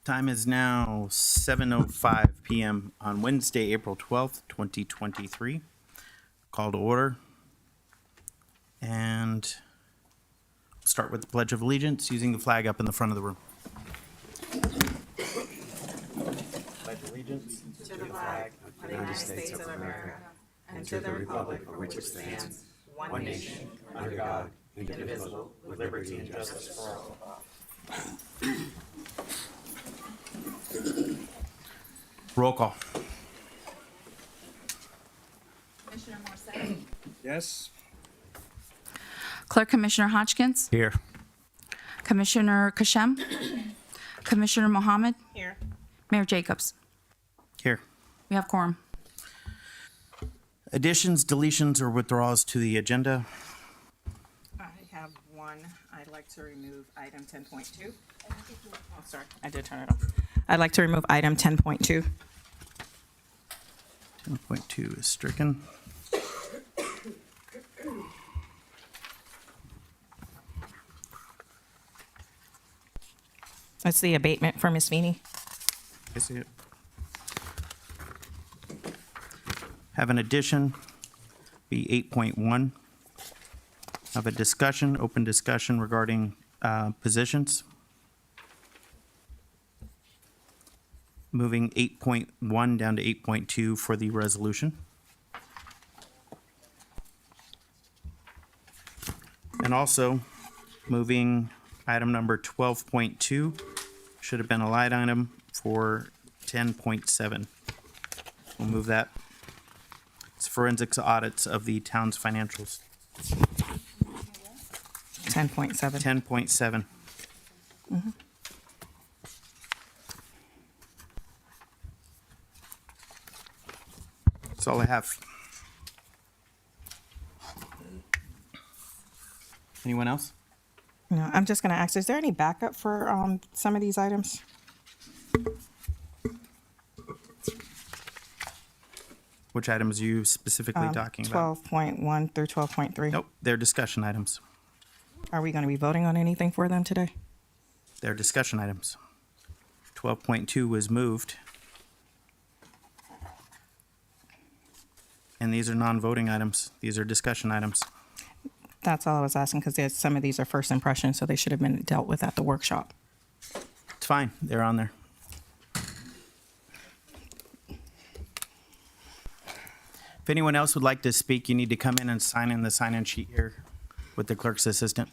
Time is now 7:05 p.m. on Wednesday, April 12th, 2023. Call to order. And start with the Pledge of Allegiance using the flag up in the front of the room. Pledge allegiance To the flag of the United States of America and to the republic for which it stands, one nation, under God, indivisible, with liberty and justice for all. Roll call. Commissioner Martell. Yes. Clerk Commissioner Hodgkins. Here. Commissioner Kashem. Commissioner Mohammed. Here. Mayor Jacobs. Here. We have quorum. Additions, deletions, or withdrawals to the agenda? I have one. I'd like to remove item 10.2. Oh, sorry, I did turn it off. I'd like to remove item 10.2. 10.2 is stricken. That's the abatement for Ms. Feeney. I see it. Have an addition, be 8.1. Have a discussion, open discussion regarding positions. Moving 8.1 down to 8.2 for the resolution. And also moving item number 12.2, should have been a line item for 10.7. We'll move that. It's forensics audits of the town's financials. 10.7. 10.7. That's all I have. Anyone else? No, I'm just going to ask, is there any backup for some of these items? Which items are you specifically talking about? 12.1 through 12.3. Nope, they're discussion items. Are we going to be voting on anything for them today? They're discussion items. 12.2 was moved. And these are non-voting items. These are discussion items. That's all I was asking, because some of these are first impressions, so they should have been dealt with at the workshop. It's fine, they're on there. If anyone else would like to speak, you need to come in and sign in the sign-in sheet here with the clerk's assistant.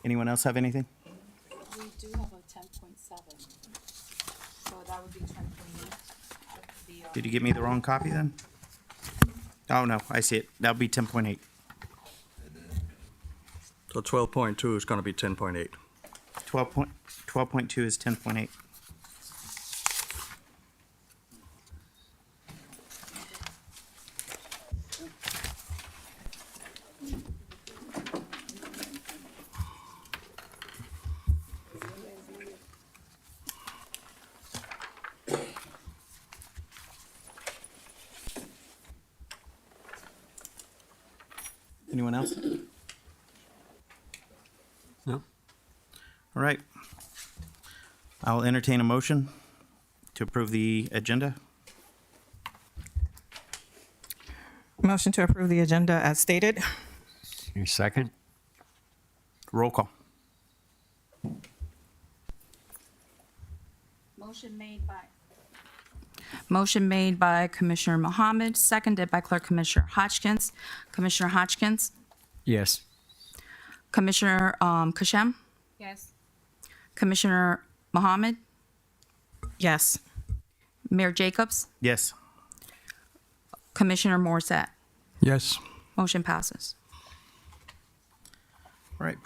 Anyone else have anything? We do have a 10.7. So that would be 10.8. Did you give me the wrong copy then? Oh, no, I see it. That'll be 10.8. So 12.2 is going to be 10.8. 12.2 is 10.8. Anyone else? No. All right. I'll entertain a motion to approve the agenda. Motion to approve the agenda as stated. Your second? Roll call. Motion made by Commissioner Mohammed, seconded by Clerk Commissioner Hodgkins. Commissioner Hodgkins. Yes. Commissioner Kashem. Yes. Commissioner Mohammed. Yes. Mayor Jacobs. Yes. Commissioner Morissette. Yes. Motion passes. All right,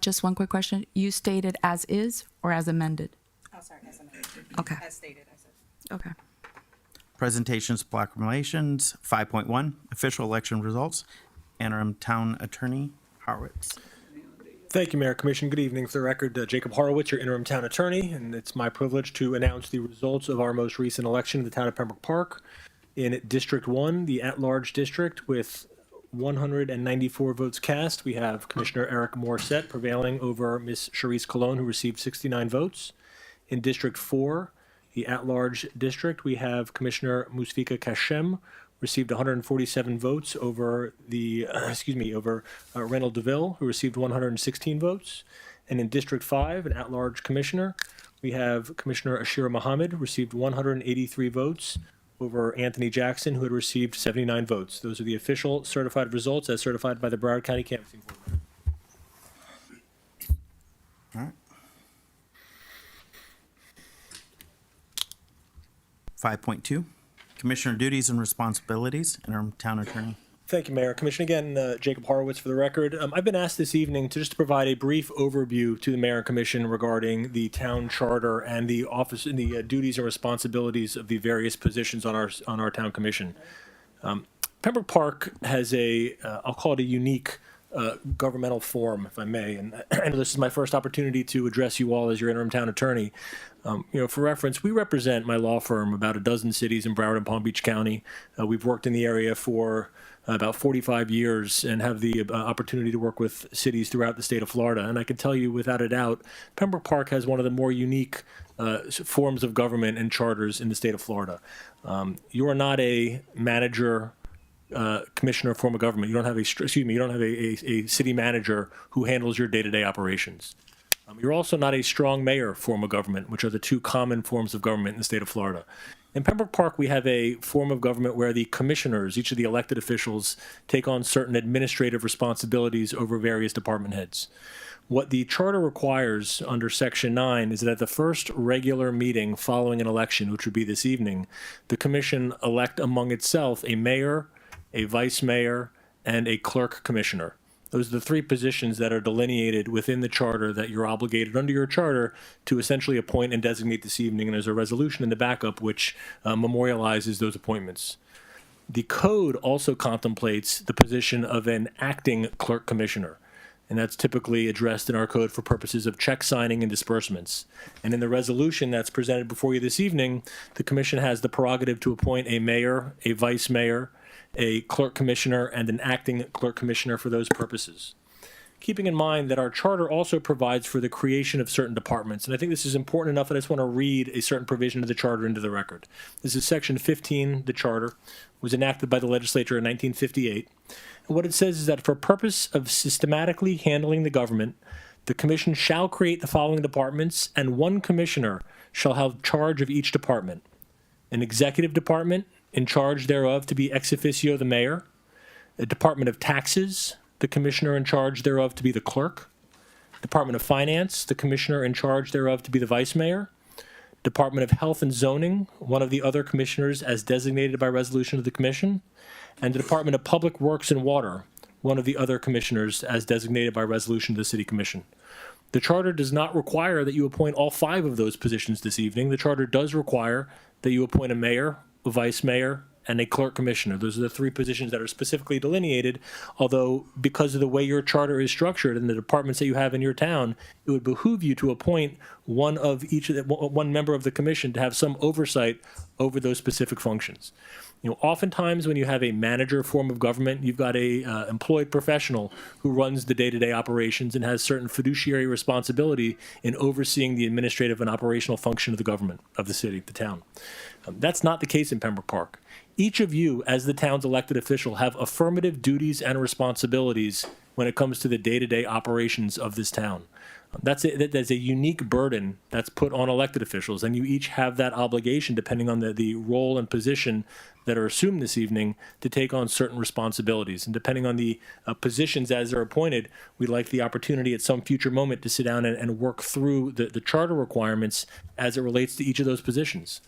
Just one quick question. You stated as is or as amended? Oh, sorry, as amended. Okay. As stated, I said. Okay. presentations, proclamations. 5.1, official election results. Interim Town Attorney Horowitz. Thank you, Mayor Commission. Good evening. For the record, Jacob Horowitz, your interim town attorney, and it's my privilege to announce the results of our most recent election in the town of Pembroke Park. In District 1, the at-large district, with 194 votes cast, we have Commissioner Eric Morissette prevailing over Ms. Charisse Colon, who received 69 votes. In District 4, the at-large district, we have Commissioner Musfika Kashem, received 147 votes over Reynold DeVille, who received 116 votes. And in District 5, an at-large commissioner, we have Commissioner Ashira Mohammed, received 183 votes over Anthony Jackson, who had received 79 votes. Those are the official certified results as certified by the Broward County Canvassing Board. All right. 5.2, Commissioner Duties and Responsibilities, Interim Town Attorney. Thank you, Mayor. Commissioner, again, Jacob Horowitz for the record. I've been asked this evening to just provide a brief overview to the Mayor and Commission regarding the town charter and the office and the duties and responsibilities of the various positions on our town commission. Pembroke Park has I'll call it a unique governmental form, if I may. And I know this is my first opportunity to address you all as your interim town attorney. For reference, we represent my law firm about a dozen cities in Broward and Palm Beach County. We've worked in the area for about 45 years and have the opportunity to work with cities throughout the state of Florida. And I can tell you without a doubt, Pembroke Park has one of the more unique forms of government and charters in the state of Florida. You are not a manager commissioner form of government. You don't have a city manager who handles your day-to-day operations. You're also not a strong mayor form of government, which are the two common forms of government in the state of Florida. In Pembroke Park, we have a form of government where the commissioners, each of the elected officials, take on certain administrative responsibilities over various department heads. What the charter requires under Section 9 is that at the first regular meeting following an election, which would be this evening, the commission elect among itself a mayor, a vice mayor, and a clerk commissioner. Those are the three positions that are delineated within the charter that you're obligated under your charter to essentially appoint and designate this evening. And there's a resolution in the backup which memorializes those appointments. The code also contemplates the position of an acting clerk commissioner. And that's typically addressed in our code for purposes of check signing and disbursements. And in the resolution that's presented before you this evening, the commission has the prerogative to appoint a mayor, a vice mayor, a clerk commissioner, and an acting clerk commissioner for those purposes. Keeping in mind that our charter also provides for the creation of certain departments. And I think this is important enough that I just want to read a certain provision of the charter into the record. This is Section 15, the charter, was enacted by the legislature in 1958. And what it says is that for purpose of systematically handling the government, the commission shall create the following departments, and one commissioner shall have charge of each department. An executive department, in charge thereof to be ex officio the mayor, a Department of Taxes, the commissioner in charge thereof to be the clerk, Department of Finance, the commissioner in charge thereof to be the vice mayor, Department of Health and Zoning, one of the other commissioners as designated by resolution of the commission, and the Department of Public Works and Water, one of the other commissioners as designated by resolution of the City Commission. The charter does not require that you appoint all five of those positions this evening. The charter does require that you appoint a mayor, a vice mayor, and a clerk commissioner. Those are the three positions that are specifically delineated, although because of the way your charter is structured and the departments that you have in your town, it would behoove you to appoint one member of the commission to have some oversight over those specific functions. Oftentimes when you have a manager form of government, you've got a employed professional who runs the day-to-day operations and has certain fiduciary responsibility in overseeing the administrative and operational function of the government, of the city, the town. That's not the case in Pembroke Park. Each of you, as the town's elected official, have affirmative duties and responsibilities when it comes to the day-to-day operations of this town. That's a unique burden that's put on elected officials, and you each have that obligation, depending on the role and position that are assumed this evening, to take on certain responsibilities. And depending on the positions as they're appointed, we'd like the opportunity at some future moment to sit down and work through the charter requirements as it relates to each of those positions.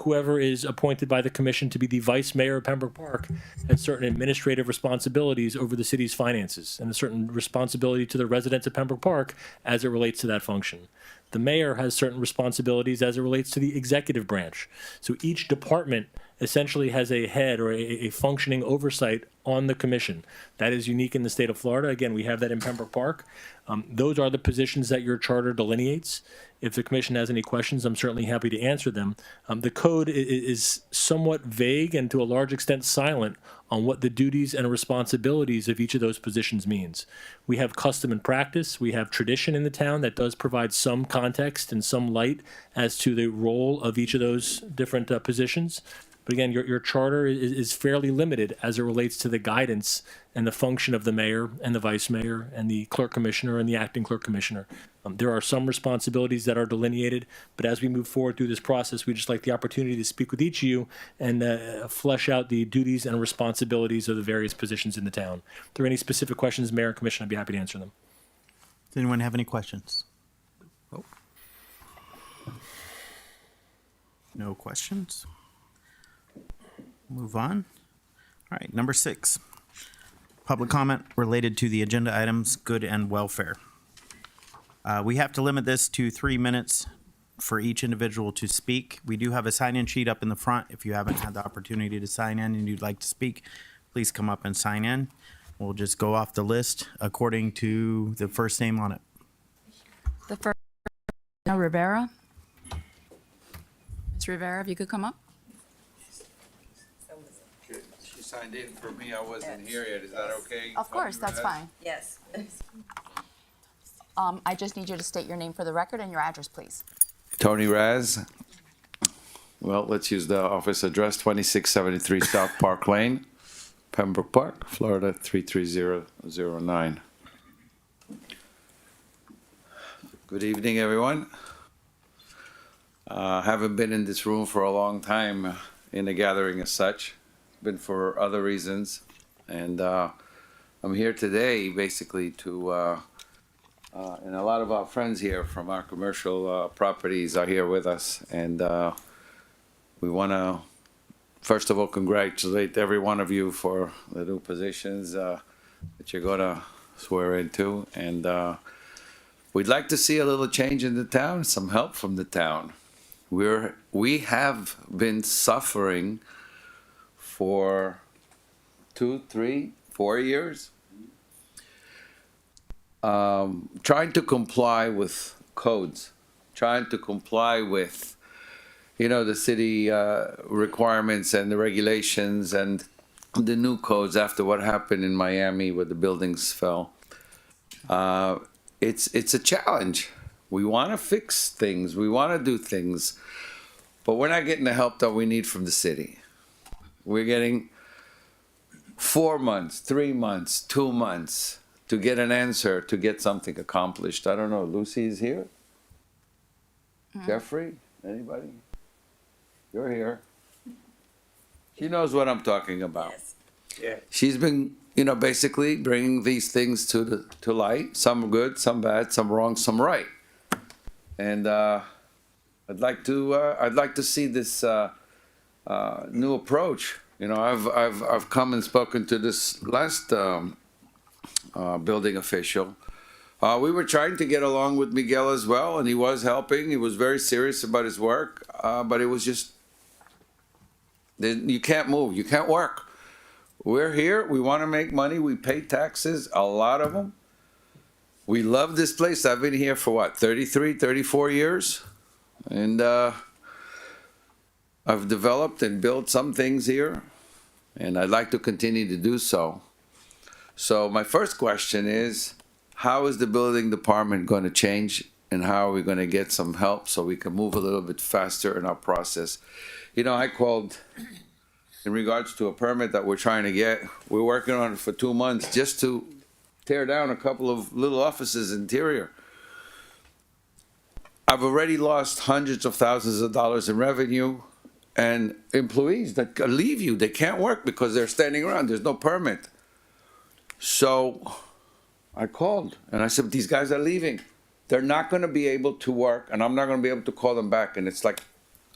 Whoever is appointed by the commission to be the vice mayor of Pembroke Park has certain administrative responsibilities over the city's finances and a certain responsibility to the residents of Pembroke Park as it relates to that function. The mayor has certain responsibilities as it relates to the executive branch. So each department essentially has a head or a functioning oversight on the commission. That is unique in the state of Florida. Again, we have that in Pembroke Park. Those are the positions that your charter delineates. If the commission has any questions, I'm certainly happy to answer them. The code is somewhat vague and to a large extent silent on what the duties and responsibilities of each of those positions means. We have custom and practice. We have tradition in the town that does provide some context and some light as to the role of each of those different positions. But again, your charter is fairly limited as it relates to the guidance and the function of the mayor and the vice mayor and the clerk commissioner and the acting clerk commissioner. There are some responsibilities that are delineated, but as we move forward through this process, we just like the opportunity to speak with each of you and flesh out the duties and responsibilities of the various positions in the town. If there are any specific questions, Mayor and Commissioner, I'd be happy to answer them. Does anyone have any questions? Nope. No questions? Move on. All right, number 6. Public comment related to the agenda items, good and welfare. We have to limit this to 3 minutes for each individual to speak. We do have a sign-in sheet up in the front. If you haven't had the opportunity to sign in and you'd like to speak, please come up and sign in. We'll just go off the list according to the first name on it. The first, Rivera. Ms. Rivera, if you could come up. She signed in for me, I wasn't here yet, is that okay? Of course, that's fine. Yes. I just need you to state your name for the record and your address, please. Tony Raz. Well, let's use the office address, 2673 South Park Lane, Pembroke Park, Florida 33009. Good evening, everyone. Haven't been in this room for a long time in a gathering as such. Been for other reasons, and I'm here today basically to and a lot of our friends here from our commercial properties are here with us, and we want to first of all congratulate every one of you for the new positions that you're going to swear into, and we'd like to see a little change in the town, some help from the town. We have been suffering for 2, 3, 4 years, trying to comply with codes, trying to comply with, the city requirements and the regulations and the new codes after what happened in Miami where the buildings fell. It's a challenge. We want to fix things, we want to do things, but we're not getting the help that we need from the city. We're getting 4 months, 3 months, 2 months to get an answer, to get something accomplished. I don't know, Lucy is here? Jeffrey, anybody? You're here. She knows what I'm talking about. Yes. Yeah. She's been, basically bringing these things to light. Some good, some bad, some wrong, some right. And I'd like to see this new approach. I've come and spoken to this last building official. We were trying to get along with Miguel as well, and he was helping. He was very serious about his work, but it was just, you can't move, you can't work. We're here, we want to make money, we pay taxes, a lot of them. We love this place. I've been here for 33, 34 years. And I've developed and built some things here, and I'd like to continue to do so. So my first question is, how is the building department going to change, and how are we going to get some help so we can move a little bit faster in our process? I called in regards to a permit that we're trying to get. We're working on it for 2 months just to tear down a couple of little offices interior. I've already lost hundreds of thousands of dollars in revenue, and employees that leave you, they can't work because they're standing around, there's no permit. So I called and I said, these guys are leaving. They're not gonna be able to work, and I'm not gonna be able to call them back, and it's like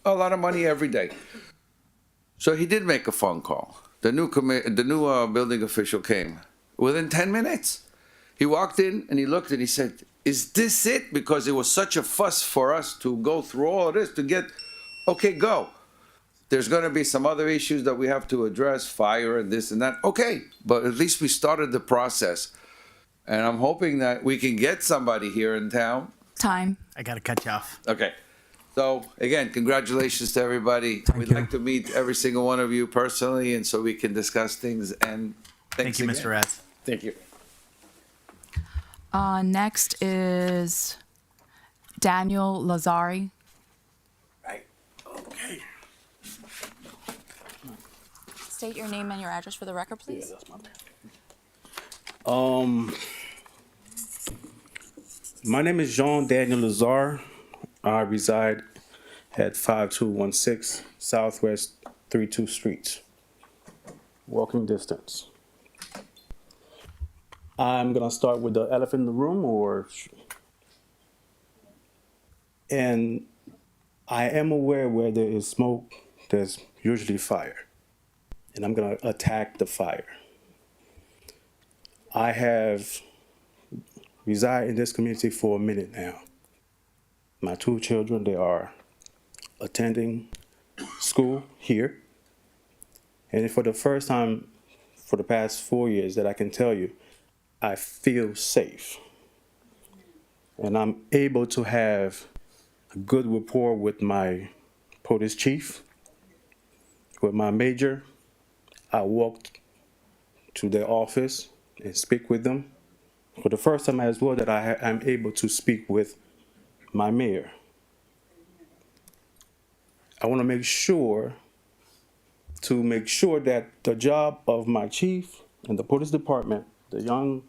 a lot of money every day. So he did make a phone call. The new building official came. Within 10 minutes, he walked in and he looked and he said, is this it? Because it was such a fuss for us to go through all of this to get, okay, go. there's going to be some other issues that we have to address, fire and this and that. Okay, but at least we started the process. And I'm hoping that we can get somebody here in town. Time. I gotta cut you off. Okay. So again, congratulations to everybody. We'd like to meet every single one of you personally, and so we can discuss things. And Thank thanks you, again. Mr. Raz. Thank you. Next is Daniel Lazari. Right. Okay. State your name and your address for the record, please. My name is Jean Daniel Lazar. I reside at 5216 Southwest 32 Street. Walking distance. I'm gonna start with the elephant in the room, and I am aware where there is smoke, there's usually fire, and I'm gonna attack the fire. I have reside in this community for a minute now. My two children, they are attending school here. And for the first time for the past 4 years that I can tell you, I feel safe. And I'm able to have a good rapport with my police chief, with my major. I walked to their office and speak with them. For the first time as well that I'm able to speak with my mayor. I want to make sure that the job of my chief and the police department, the young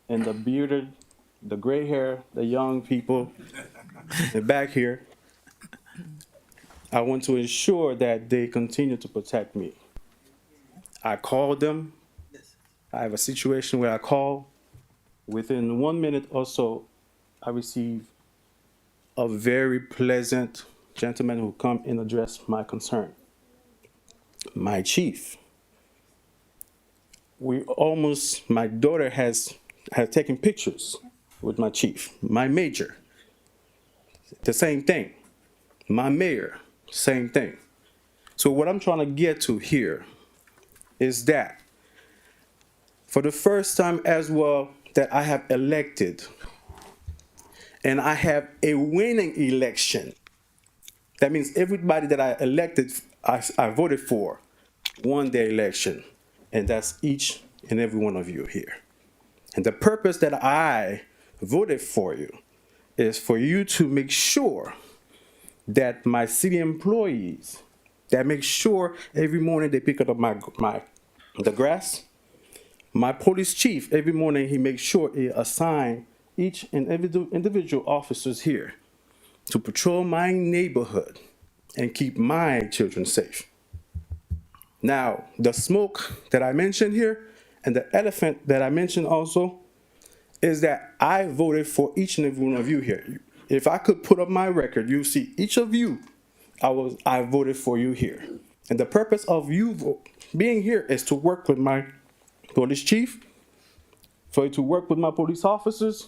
and the bearded, the gray hair, the young people in the back here, I want to ensure that they continue to protect me. I called them. I have a situation where I call. Within 1 minute or so, I receive a very pleasant gentleman who come and address my concern. My chief. My daughter has taken pictures with my chief. My major, the same thing. My mayor, same thing. So what I'm trying to get to here is that for the first time as well, that I have elected, and I have a winning election. That means everybody that I elected, I voted for, won their election. And that's each and every one of you here. And the purpose that I voted for you is for you to make sure that my city employees, that make sure every morning they pick up the grass. My police chief, every morning, he makes sure he assign each and every individual officers here to patrol my neighborhood and keep my children safe. Now, the smoke that I mentioned here and the elephant that I mentioned also is that I voted for each and every one of you here. If I could put up my record, you see each of you, I voted for you here. And the purpose of you being here is to work with my police chief, for you to work with my police officers,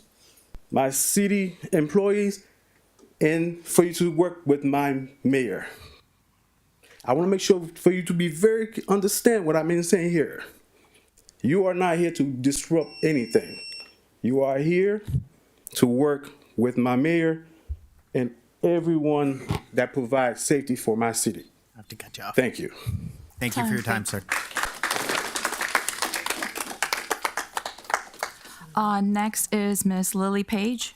my city employees, and for you to work with my mayor. I want to make sure for you to understand what I'm saying here. You are not here to disrupt anything. You are here to work with my mayor and everyone that provides safety for my city. I have to cut you off. Thank you. Thank you for your time, sir. Next is Miss Lily Page.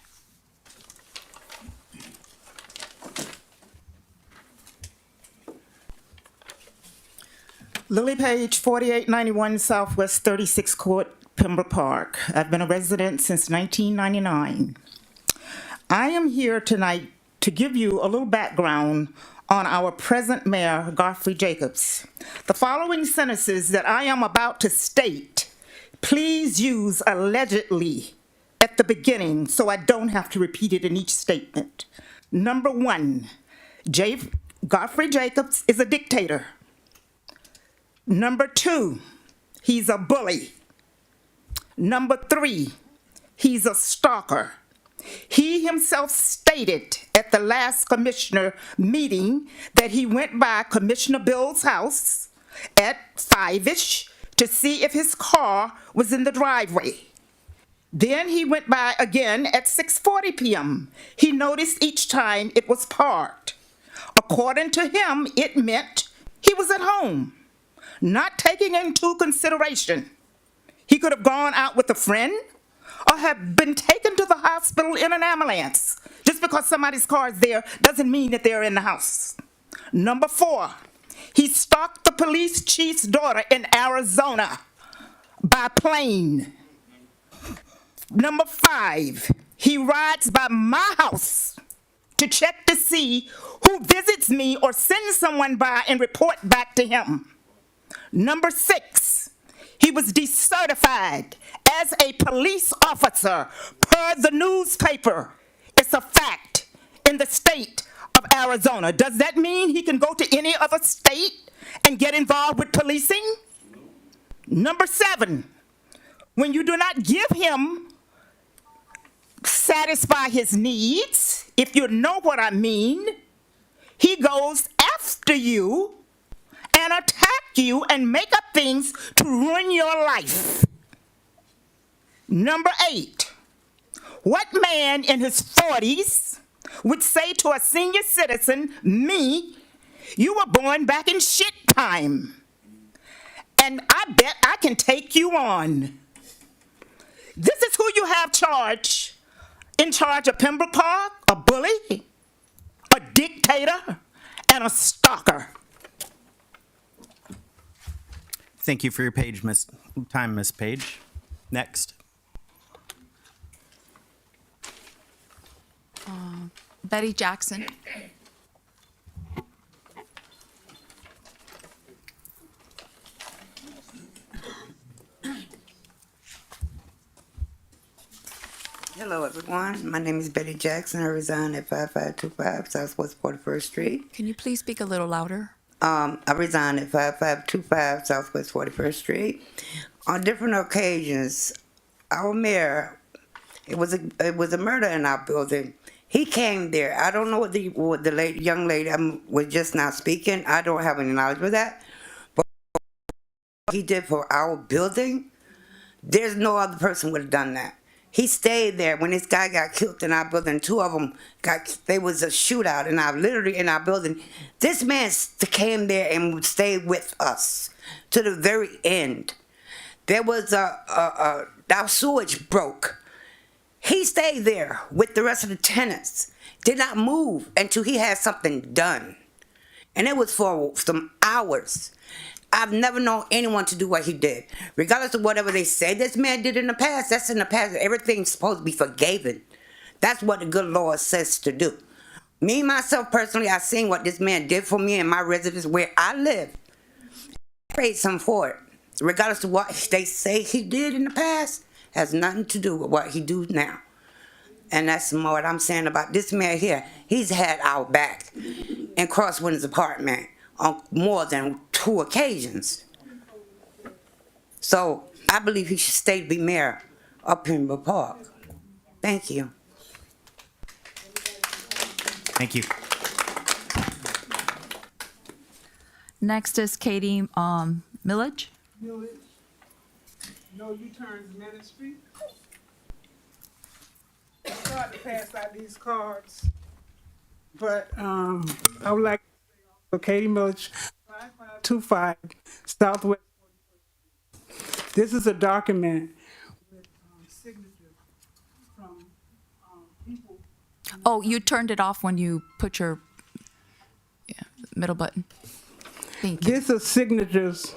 Lily Page, 4891 Southwest 36 Court, Pembroke Park. I've been a resident since 1999. I am here tonight to give you a little background on our present mayor, Godfrey Jacobs. The following sentences that I am about to state, please use allegedly at the beginning so I don't have to repeat it in each statement. Number one, Godfrey Jacobs is a dictator. Number two, he's a bully. Number three, he's a stalker. He himself stated at the last commissioner meeting that he went by Commissioner Bill's house at 5-ish to see if his car was in the driveway. Then he went by again at 6:40 p.m. He noticed each time it was parked. According to him, it meant he was at home, not taking into consideration he could have gone out with a friend or have been taken to the hospital in an ambulance. Just because somebody's car is there doesn't mean that they're in the house. Number 4, he stalked the police chief's daughter in Arizona by plane. Number 5, he rides by my house to check to see who visits me or sends someone by and report back to him. Number 6, he was decertified as a police officer per the newspaper. It's a fact in the state of Arizona. Does that mean he can go to any other state and get involved with policing? Number 7, when you do not give him satisfy his needs, if you know what I mean, he goes after you and attack you and make up things to ruin your life. Number 8, what man in his 40s would say to a senior citizen, me, you were born back in shit time, and I bet I can take you on. This is who you have in charge of Pembroke Park: a bully, a dictator, and a stalker. Thank you for your time, Miss Page. Next. Betty Jackson. Hello, everyone. My name is Betty Jackson. I reside at 5525 Southwest 41st Street. Can you please speak a little louder? I reside at 5525 Southwest 41st Street. On different occasions, our mayor, it was a murder in our building. He came there. I don't know what the young lady was just now speaking. I don't have any knowledge of that. But what he did for our building, there's no other person would have done that. He stayed there when this guy got killed in our building. 2 of them there was a shootout in our building. This man came there and stayed with us to the very end. There was our sewage broke. He stayed there with the rest of the tenants, did not move until he had something done. And it was for some hours. I've never known anyone to do what he did. Regardless of whatever they say this man did in the past, that's in the past. Everything's supposed to be forgiven. That's what the good Lord says to do. Me, myself, personally, I've seen what this man did for me in my residence where I live. I praise him for it. Regardless of what they say he did in the past, has nothing to do with what he do now. And that's more what I'm saying about this man here. He's had our back in Crosswind's apartment on more than 2 occasions. So I believe he should stay to be mayor of Pembroke Park. Thank you. Thank you. Next is Katie Millage. No U-turns ministry. I tried to pass out these cards, but I would like to say also Katie Milch, 5525 Southwest 41st. This is a document with signatures from people. Oh, you turned it off when you put your middle button. Thank you. This is signatures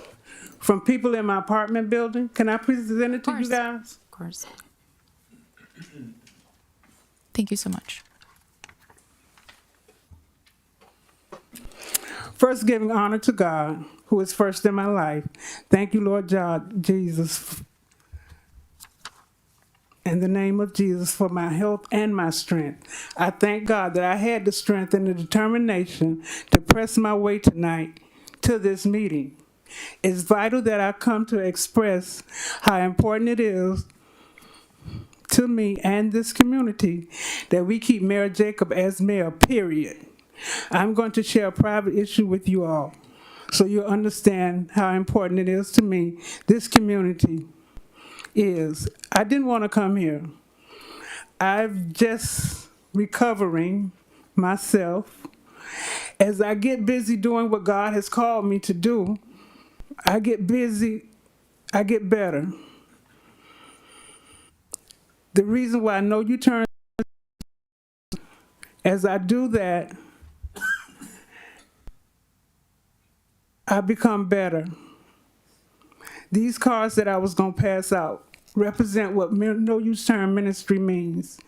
from people in my apartment building. Can I present it to you guys? Of course. Thank you so much. First, giving honor to God, who is first in my life. Thank you, Lord God, Jesus, in the name of Jesus, for my health and my strength. I thank God that I had the strength and the determination to press my way tonight to this meeting. It's vital that I come to express how important it is to me and this community that we keep Mayor Jacob as mayor, period. I'm going to share a private issue with you all so you'll understand how important it is to me. This community is. I didn't want to come here. I'm just recovering myself. As I get busy doing what God has called me to do, I get busy, I get better. The reason why I know you turn, as I do that, I become better. These cards that I was going to pass out represent what No U-Turn ministry means.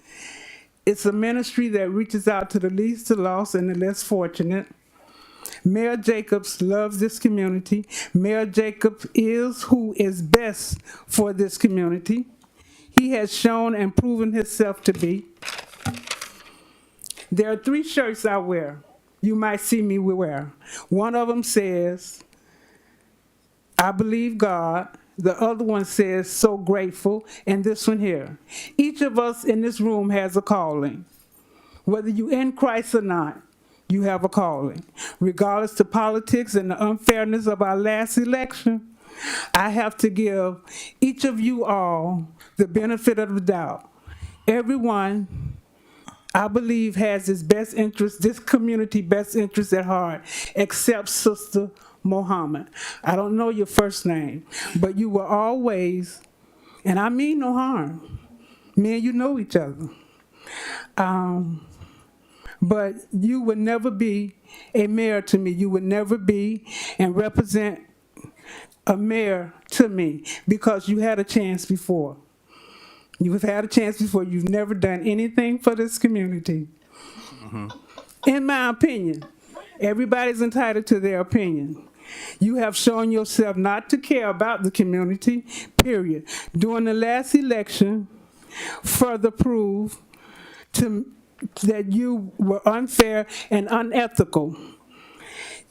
It's a ministry that reaches out to the least, the lost, and the less fortunate. Mayor Jacobs loves this community. Mayor Jacobs is who is best for this community. He has shown and proven himself to be. There are 3 shirts I wear. You might see me wear. One of them says, I believe God. The other one says, so grateful. And this one here. Each of us in this room has a calling. Whether you're in Christ or not, you have a calling. Regardless to politics and the unfairness of our last election, I have to give each of you all the benefit of the doubt. Everyone, I believe, has his best interest, this community best interest at heart, except Sister Mohammed. I don't know your first name, but you were always, and I mean no harm. Me and you know each other. But you would never be a mayor to me. You would never be and represent a mayor to me because you had a chance before. You have had a chance before. You've never done anything for this community. In my opinion, everybody's entitled to their opinion. You have shown yourself not to care about the community, period. During the last election, further proved that you were unfair and unethical.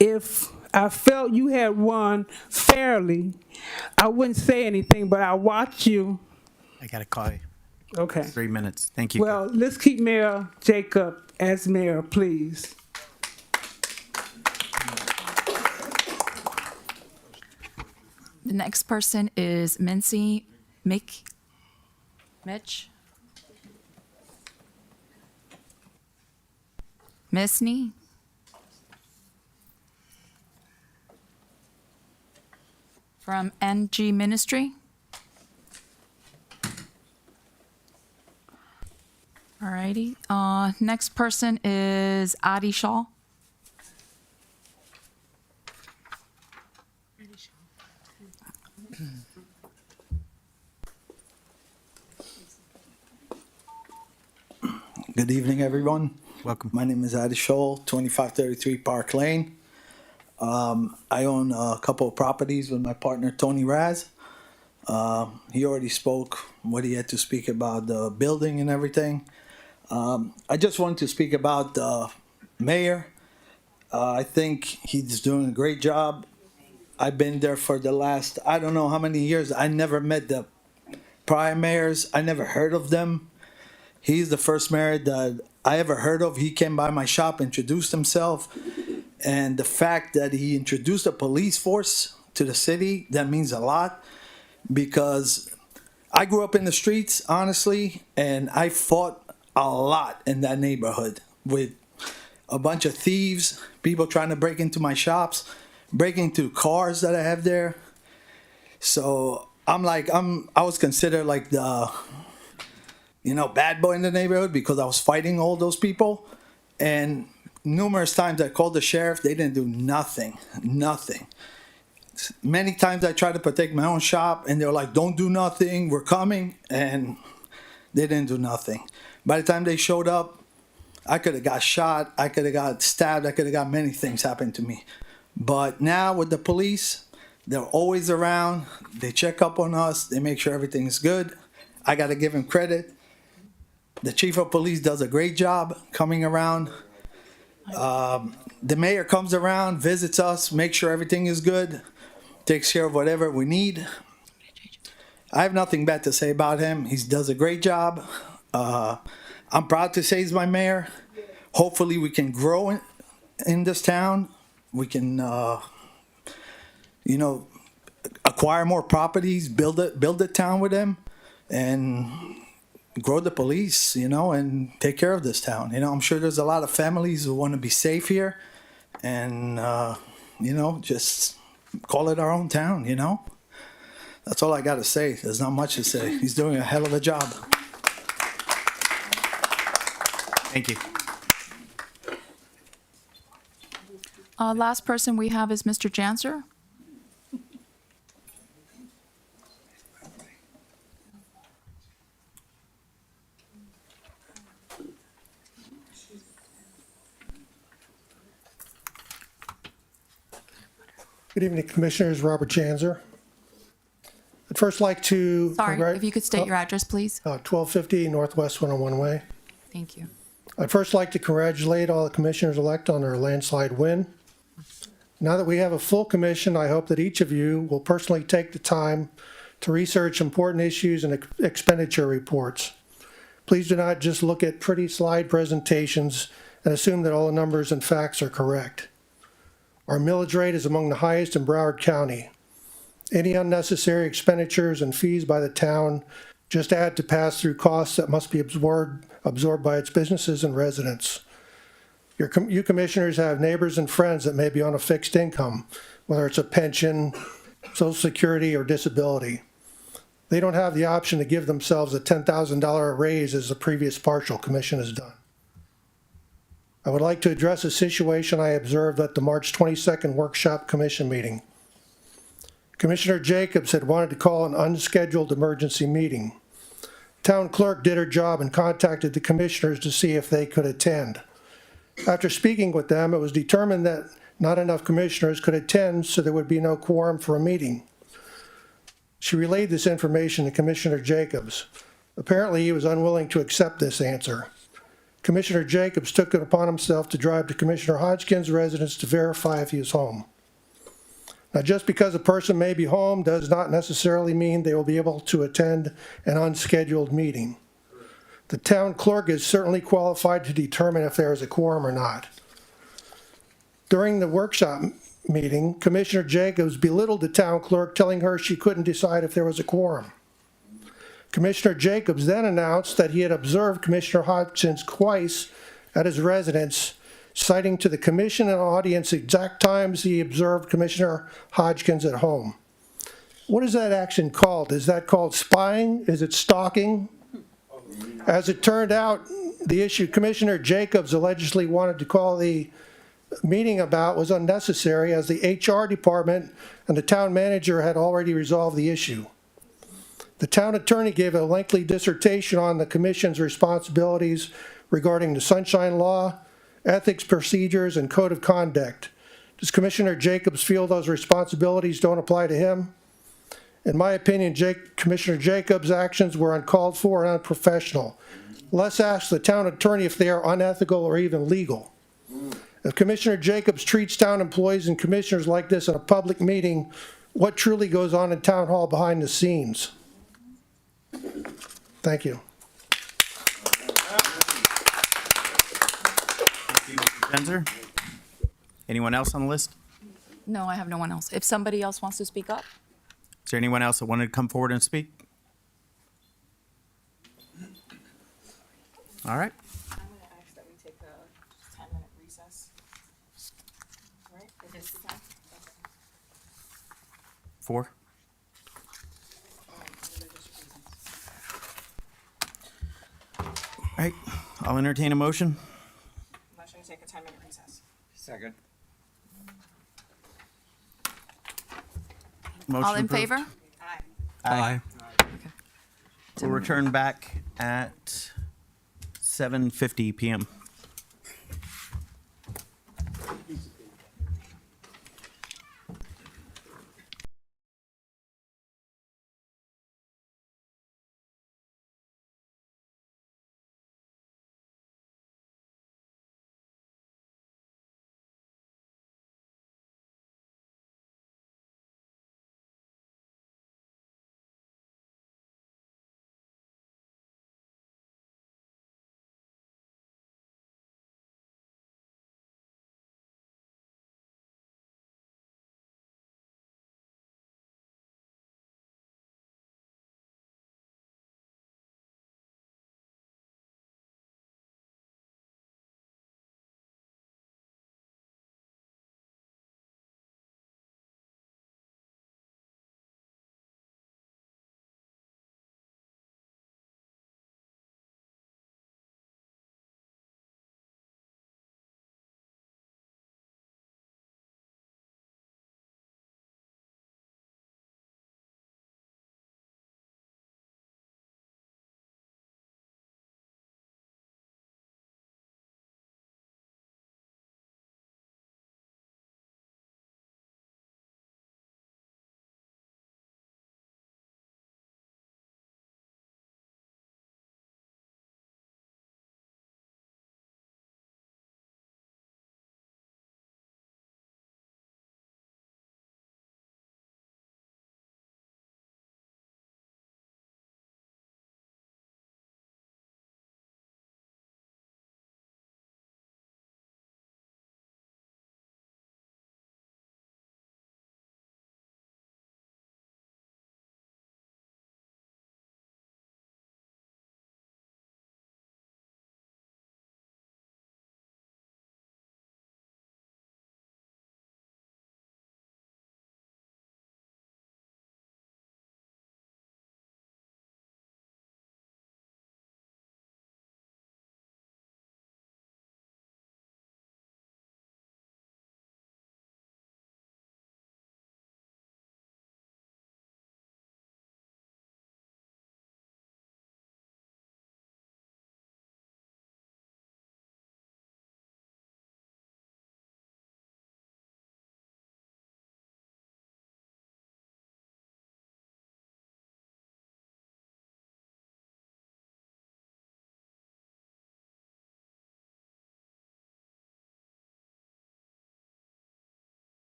If I felt you had won fairly, I wouldn't say anything, but I watched you. I got to call you. Okay. 3 minutes. Thank you. Well, let's keep Mayor Jacob as mayor, please. The next person is Mitch. Misney. From NG Ministry. Alrighty. Next person is Adi Shaw. Good evening, everyone. Welcome. My name is Adi Shaw, 2533 Park Lane. I own a couple of properties with my partner, Tony Raz. He already spoke what he had to speak about the building and everything. I just wanted to speak about the mayor. I think he's doing a great job. I've been there for the last, I don't know how many years. I never met the prior mayors. I never heard of them. He's the first mayor that I ever heard of. He came by my shop, introduced himself. And the fact that he introduced a police force to the city, that means a lot. Because I grew up in the streets, honestly, and I fought a lot in that neighborhood with a bunch of thieves, people trying to break into my shops, breaking into cars that I have there. So I was considered like the, bad boy in the neighborhood because I was fighting all those people. And numerous times I called the sheriff, they didn't do nothing. Many times I tried to protect my own shop and they were like, don't do nothing, we're coming. And they didn't do nothing. By the time they showed up, I could have got shot, I could have got stabbed, I could have got many things happen to me. But now with the police, they're always around, they check up on us, they make sure everything's good. I got to give him credit. The chief of police does a great job coming around. The mayor comes around, visits us, makes sure everything is good, takes care of whatever we need. I have nothing bad to say about him. He does a great job. I'm proud to say he's my mayor. Hopefully we can grow in this town. We can, acquire more properties, build a town with him, and grow the police, and take care of this town. I'm sure there's a lot of families who want to be safe here, and just call it our own town. That's all I got to say. There's not much to say. He's doing a hell of a job. Thank you. Last person we have is Mr. Janser. Good evening, Commissioners. Robert Janser. I'd first like to... Sorry, if you could state your address, please. 1250 Northwest 101 Way. Thank you. I'd first like to congratulate all the commissioners-elect on their landslide win. Now that we have a full commission, I hope that each of you will personally take the time to research important issues and expenditure reports. Please do not just look at pretty slide presentations and assume that all the numbers and facts are correct. Our millage rate is among the highest in Broward County. Any unnecessary expenditures and fees by the town just add to pass-through costs that must be absorbed by its businesses and residents. You commissioners have neighbors and friends that may be on a fixed income, whether it's a pension, Social Security, or disability. They don't have the option to give themselves a $10,000 raise as the previous partial commission has done. I would like to address a situation I observed at the March 22nd workshop commission meeting. Commissioner Jacobs had wanted to call an unscheduled emergency meeting. Town clerk did her job and contacted the commissioners to see if they could attend. After speaking with them, it was determined that not enough commissioners could attend, so there would be no quorum for a meeting. She relayed this information to Commissioner Jacobs. Apparently, he was unwilling to accept this answer. Commissioner Jacobs took it upon himself to drive to Commissioner Hodgkin's residence to verify if he was home. Now, just because a person may be home does not necessarily mean they will be able to attend an unscheduled meeting. The town clerk is certainly qualified to determine if there is a quorum or not. During the workshop meeting, Commissioner Jacobs belittled the town clerk, telling her she couldn't decide if there was a quorum. Commissioner Jacobs then announced that he had observed Commissioner Hodgkins twice at his residence, citing to the commission and audience exact times he observed Commissioner Hodgkins at home. What is that action called? Is that called spying? Is it stalking? As it turned out, the issue Commissioner Jacobs allegedly wanted to call the meeting about was unnecessary, as the HR department and the town manager had already resolved the issue. The town attorney gave a lengthy dissertation on the commission's responsibilities regarding the Sunshine Law, ethics procedures, and code of conduct. Does Commissioner Jacobs feel those responsibilities don't apply to him? In my opinion, Commissioner Jacobs' actions were uncalled for and unprofessional. Let's ask the town attorney if they are unethical or even legal. If Commissioner Jacobs treats town employees and commissioners like this in a public meeting, what truly goes on in town hall behind the scenes? Thank you. Spencer? Anyone else on the list? No, I have no one else. If somebody else wants to speak up? Is there anyone else that wanted to come forward and speak? All right. I'm going to ask that we take a 10-minute recess. Right? It is 10? 4. All right, I'll entertain a motion. Motion to take a 10-minute recess. Second. Motion All in approved. favor? Aye. We'll return back at 7:50 p.m.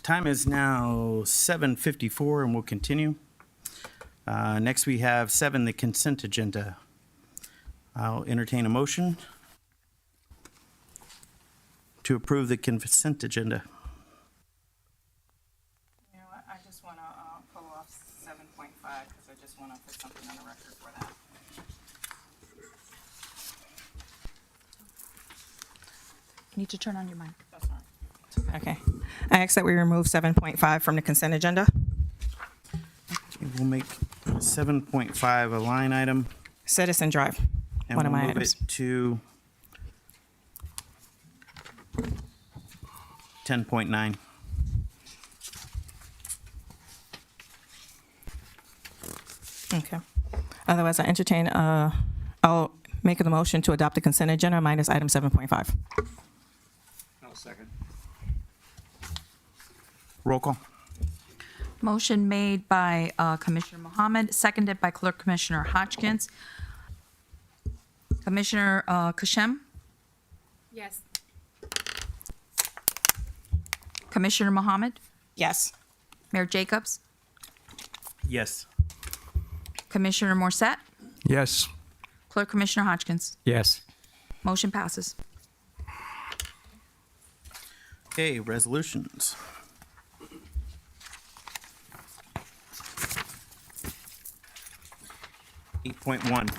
Time is now 7:54 and we'll continue. Next we have 7, the consent agenda. I'll entertain a motion to approve the consent agenda. You know what, I just want to pull off 7.5 because I just want to put something on the record for that. You need to turn on your mic. That's all right. Okay. I ask that we remove 7.5 from the consent agenda. We'll make 7.5 a line item. Citizen Drive, And one of we'll my move items. it to 10.9. Okay. Otherwise, I entertain, I'll make the motion to adopt the consent agenda minus item 7.5. I'll second. Roll call. Motion made by Commissioner Mohammed, seconded by Clerk Commissioner Hodgkins. Commissioner Kashem? Yes. Commissioner Mohammed? Yes. Mayor Jacobs? Yes. Commissioner Morset? Yes. Clerk Commissioner Hodgkins? Yes. Motion passes. Okay, resolutions. .1.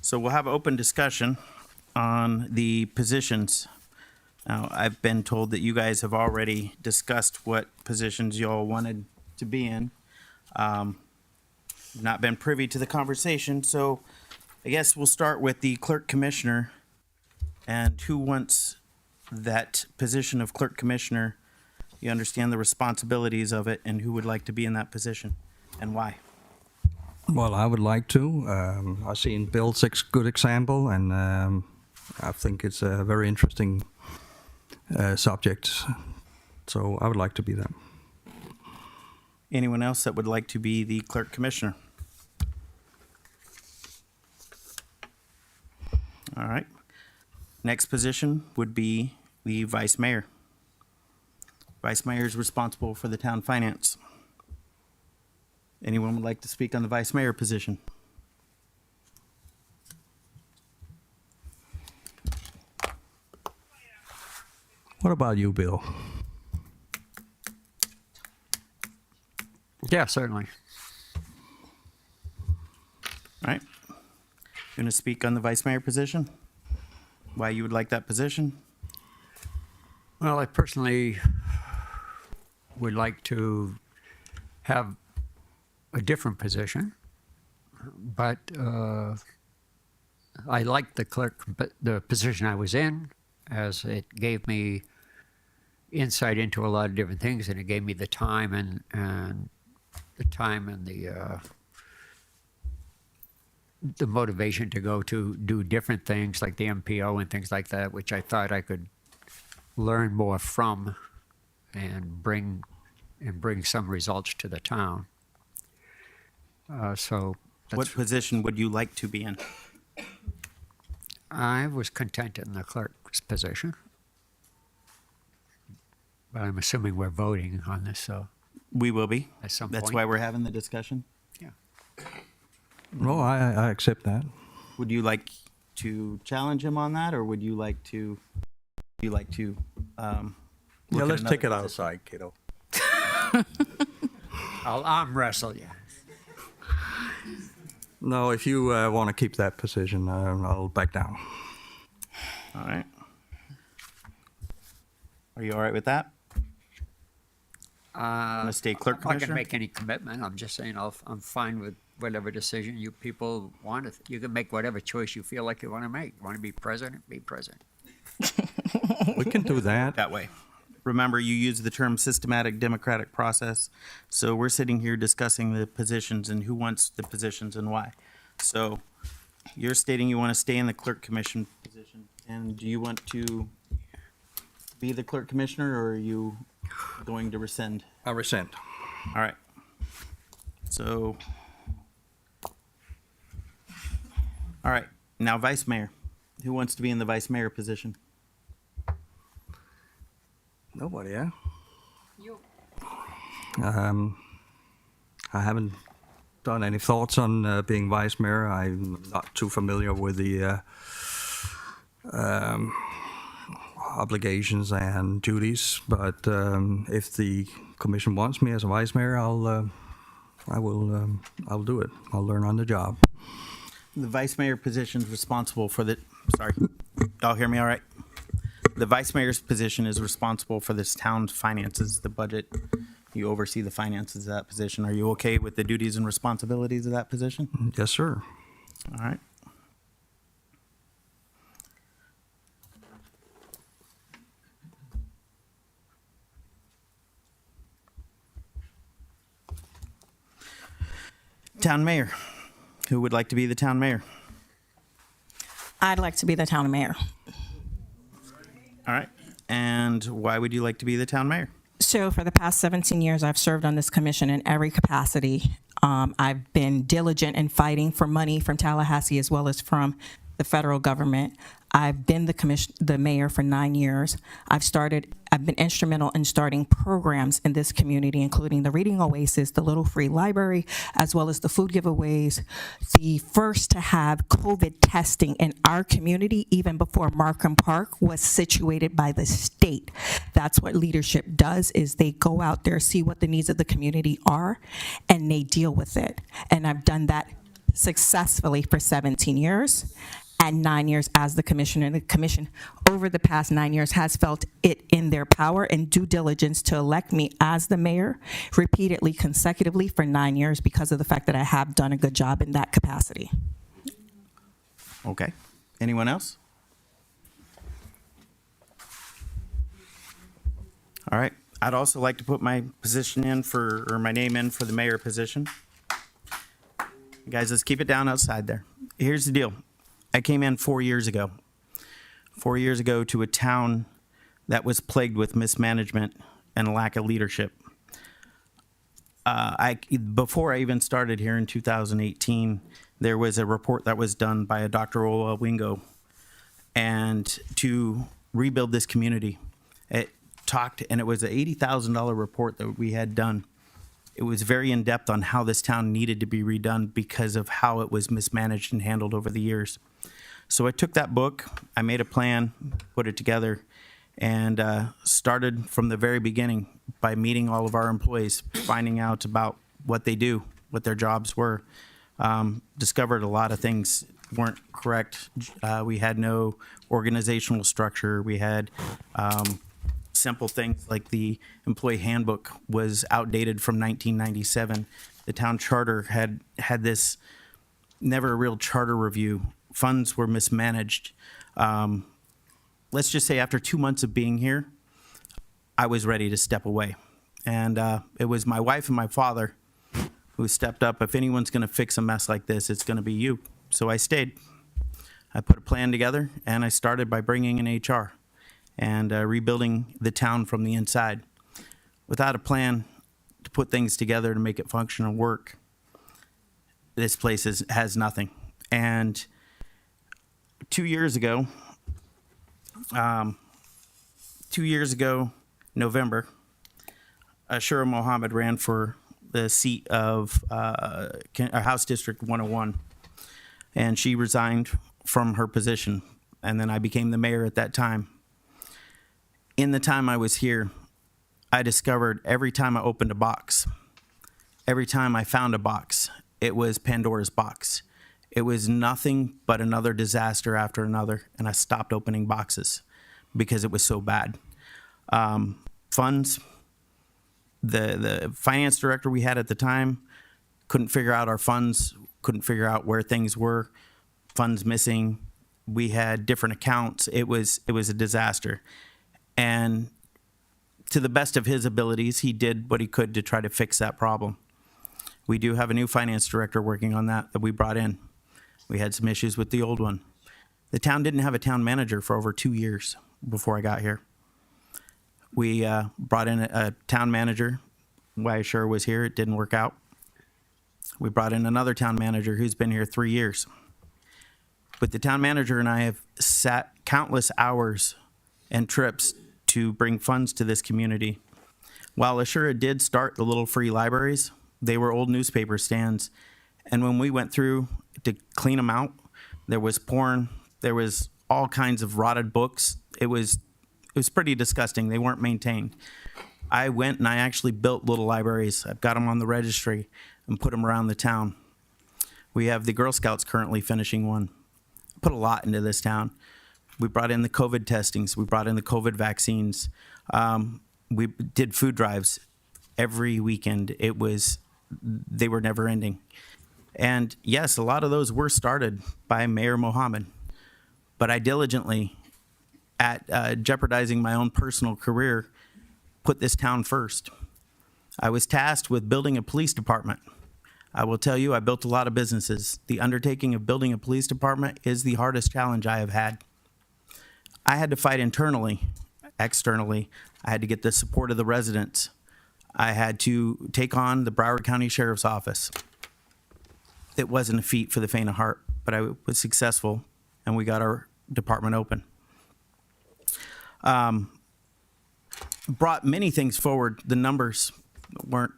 So we'll have open discussion on the positions. Now, I've been told that you guys have already discussed what positions y'all wanted to be in. Not been privy to the conversation, so I guess we'll start with the clerk commissioner. And who wants that position of clerk commissioner? You understand the responsibilities of it, and who would like to be in that position and why? Well, I would like to. I've seen Bill's good example, and I think it's a very interesting subject. So I would like to be that. Anyone else that would like to be the clerk commissioner? All right. Next position would be the vice mayor. Vice mayor is responsible for the town finance. Anyone would like to speak on the vice mayor position? What about you, Bill? Yeah, certainly. All right. Going to speak on the vice mayor position? Why you would like that position? Well, I personally would like to have a different position, but I like the clerk, but the position I was in, as it gave me insight into a lot of different things, and it gave me the time and the motivation to go to do different things like the MPO and things like that, which I thought I could learn more from and bring some results to the town. So What position would you like to be in? I was content in the clerk's position, but I'm assuming we're voting on this, so We will be. at some That's point. why we're having the discussion. Yeah. No, I accept that. Would you like to challenge him on that, or would you like to? Look Yeah, at let's take it another outside, kiddo. I'll arm wrestle you. No, if you want to keep that position, I'll back down. All right. Are you all right with that? Want to stay clerk I'm not going to commissioner? make any commitment. I'm just saying I'm fine with whatever decision you people want. You can make whatever choice you feel like you want to make. You want to be president? Be president. We can do that. That way. Remember, you use the term systematic democratic process. So we're sitting here discussing the positions and who wants the positions and why. So you're stating you want to stay in the clerk commission position. And do you want to be the clerk commissioner, or are you going to rescind? I resent. All right. So, all right. Now, vice mayor. Who wants to be in the vice mayor position? Nobody, yeah? I haven't done any thoughts on being vice mayor. I'm not too familiar with the obligations and duties, but if the commission wants me as a vice mayor, I'll do it. I'll learn on the job. The vice mayor position is responsible for the, sorry, y'all hear me all right? The vice mayor's position is responsible for this town's finances, the budget. You oversee the finances of that position. Are you okay with the duties and responsibilities of that position? Yes, sir. All right. Town mayor. Who would like to be the town mayor? I'd like to be the town mayor. All right. And why would you like to be the town mayor? So for the past 17 years, I've served on this commission in every capacity. I've been diligent in fighting for money from Tallahassee as well as from the federal government. I've been the mayor for 9 years. I've been instrumental in starting programs in this community, including the Reading Oasis, the Little Free Library, as well as the food giveaways. The first to have COVID testing in our community, even before Markham Park was situated by the state. That's what leadership does, is they go out there, see what the needs of the community are, and they deal with it. And I've done that successfully for 17 years. And 9 years as the commissioner. The commission over the past 9 years has felt it in their power and due diligence to elect me as the mayor repeatedly, consecutively for 9 years because of the fact that I have done a good job in that capacity. Okay. Anyone else? All right. I'd also like to put my position in for, or my name in for the mayor position. Guys, let's keep it down outside there. Here's the deal. I came in 4 years ago. 4 years ago to a town that was plagued with mismanagement and lack of leadership. Before I even started here in 2018, there was a report that was done by a Dr. Ola Wingo, and to rebuild this community. It talked, and it was an $80,000 report that we had done. It was very in-depth on how this town needed to be redone because of how it was mismanaged and handled over the years. So I took that book, I made a plan, put it together, and started from the very beginning by meeting all of our employees, finding out about what they do, what their jobs were. Discovered a lot of things weren't correct. We had no organizational structure. We had simple things like the employee handbook was outdated from 1997. The town charter had this never a real charter review. Funds were mismanaged. Let's just say after 2 months of being here, I was ready to step away. And it was my wife and my father who stepped up. If anyone's going to fix a mess like this, it's going to be you. So I stayed. I put a plan together, and I started by bringing in HR and rebuilding the town from the inside. Without a plan to put things together to make it function and work, this place has nothing. And 2 years ago, November, Ashura Mohammed ran for the seat of House District 101, and she resigned from her position, and then I became the mayor at that time. In the time I was here, I discovered every time I opened a box, every time I found a box, it was Pandora's box. It was nothing but another disaster after another, and I stopped opening boxes because it was so bad. Funds, the finance director we had at the time couldn't figure out our funds, couldn't figure out where things were, funds missing. We had different accounts. It was a disaster. And to the best of his abilities, he did what he could to try to fix that problem. We do have a new finance director working on that we brought in. We had some issues with the old one. The town didn't have a town manager for over 2 years before I got here. We brought in a town manager. Why Ashura was here, it didn't work out. We brought in another town manager who's been here 3 years. But the town manager and I have sat countless hours and trips to bring funds to this community. While Ashura did start the little free libraries, they were old newspaper stands. And when we went through to clean them out, there was porn, there was all kinds of rotted books. It was pretty disgusting. They weren't maintained. I went and I actually built little libraries. I've got them on the registry and put them around the town. We have the Girl Scouts currently finishing one. Put a lot into this town. We brought in the COVID testings. We brought in the COVID vaccines. We did food drives every weekend. They were never ending. And yes, a lot of those were started by Mayor Mohammed, but I diligently, at jeopardizing my own personal career, put this town first. I was tasked with building a police department. I will tell you, I built a lot of businesses. The undertaking of building a police department is the hardest challenge I have had. I had to fight internally, externally. I had to get the support of the residents. I had to take on the Broward County Sheriff's Office. It wasn't a feat for the faint of heart, but I was successful, and we got our department open. Brought many things forward. The numbers weren't,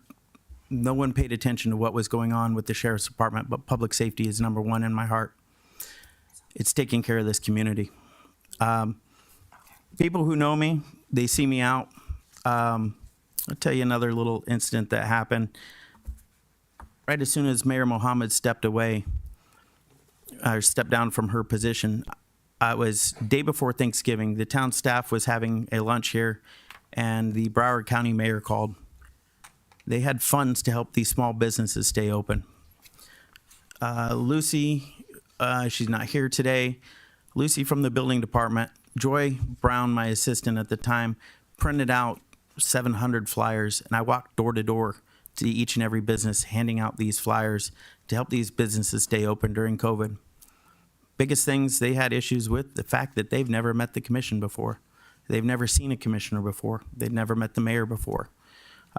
no one paid attention to what was going on with the Sheriff's Department, but public safety is number one in my heart. It's taking care of this community. People who know me, they see me out. I'll tell you another little incident that happened. Right as soon as Mayor Mohammed stepped away, or stepped down from her position, I was day before Thanksgiving. The town staff was having a lunch here, and the Broward County mayor called. They had funds to help these small businesses stay open. Lucy, she's not here today. Lucy from the building department, Joy Brown, my assistant at the time, printed out 700 flyers, and I walked door to door to each and every business, handing out these flyers to help these businesses stay open during COVID. Biggest things they had issues with, the fact that they've never met the commission before. They've never seen a commissioner before. They've never met the mayor before.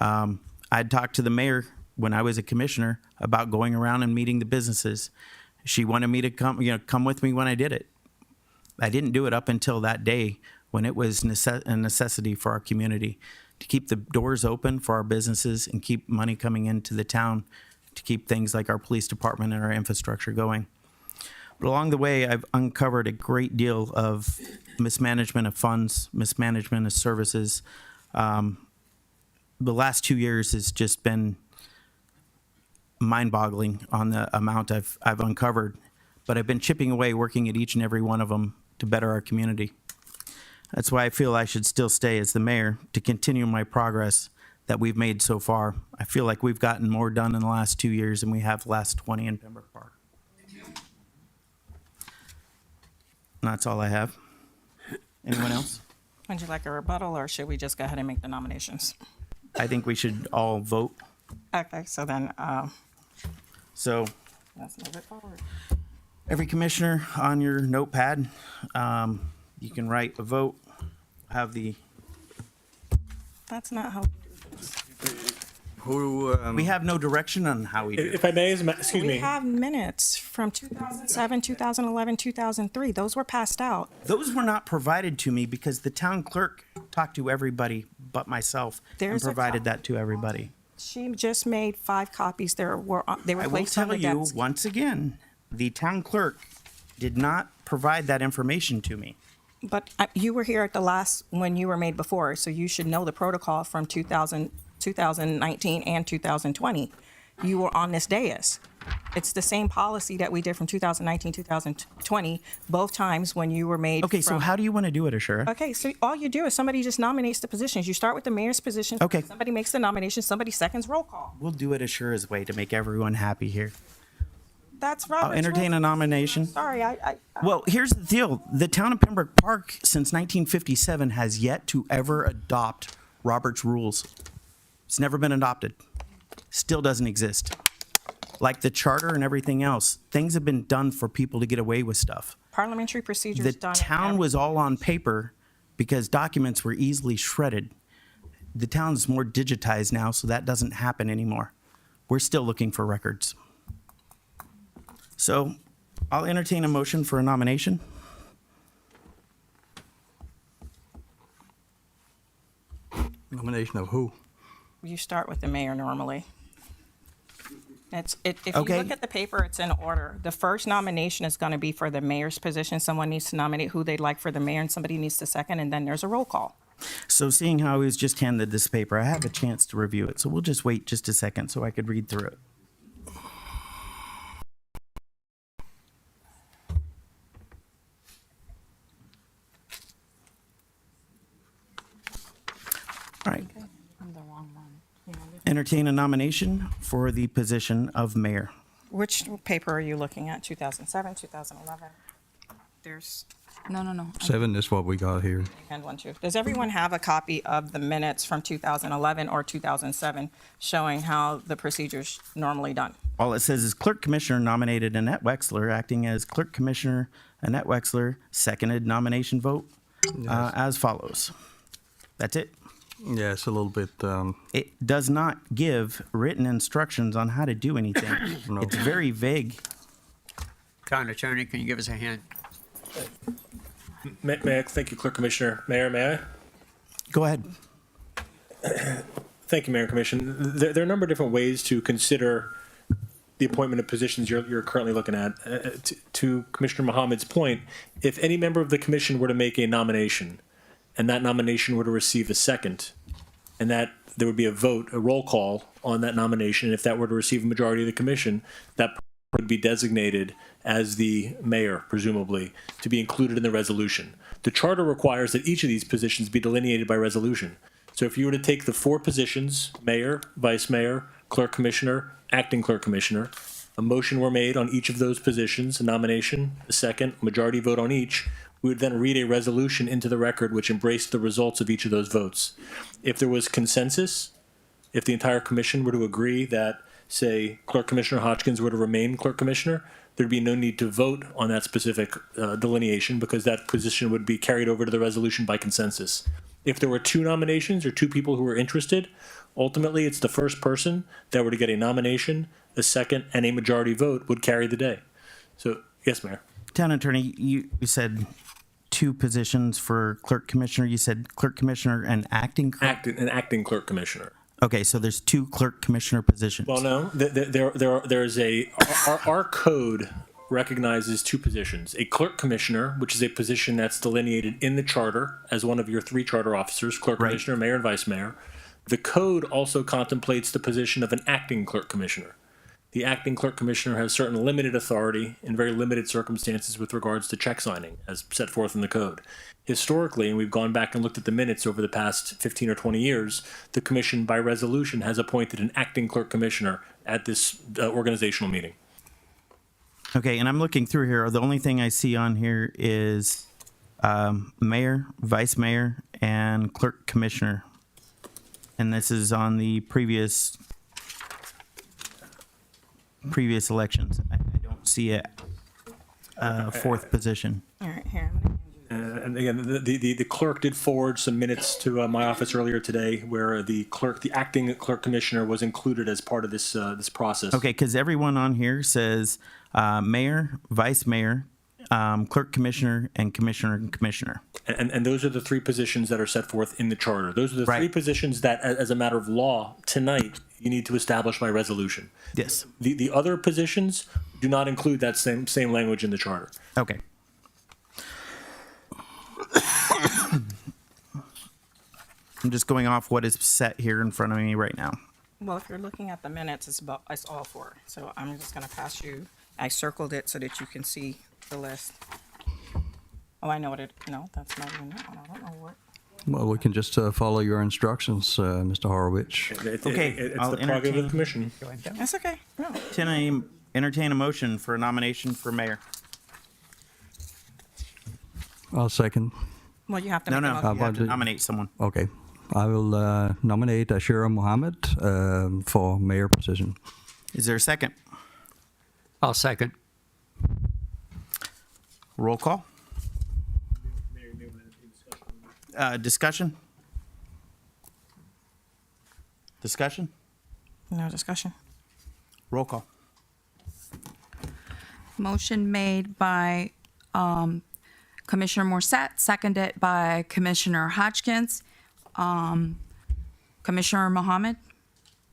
I'd talked to the mayor when I was a commissioner about going around and meeting the businesses. She wanted me to come with me when I did it. I didn't do it up until that day when it was a necessity for our community to keep the doors open for our businesses and keep money coming into the town to keep things like our police department and our infrastructure going. But along the way, I've uncovered a great deal of mismanagement of funds, mismanagement of services. The last 2 years has just been mind-boggling on the amount I've uncovered. But I've been chipping away, working at each and every one of them to better our community. That's why I feel I should still stay as the mayor to continue my progress that we've made so far. I feel like we've gotten more done in the last 2 years than we have the last 20 in Pembroke Park. And that's all I have. Anyone else? Would you like a rebuttal, or should we just go ahead and make the nominations? I think we should all vote. Okay, so then So let's move it forward. every commissioner on your notepad, you can write a vote, have the, That's not how. we have no direction on how we do it. If I may, excuse We me. have minutes from 2007, 2011, 2003. Those were passed out. Those were not provided to me because the town clerk talked to everybody but myself and There's a provided that to everybody. She just made 5 copies. They were I will placed on tell the you desk. once again, the town clerk did not provide that information to me. But you were here at the last, when you were made before, so you should know the protocol from 2019 and 2020. You were on this dais. It's the same policy that we did from 2019, 2020, both times when you were made. Okay, so how do you want to do it, Ashura? Okay, so all you do is somebody just nominates the positions. You start with the mayor's position. Okay. Somebody makes the nomination, somebody seconds, roll call. We'll do it Ashura's way to make everyone happy here. That's Robert's I'll entertain rules. a nomination. Sorry, Well, here's the deal. The town of Pembroke Park since 1957 has yet to ever adopt Robert's rules. It's never been adopted. Still doesn't exist. Like the charter and everything else, things have been done for people to get away with stuff. parliamentary procedures The done. town was all on paper because documents were easily shredded. The town's more digitized now, so that doesn't happen anymore. We're still looking for records. So I'll entertain a motion for a nomination. Nomination of who? You start with the mayor normally. If you Okay. look at the paper, it's in order. The first nomination is going to be for the mayor's position. Someone needs to nominate who they'd like for the mayor, and somebody needs to second, and then there's a roll call. So seeing how I was just handed this paper, I have a chance to review it. So we'll just wait just a second so I could read through it. All right. Entertain a nomination for the position of mayor. Which paper are you looking at? 2007, 2011? There's No. 7 is what we got here. and one, two. Does everyone have a copy of the minutes from 2011 or 2007 showing how the procedure's normally done? All it says is Clerk Commissioner nominated Annette Wexler, acting as Clerk Commissioner. Annette Wexler seconded nomination vote as follows. That's it. Yeah, it's a little bit. It does not give written instructions on how to do anything. No. It's very vague. Town Attorney, can you give us a hand? May I, thank you, Clerk Commissioner. Mayor, may I? Go ahead. Thank you, Mayor and Commission. There are a number of different ways to consider the appointment of positions you're currently looking at. To Commissioner Mohammed's point, if any member of the commission were to make a nomination, and that nomination were to receive a second, and that there would be a vote, a roll call on that nomination, and if that were to receive a majority of the commission, that would be designated as the mayor, presumably, to be included in the resolution. The charter requires that each of these positions be delineated by resolution. So if you were to take the 4 positions, mayor, vice mayor, clerk commissioner, acting clerk commissioner, a motion were made on each of those positions, a nomination, a second, majority vote on each, we would then read a resolution into the record which embraced the results of each of those votes. If there was consensus, if the entire commission were to agree that, say, Clerk Commissioner Hodgkins were to remain Clerk Commissioner, there'd be no need to vote on that specific delineation because that position would be carried over to the resolution by consensus. If there were 2 nominations or 2 people who were interested, ultimately it's the first person that were to get a nomination, a second, and a majority vote would carry the day. So, yes, Mayor. Town Attorney, you said 2 positions for Clerk Commissioner. You said Clerk Commissioner and acting clerk? An acting Clerk Commissioner. Okay, so there's 2 Clerk Commissioner positions. Well, no, there's our code recognizes 2 positions. A Clerk Commissioner, which is a position that's delineated in the charter as one of your 3 charter officers, Clerk Right. Commissioner, Mayor, and Vice Mayor. The code also contemplates the position of an acting Clerk Commissioner. The acting Clerk Commissioner has certain limited authority in very limited circumstances with regards to check signing, as set forth in the code. Historically, and we've gone back and looked at the minutes over the past 15 or 20 years, the Commission, by resolution, has appointed an acting Clerk Commissioner at this organizational meeting. Okay, and I'm looking through here. The only thing I see on here is mayor, vice mayor, and clerk commissioner. And this is on the previous elections. I don't see a 4th position. All right, here. And again, the clerk did forward some minutes to my office earlier today where the acting Clerk Commissioner was included as part of this process. Okay, because everyone on here says mayor, vice mayor, clerk commissioner, and commissioner and commissioner. And those are the 3 positions that are set forth in the charter. Those are the 3 Right. positions that, as a matter of law, tonight, you need to establish by resolution. Yes. The other positions do not include that same language in the charter. Okay. I'm just going off what is set here in front of me right now. Well, if you're looking at the minutes, it's all 4. So I'm just going to pass you. I circled it so that you can see the list. Oh, I know what it. No, that's not even that one. I don't know what. Well, we can just follow your instructions, Mr. Horowitz. Okay, It's I'll the prerogative of the entertain- commission. That's okay. No. Can I entertain a motion for a nomination for mayor? I'll second. Well, you have to No, make a no, motion. you have to Budget. nominate someone. Okay. I will nominate Ashira Mohammed for mayor position. Is there a second? I'll second. Roll call. Discussion? Discussion? No discussion. Roll call. Motion made by Commissioner Morset, seconded by Commissioner Hodgkins. Commissioner Mohammed,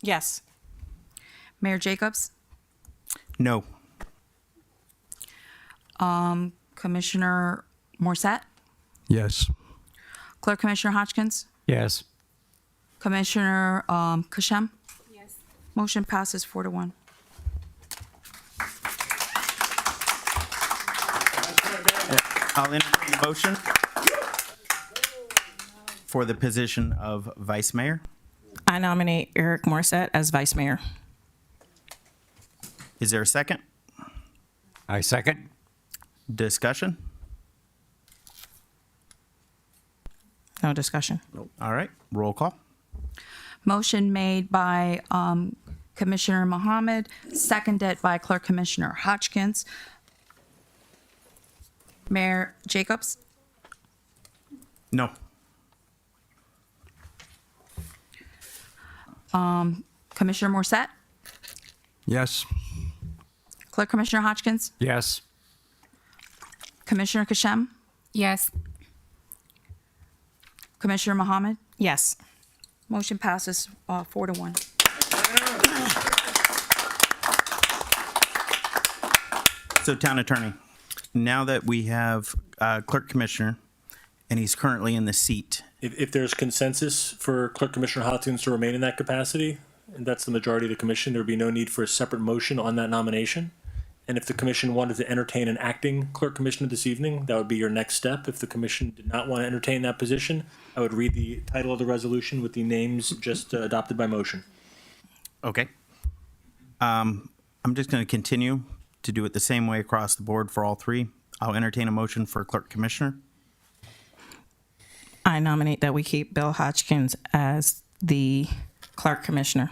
Yes. Mayor Jacobs, No. Commissioner Morset, Yes. Clerk Commissioner Hodgkins, Yes. Commissioner Kashem. Yes. Motion passes 4-1. I'll entertain a motion for the position of vice mayor. I nominate Eric Morset as vice mayor. Is there a second? I second. Discussion? No discussion. All right, roll call. Motion made by Commissioner Mohammed, seconded by Clerk Commissioner Hodgkins. Mayor Jacobs, No. Commissioner Morset, Yes. Clerk Commissioner Hodgkins, Yes. Commissioner Kashem, Yes. Commissioner Mohammed. Yes. Motion passes 4-1. So, Town Attorney, now that we have Clerk Commissioner, and he's currently in the seat, If there's consensus for Clerk Commissioner Hodgkins to remain in that capacity, and that's the majority of the commission, there would be no need for a separate motion on that nomination. And if the commission wanted to entertain an acting clerk commissioner this evening, that would be your next step. If the commission did not want to entertain that position, I would read the title of the resolution with the names just adopted by motion. okay? I'm just going to continue to do it the same way across the board for all three. I'll entertain a motion for Clerk Commissioner. I nominate that we keep Bill Hodgkins as the clerk commissioner.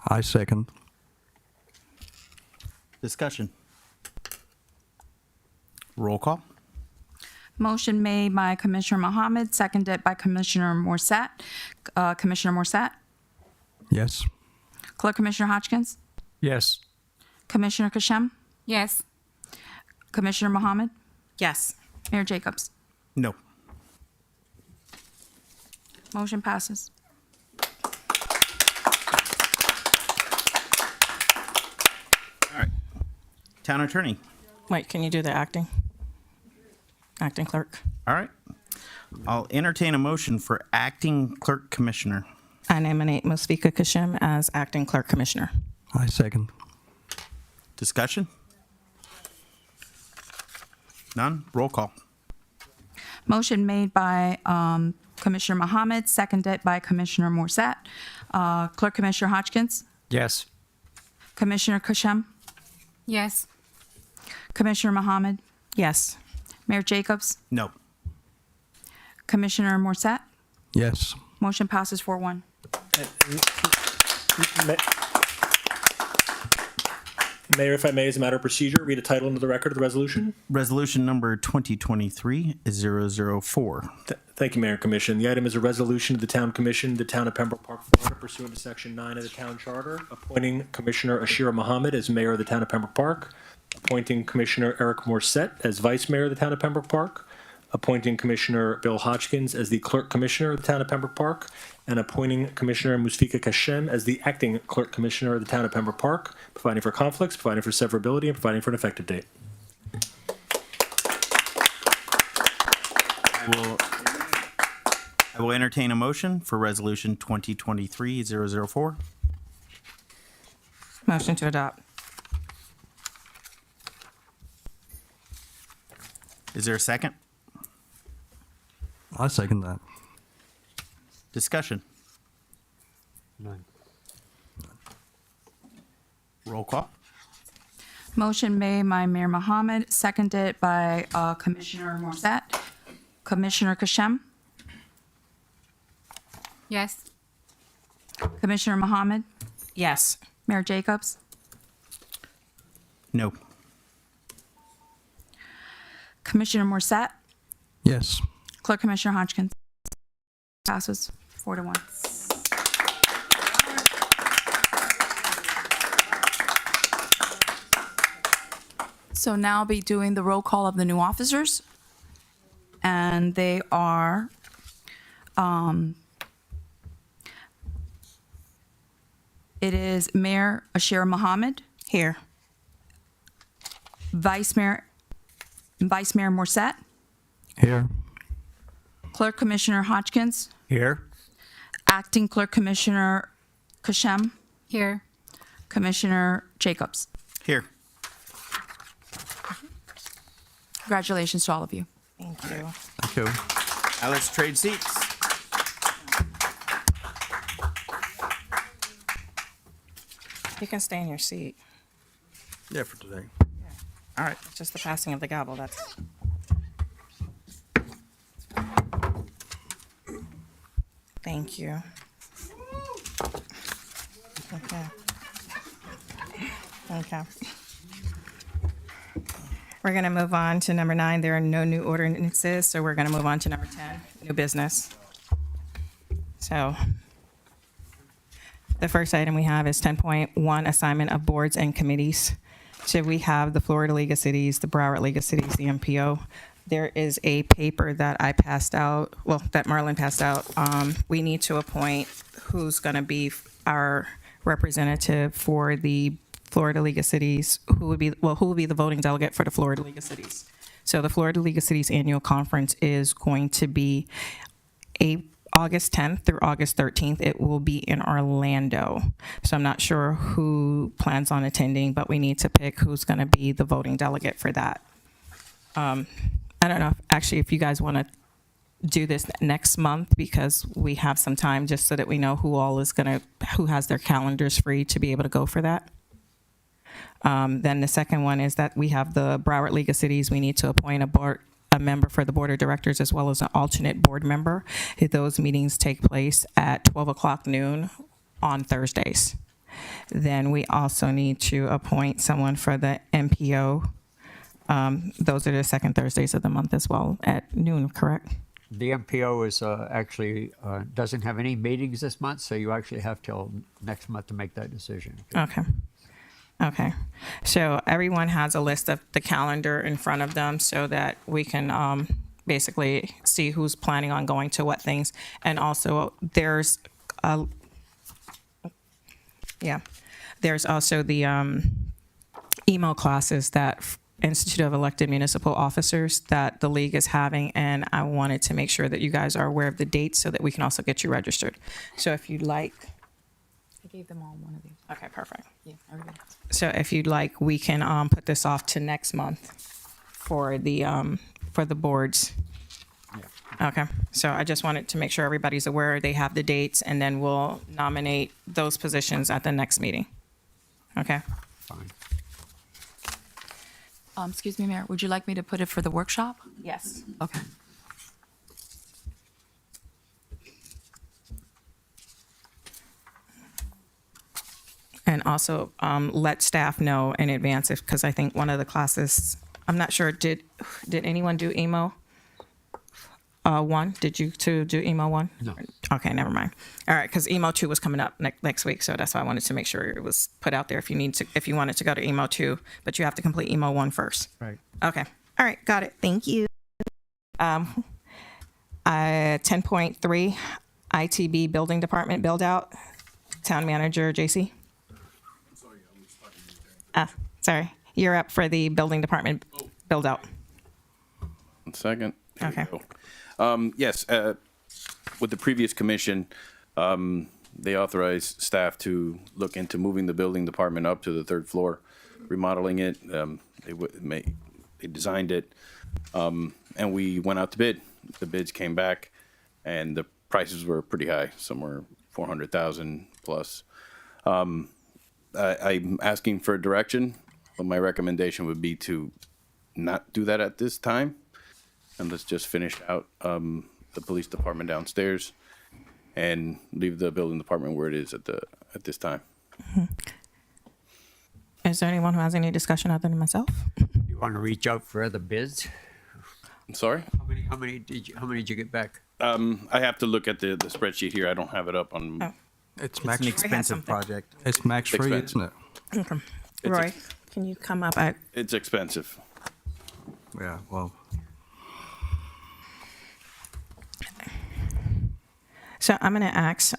I second. Discussion. Roll call. Motion made by Commissioner Mohammed, seconded by Commissioner Morset. Commissioner Morset, Yes. Clerk Commissioner Hodgkins, Yes. Commissioner Kashem, Yes. Commissioner Mohammed, Yes. Mayor Jacobs. No. Motion passes. All right. Town Attorney. Wait, can you do the acting? Acting clerk. All right. I'll entertain a motion for acting Clerk Commissioner. I nominate Musfika Kashem as acting clerk commissioner. I second. Discussion? None? Roll call. Motion made by Commissioner Mohammed, seconded by Commissioner Morset. Clerk Commissioner Hodgkins, Yes. Commissioner Kashem, Yes. Commissioner Mohammed, Yes. Mayor Jacobs, No. Commissioner Morset. Yes. Motion passes 4-1. Mayor, if I may, as a matter of procedure, read a title into the record of the resolution. Resolution number 2023-004. Thank you, Mayor and Commission. The item is a resolution of the Town Commission, the Town of Pembroke Park, Florida, pursuant to Section 9 of the Town Charter, appointing Commissioner Ashira Mohammed as Mayor of the Town of Pembroke Park, appointing Commissioner Eric Morset as Vice Mayor of the Town of Pembroke Park, appointing Commissioner Bill Hodgkins as the Clerk Commissioner of the Town of Pembroke Park, and appointing Commissioner Musfika Kashem as the Acting Clerk Commissioner of the Town of Pembroke Park, providing for conflicts, providing for severability, and providing for an effective date. I will entertain a motion for Resolution 2023-004. Motion to adopt. Is there a second? I second that. Discussion. None. Roll call. Motion made by Mayor Mohammed, seconded by Commissioner Morset. Commissioner Kashem, Yes. Commissioner Mohammed, Yes. Mayor Jacobs, No. Commissioner Morset, Yes. Clerk Commissioner Hodgkins. Passes 4-1. So now I'll be doing the roll call of the new officers. And they are It is Mayor Ashir Mohammed, Here. Vice Mayor Morset, Here. Clerk Commissioner Hodgkins, Here. Acting Clerk Commissioner Kashem, Here. Commissioner Jacobs. Here. Congratulations to all of you. Thank you. Thank you. Now let's trade seats. You can stay in your seat. Yeah, for today. All right. It's just the passing of the gavel. That's. Thank you. Okay. Okay. We're going to move on to number 9. There are no new ordinances, so we're going to move on to number 10, new business. So the first item we have is 10.1, assignment of boards and committees. So we have the Florida League of Cities, the Broward League of Cities, the MPO. There is a paper that I passed out, well, that Marlon passed out. We need to appoint who's going to be our representative for the Florida League of Cities, who will be the voting delegate for the Florida League of Cities. So the Florida League of Cities annual conference is going to be August 10th through August 13th. It will be in Orlando. So I'm not sure who plans on attending, but we need to pick who's going to be the voting delegate for that. I don't know, if you guys want to do this next month, because we have some time, just so that we know who has their calendars free to be able to go for that. Then the second one is that we have the Broward League of Cities. We need to appoint a member for the board of directors, as well as an alternate board member. Those meetings take place at 12 o'clock noon on Thursdays. Then we also need to appoint someone for the MPO. Those are the second Thursdays of the month as well, at noon, correct? The MPO is actually doesn't have any meetings this month, so you actually have till next month to make that decision. Okay. So everyone has a list of the calendar in front of them, so that we can basically see who's planning on going to what things. And also there's also the email classes that Institute of Elected Municipal Officers that the league is having, and I wanted to make sure that you guys are aware of the dates so that we can also get you registered. So if you'd like, I gave them all one of these. okay, perfect. Yeah, everybody. So if you'd like, we can put this off to next month for the boards. Yeah. Okay, so I just wanted to make sure everybody's aware, they have the dates, and then we'll nominate those positions at the next meeting. Okay. Fine. Excuse me, Mayor, would you like me to put it for the workshop? Yes. Okay. And also let staff know in advance, because I think one of the classes, I'm not sure, did anyone do emo? One? Did you two do emo 1? No. Okay, never mind. All right, because emo 2 was coming up next week, so that's why I wanted to make sure it was put out there if you wanted to go to emo 2, but you have to complete emo 1 first. Right. Okay. All right, got it. Thank you. 10.3, ITB Building Department build out. Town Manager JC. Sorry, you're up for the building department build out. 1 second. Here we Okay. go. Yes, with the previous commission, they authorized staff to look into moving the building department up to the 3rd floor, remodeling it. They designed it, and we went out to bid. The bids came back, and the prices were pretty high, somewhere $400,000 plus. I'm asking for direction, but my recommendation would be to not do that at this time. And let's just finish out the police department downstairs and leave the building department where it is at this time. Is there anyone who has any discussion other than myself? You want to reach out for other bids? I'm sorry? How many did you get back? I have to look at the spreadsheet here. I don't have it up on. Oh. It's It's max. an expensive project. It's max free, Expensive. isn't it? It's Roy, can you come up? It's expensive. Yeah. Well. So I'm going to ask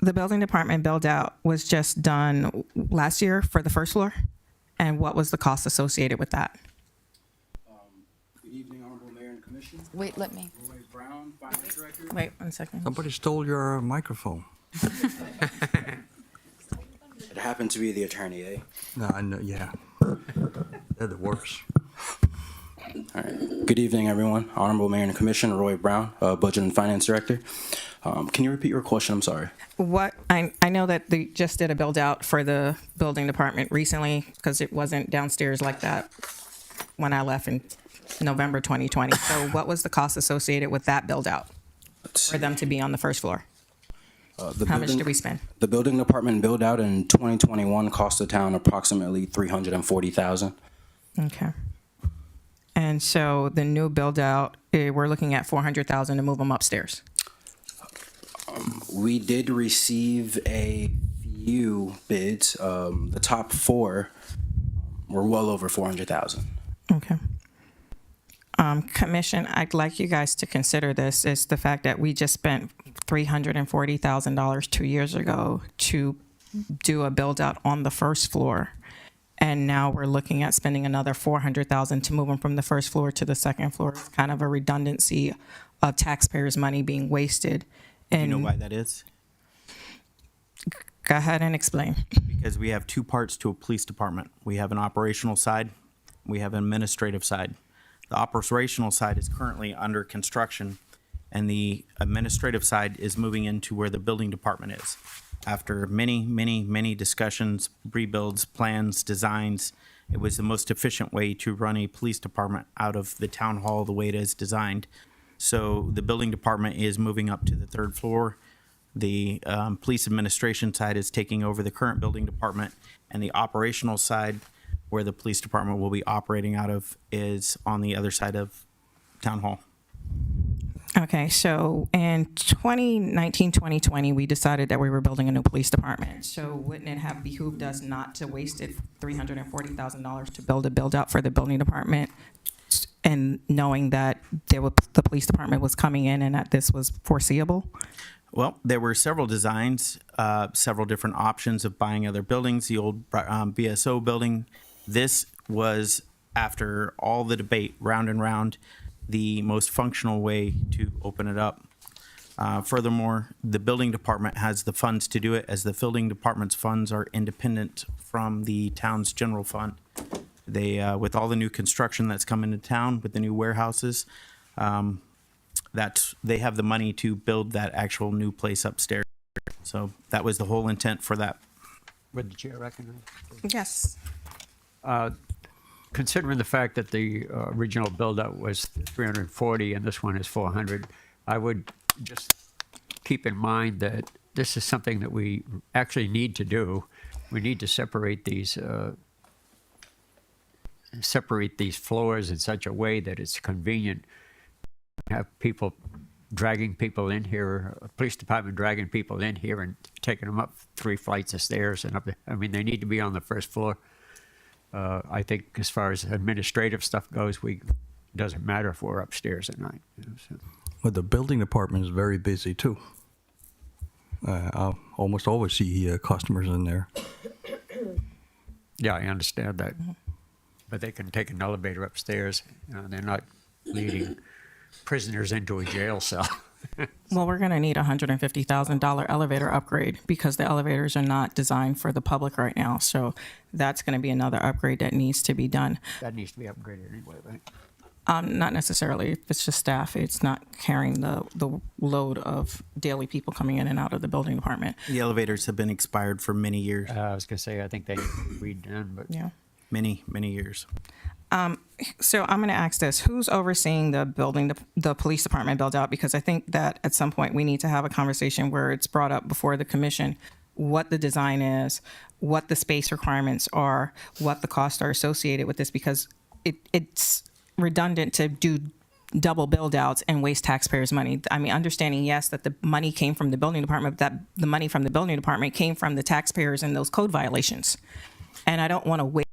The building department build out was just done last year for the first floor, and what was the cost associated with that? Good evening, Honorable Mayor and Commission. Wait, let me. Roy Brown, Finance Director. Wait 1 second. Somebody stole your microphone. It happened to be the attorney, eh? No, I know, yeah. They're the worst. All right. Good evening, everyone. Honorable Mayor and Commission, Roy Brown, Budget and Finance Director. Can you repeat your question? I'm sorry. What I know that they just did a build out for the building department recently because it wasn't downstairs like that when I left in November 2020. So what was the cost associated with that build out for them to be on the first floor? How much did we spend? The building department build out in 2021 cost the town approximately $340,000. Okay. And so the new build out, we're looking at $400,000 to move them upstairs. We did receive a few bids. The top 4 were well over $400,000. Okay. Commission, I'd like you guys to consider this is the fact that we just spent $340,000 2 years ago to do a build out on the first floor. And now we're looking at spending another $400,000 to move them from the first floor to the second floor. It's kind of a redundancy of taxpayers' money being wasted. Do you know why that is? Go ahead and explain. Because we have 2 parts to a police department. We have an operational side, we have an administrative side. The operational side is currently under construction, and the administrative side is moving into where the building department is. After many discussions, rebuilds, plans, designs, it was the most efficient way to run a police department out of the town hall the way it is designed. So the building department is moving up to the 3rd floor. The police administration side is taking over the current building department, and the operational side, where the police department will be operating out of, is on the other side of town hall. Okay, so in 2019, 2020, we decided that we were building a new police department. So wouldn't it have behooved us not to waste $340,000 to build a build out for the building department, and knowing that the police department was coming in and that this was foreseeable? Well, there were several designs, several different options of buying other buildings, the old BSO building. This was, after all the debate, round and round, the most functional way to open it up. Furthermore, the building department has the funds to do it, as the building department's funds are independent from the town's general fund. They, with all the new construction that's come into town, with the new warehouses, they have the money to build that actual new place upstairs. So that was the whole intent for that. Would the chair recognize? Yes. Considering the fact that the original build-out was 340 and this one is 400, I would just keep in mind that this is something that we actually need to do. We need to separate these floors in such a way that it's convenient. Have people dragging people in here, a police department dragging people in here and taking them up 3 flights of stairs and up. I mean, they need to be on the first floor. I think as far as administrative stuff goes, doesn't matter if we're upstairs at night. You know, so. Well, the building department is very busy too. I almost always see customers in there. Yeah, I understand that. But they can take an elevator upstairs. They're not leading prisoners into a jail cell. Well, we're going to need a $150,000 elevator upgrade because the elevators are not designed for the public right now. So that's going to be another upgrade that needs to be done. That needs to be upgraded anyway, right? Not necessarily. If it's just staff, it's not carrying the load of daily people coming in and out of the building department. The elevators have been expired for many years. I was going to say, I think they need to be redone, but yeah, many years. So I'm going to ask this: who's overseeing the police department build out? Because I think that at some point we need to have a conversation where it's brought up before the commission what the design is, what the space requirements are, what the costs are associated with this, because it's redundant to do double build outs and waste taxpayers' money. I mean, understanding, yes, that the money came from the building department, but that the money from the building department came from the taxpayers and those code violations. And I don't want to wait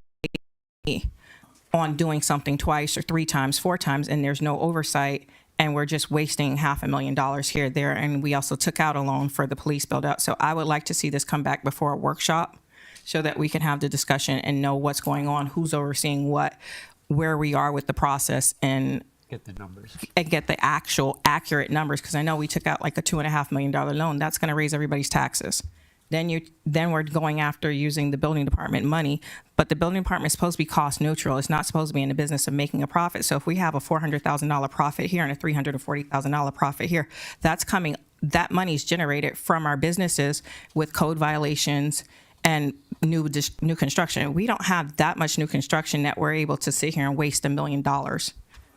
on doing something twice or 3 times, 4 times, and there's no oversight, and we're just wasting $500,000 here, there, and we also took out a loan for the police build out. So I would like to see this come back before a workshop so that we can have the discussion and know what's going on, who's overseeing what, where we are with the process, and Get the numbers. get the actual accurate numbers, because I know we took out like a $2.5 million loan. That's going to raise everybody's taxes. Then we're going after using the building department money, but the building department is supposed to be cost neutral. It's not supposed to be in the business of making a profit. So if we have a $400,000 profit here and a $340,000 profit here, that money is generated from our businesses with code violations and new construction. We don't have that much new construction that we're able to sit here and waste $1 million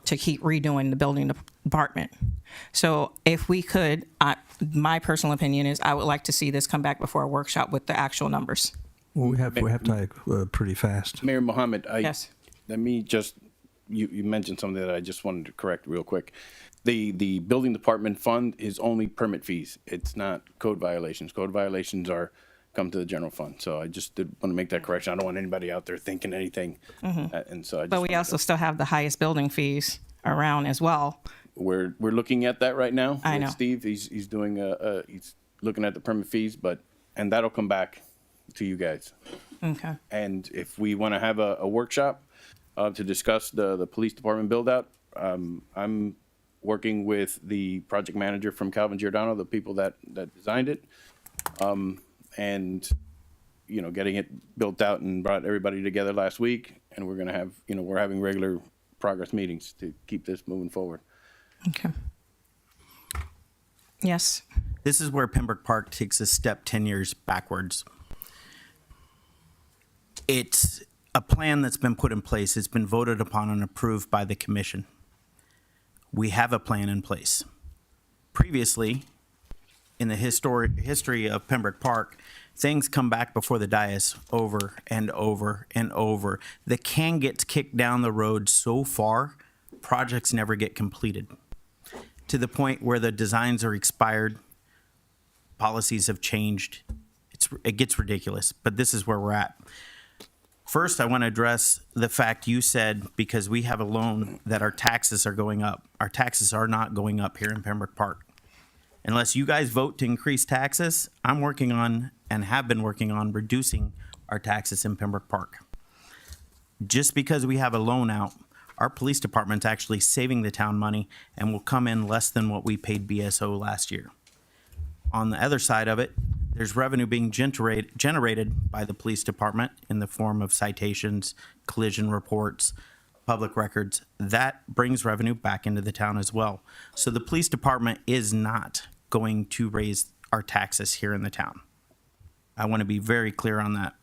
to keep redoing the building department. So if we could, my personal opinion is I would like to see this come back before a workshop with the actual numbers. Well, we have to pretty fast. Mayor Mohammed, Yes. let me just, you mentioned something that I just wanted to correct real quick. The building department fund is only permit fees. It's not code violations. Code violations come to the general fund. So I just did want to make that correction. I don't want anybody out there thinking anything. And so I just But we also still have the highest building fees around as well. we're looking at that right now. I with know. Steve, he's doing he's looking at the permit fees, and that'll come back to you guys. Okay. And if we want to have a workshop to discuss the police department build out, I'm working with the project manager from Calvin Giordano, the people that designed it, and getting it built out and brought everybody together last week. And we're going to have, we're having regular progress meetings to keep this moving forward. Okay. Yes. This is where Pembroke Park takes a step 10 years backwards. It's a plan that's been put in place. It's been voted upon and approved by the commission. We have a plan in place. Previously, in the history of Pembroke Park, things come back before the dais over and over and over. The can gets kicked down the road so far, projects never get completed, to the point where the designs are expired, policies have changed. It gets ridiculous, but this is where we're at. First, I want to address the fact you said because we have a loan that our taxes are going up. Our taxes are not going up here in Pembroke Park. Unless you guys vote to increase taxes, I'm working on and have been working on reducing our taxes in Pembroke Park. Just because we have a loan out, our police department's actually saving the town money and will come in less than what we paid BSO last year. On the other side of it, there's revenue being generated by the police department in the form of citations, collision reports, public records. That brings revenue back into the town as well. So the police department is not going to raise our taxes here in the town. I want to be very clear on that.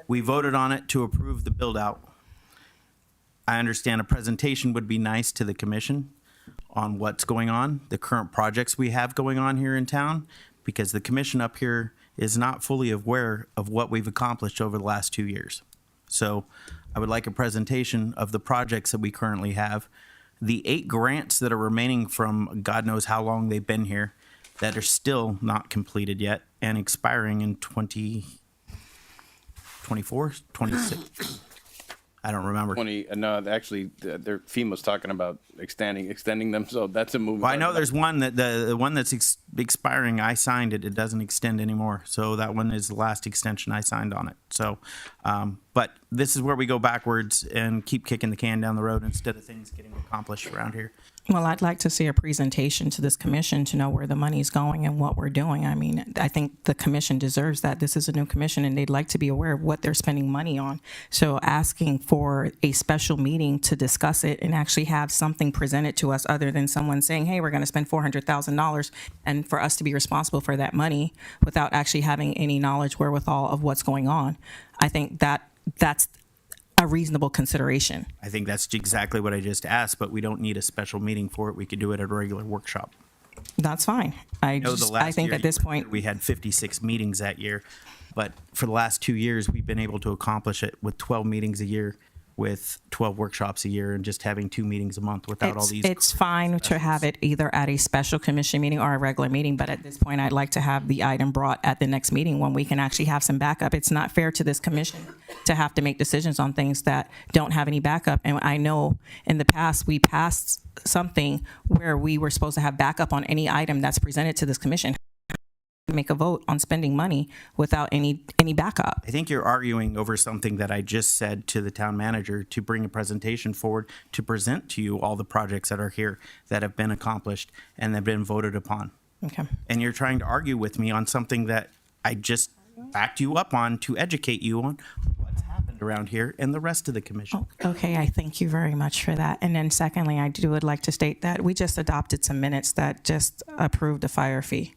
We voted on it to approve the build out. I understand a presentation would be nice to the commission on what's going on, the current projects we have going on here in town, because the commission up here is not fully aware of what we've accomplished over the last 2 years. So I would like a presentation of the projects that we currently have, the 8 grants that are remaining from God knows how long they've been here that are still not completed yet and expiring in 2024, 26. I don't remember. No, actually, their FEMA's talking about extending them, so that's a movement. Well, I know there's one that the one that's expiring. I signed it. It doesn't extend anymore. So that one is the last extension I signed on it. So, but this is where we go backwards and keep kicking the can down the road instead of things getting accomplished around here. Well, I'd like to see a presentation to this commission to know where the money's going and what we're doing. I mean, I think the commission deserves that. This is a new commission and they'd like to be aware of what they're spending money on. So asking for a special meeting to discuss it and actually have something presented to us other than someone saying, hey, we're going to spend $400,000 and for us to be responsible for that money without actually having any knowledge wherewithal of what's going on. I think that's a reasonable consideration. I think that's exactly what I just asked, but we don't need a special meeting for it. We could do it at a regular workshop. That's fine. I think at this point we had 56 meetings that year, but for the last 2 years, we've been able to accomplish it with 12 meetings a year with 12 workshops a year and just having 2 meetings a month without all these. It's fine to have it either at a special commission meeting or a regular meeting, but at this point, I'd like to have the item brought at the next meeting when we can actually have some backup. It's not fair to this commission to have to make decisions on things that don't have any backup. And I know in the past, we passed something where we were supposed to have backup on any item that's presented to this commission. Make a vote on spending money without any backup. I think you're arguing over something that I just said to the town manager to bring a presentation forward to present to you all the projects that are here that have been accomplished and have been voted upon. Okay. And you're trying to argue with me on something that I just backed you up on to educate you on what's happened around here and the rest of the commission. Okay, I thank you very much for that. And then secondly, would like to state that we just adopted some minutes that just approved a fire fee.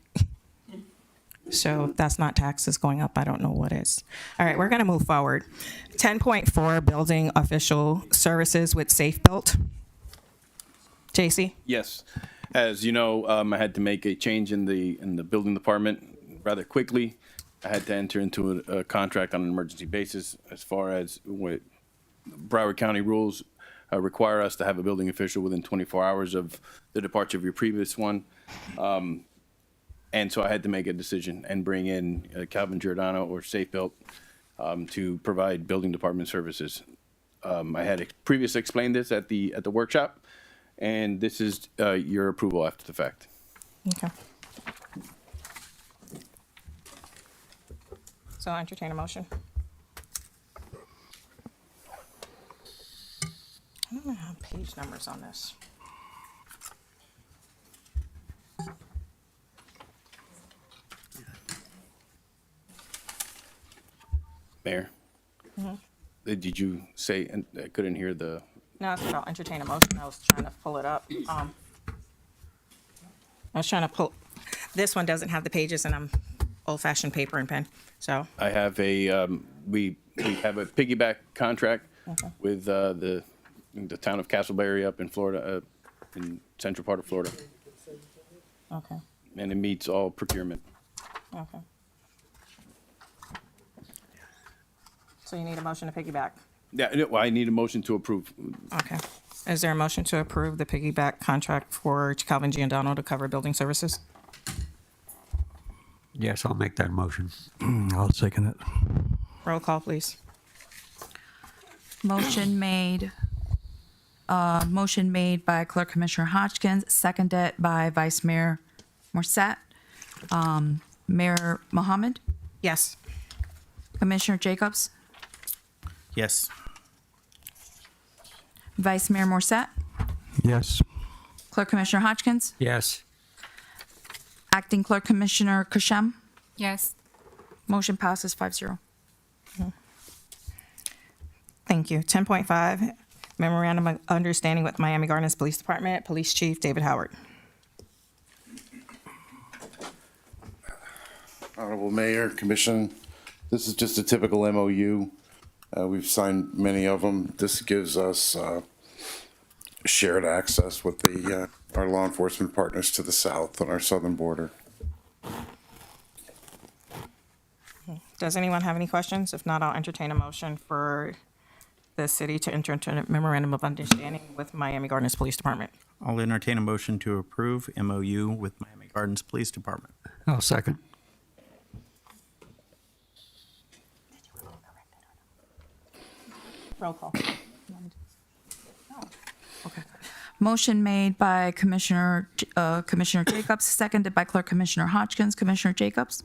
So if that's not taxes going up, I don't know what is. All right, we're going to move forward. 10.4, building official services with Safe Built. JC? Yes. As you know, I had to make a change in the building department rather quickly. I had to enter into a contract on an emergency basis as far as what Broward County rules require us to have a building official within 24 hours of the departure of your previous one. And so I had to make a decision and bring in Calvin Giordano or Safe Built to provide building department services. I had previously explained this at the workshop, and this is your approval after the fact. Okay. So I'll entertain a motion. I don't know how page numbers on this. Mayor, did you say, and I couldn't hear the... No, it's about entertain a motion. I was trying to pull it up. This one doesn't have the pages, and I'm old-fashioned paper and pen, so. I have we have a piggyback contract with the town of Castleberry up in Florida, in central part of Florida. Okay. And it meets all procurement. Okay. So you need a motion to piggyback? Yeah, well, I need a motion to approve. Okay. Is there a motion to approve the piggyback contract for Calvin Giordano to cover building services? Yes, I'll make that motion. I'll second it. Roll call, please. Motion made by Clerk Commissioner Hodgkins, seconded by Vice Mayor Morset. Mayor Mohammed, Yes. Commissioner Jacobs, Yes. Vice Mayor Morset, Yes. Clerk Commissioner Hodgkins, Yes. Acting Clerk Commissioner Kashem. Yes. Motion passes 5-0. Thank you. 10.5, memorandum of understanding with Miami Gardens Police Department, Police Chief David Howard. Honorable Mayor, Commission, this is just a typical MOU. We've signed many of them. This gives us shared access with our law enforcement partners to the south on our southern border. Does anyone have any questions? If not, I'll entertain a motion for the city to enter into a memorandum of understanding with Miami Gardens Police Department. I'll entertain a motion to approve MOU with Miami Gardens Police Department. I'll second. Roll call. Okay. Motion made by Commissioner Jacobs, seconded by Clerk Commissioner Hodgkins. Commissioner Jacobs,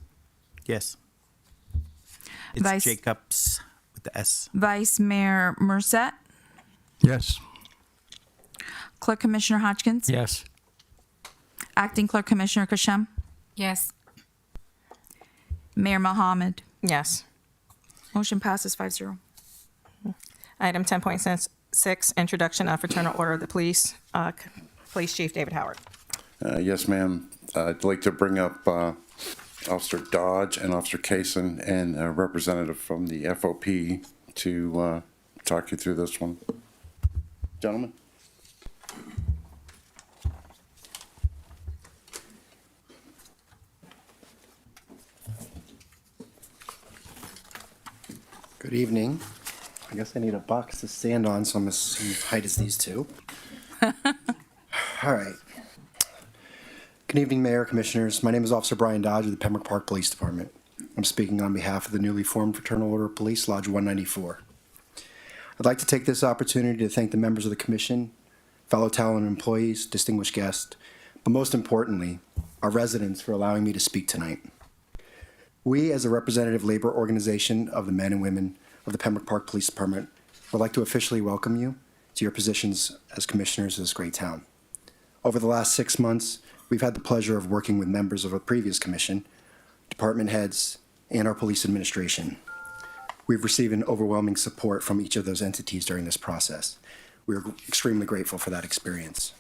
Yes. It's Vice- Jacobs with the S. Vice Mayor Morset, Yes. Clerk Commissioner Hodgkins, Yes. Acting Clerk Commissioner Kashem, Yes. Mayor Mohammed. Yes. Motion passes 5-0. Item 10.6, introduction of Fraternal Order of the Police, Police Chief David Howard. Yes, ma'am. I'd like to bring up Officer Dodge and Officer Kaysen and a representative from the FOP to talk you through this one. Gentlemen. Good evening. I guess I need a box to stand on, so I'm the same height as these two. All right. Good evening, Mayor, Commissioners. My name is Officer Brian Dodge of the Pembroke Park Police Department. I'm speaking on behalf of the newly formed Fraternal Order of Police, Lodge 194. I'd like to take this opportunity to thank the members of the Commission, fellow talented employees, distinguished guests, but most importantly, our residents for allowing me to speak tonight. We, as a representative labor organization of the men and women of the Pembroke Park Police Department, would like to officially welcome you to your positions as commissioners of this great town. Over the last 6 months, we've had the pleasure of working with members of a previous commission, department heads, and our police administration. We've received an overwhelming support from each of those entities during this process. We are extremely grateful for that experience.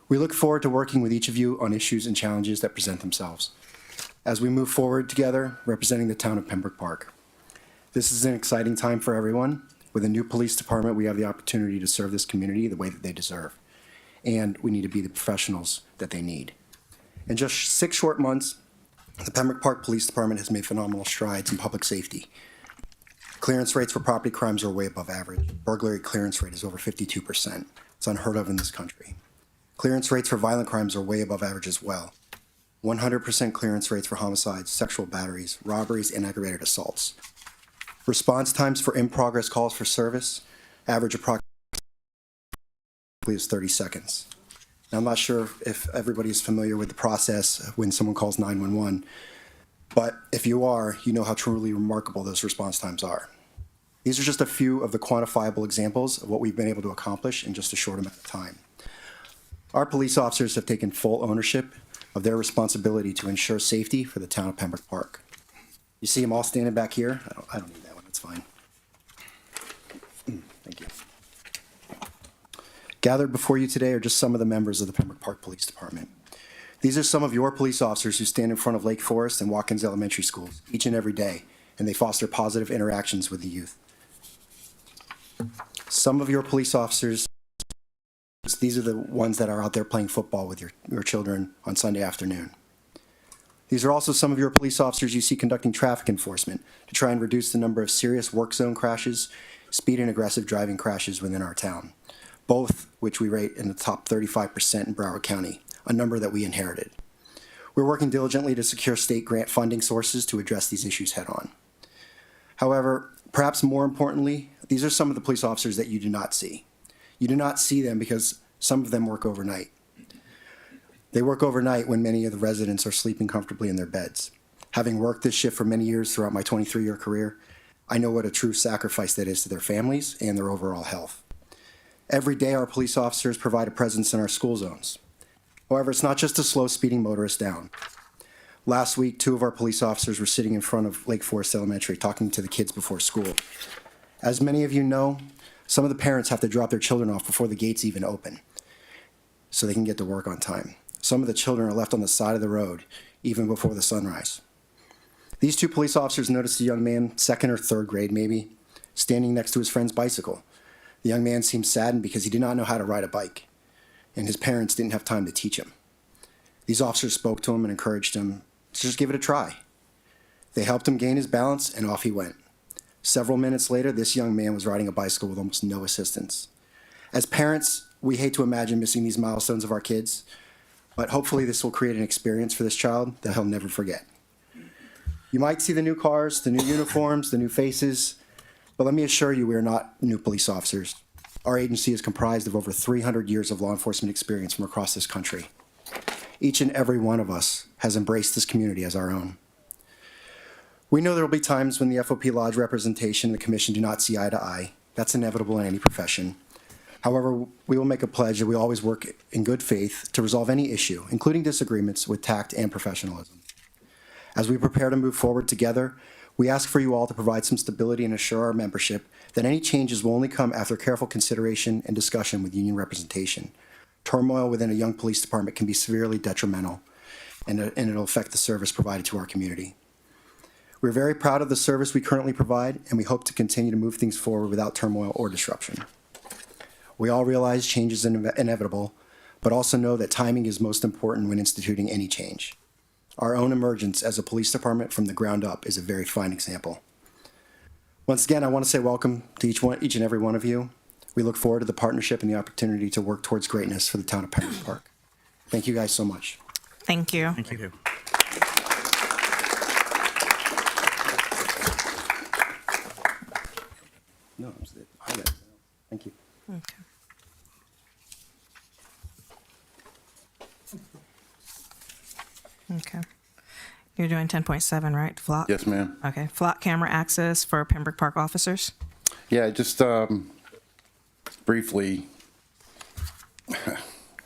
We look forward to working with each of you on issues and challenges that present themselves as we move forward together representing the town of Pembroke Park. This is an exciting time for everyone. With a new police department, we have the opportunity to serve this community the way that they deserve. And we need to be the professionals that they need. In just 6 short months, the Pembroke Park Police Department has made phenomenal strides in public safety. Clearance rates for property crimes are way above average. Burglary clearance rate is over 52%. It's unheard of in this country. Clearance rates for violent crimes are way above average as well. 100% clearance rates for homicides, sexual batteries, robberies, and aggravated assaults. Response times for in-progress calls for service average approximately is 30 seconds. Now, I'm not sure if everybody is familiar with the process when someone calls 911, but if you are, you know how truly remarkable those response times are. These are just a few of the quantifiable examples of what we've been able to accomplish in just a short amount of time. Our police officers have taken full ownership of their responsibility to ensure safety for the town of Pembroke Park. You see them all standing back here? I don't need that one, that's fine. Thank you. Gathered before you today are just some of the members of the Pembroke Park Police Department. These are some of your police officers who stand in front of Lake Forest and Watkins Elementary Schools each and every day, and they foster positive interactions with the youth. Some of your police officers, these are the ones that are out there playing football with your children on Sunday afternoon. These are also some of your police officers you see conducting traffic enforcement to try and reduce the number of serious work zone crashes, speed and aggressive driving crashes within our town, both which we rate in the top 35% in Broward County, a number that we inherited. We're working diligently to secure state grant funding sources to address these issues head on. However, perhaps more importantly, these are some of the police officers that you do not see. You do not see them because some of them work overnight. They work overnight when many of the residents are sleeping comfortably in their beds. Having worked this shift for many years throughout my 23-year career, I know what a true sacrifice that is to their families and their overall health. Every day, our police officers provide a presence in our school zones. However, it's not just to slow speeding motorists down. Last week, 2 of our police officers were sitting in front of Lake Forest Elementary talking to the kids before school. As many of you know, some of the parents have to drop their children off before the gates even open so they can get to work on time. Some of the children are left on the side of the road even before the sunrise. These 2 police officers noticed a young man, 2nd or 3rd grade maybe, standing next to his friend's bicycle. The young man seemed saddened because he did not know how to ride a bike, and his parents didn't have time to teach him. These officers spoke to him and encouraged him to just give it a try. They helped him gain his balance, and off he went. Several minutes later, this young man was riding a bicycle with almost no assistance. As parents, we hate to imagine missing these milestones of our kids, but hopefully this will create an experience for this child that he'll never forget. You might see the new cars, the new uniforms, the new faces, but let me assure you we are not new police officers. Our agency is comprised of over 300 years of law enforcement experience from across this country. Each and every one of us has embraced this community as our own. We know there will be times when the FOP Lodge representation and the commission do not see eye to eye. That's inevitable in any profession. However, we will make a pledge that we always work in good faith to resolve any issue, including disagreements, with tact and professionalism. As we prepare to move forward together, we ask for you all to provide some stability and assure our membership that any changes will only come after careful consideration and discussion with union representation. Turmoil within a young police department can be severely detrimental, and it'll affect the service provided to our community. We're very proud of the service we currently provide, and we hope to continue to move things forward without turmoil or disruption. We all realize change is inevitable, but also know that timing is most important when instituting any change. Our own emergence as a police department from the ground up is a very fine example. Once again, I want to say welcome to each and every one of you. We look forward to the partnership and the opportunity to work towards greatness for the town of Pembroke Park. Thank you guys so much. Thank you. Thank you. No, I got it. Thank you. Okay. Okay. You're doing 10.7, right? Flock? Yes, ma'am. Okay. Flock camera access for Pembroke Park officers. Yeah, just briefly,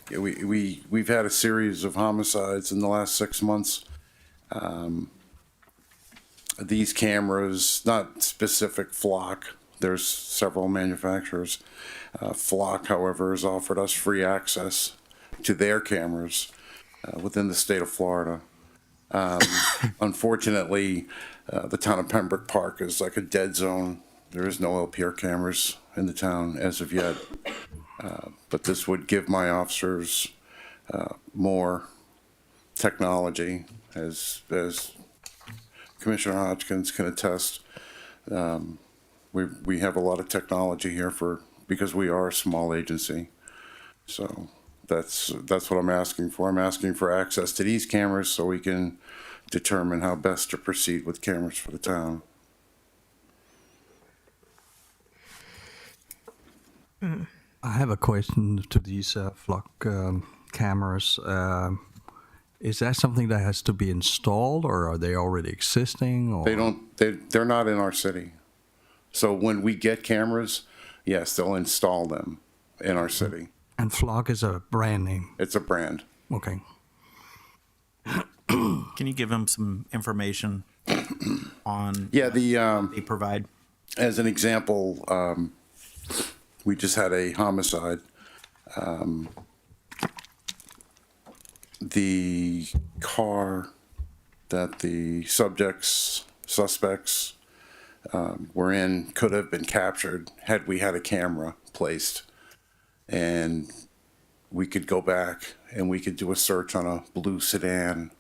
yeah, we've had a series of homicides in the last 6 months. These cameras, not specific Flock, there's several manufacturers. Flock, however, has offered us free access to their cameras within the state of Florida. Unfortunately, the town of Pembroke Park is like a dead zone. There is no LPR cameras in the town as of yet. But this would give my officers more technology, as Commissioner Hodgkins can attest. We have a lot of technology here because we are a small agency. So that's what I'm asking for. I'm asking for access to these cameras so we can determine how best to proceed with cameras for the town. I have a question to these Flock cameras. Is that something that has to be installed, or are they already existing? Or? They're not in our city. So when we get cameras, yes, they'll install them in our city. And Flock is a brand name? It's a brand. Okay. Can you give them some information on they provide? As an example, we just had a homicide. The car that the suspects were in could have been captured had we had a camera placed. And we could go back and we could do a search on a blue sedan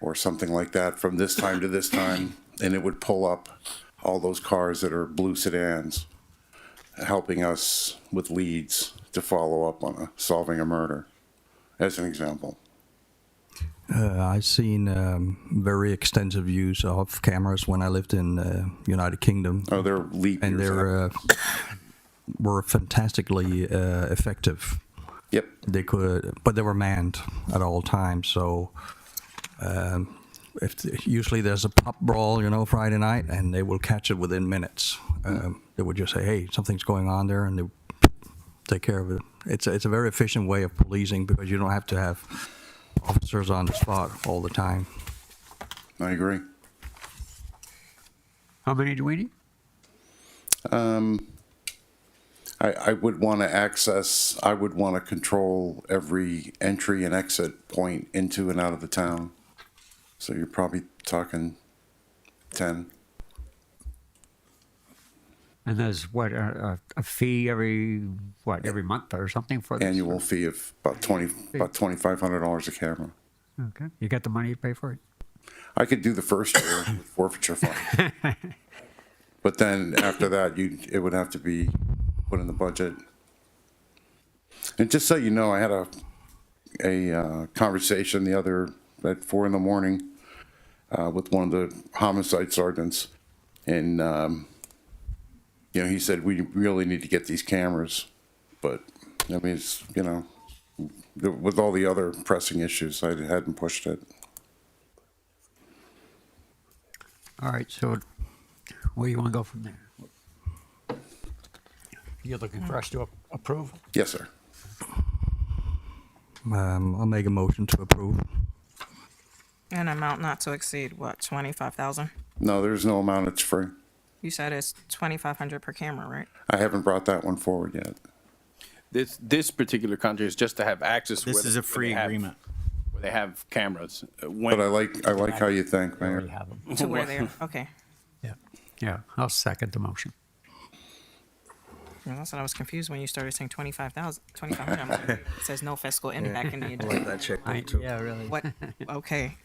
or something like that from this time to this time, and it would pull up all those cars that are blue sedans, helping us with leads to follow up on solving a murder, as an example. I've seen very extensive use of cameras when I lived in United Kingdom. Oh, they're leap and they were fantastically effective. Yep. They could, but they were manned at all times. So usually there's a pub brawl, Friday night, and they will catch it within minutes. They would just say, "Hey, something's going on there," and they take care of it. It's a very efficient way of policing because you don't have to have officers on the spot all the time. I agree. How many do we need? I would want to control every entry and exit point into and out of the town. So you're probably talking 10. And there's a fee every month or something for this? Annual fee of about $2,500 a camera. Okay. You got the money to pay for it? I could do the first year with forfeiture fund. But then after that, it would have to be put in the budget. And just so you know, I had a conversation at 4 a.m. With one of the homicide sergeants, and he said we really need to get these cameras, but I mean, it's with all the other pressing issues, I hadn't pushed it. All right, so where you want to go from there? You're looking for us to approve? Yes, sir. I'll make a motion to approve. An amount not to exceed, what, 25,000? No, there's no amount. It's free. You said it's 2,500 per camera, right? I haven't brought that one forward yet. This particular contract is just to have access. This is a free agreement. Where they have cameras. But I like how you think, Mayor. To where they are, okay. Yeah, I'll second the motion. Well, that's what I was confused when you started saying 2,500. I'm like, it says no fiscal impact in the agenda. Like that check too. Yeah, really. What? Okay.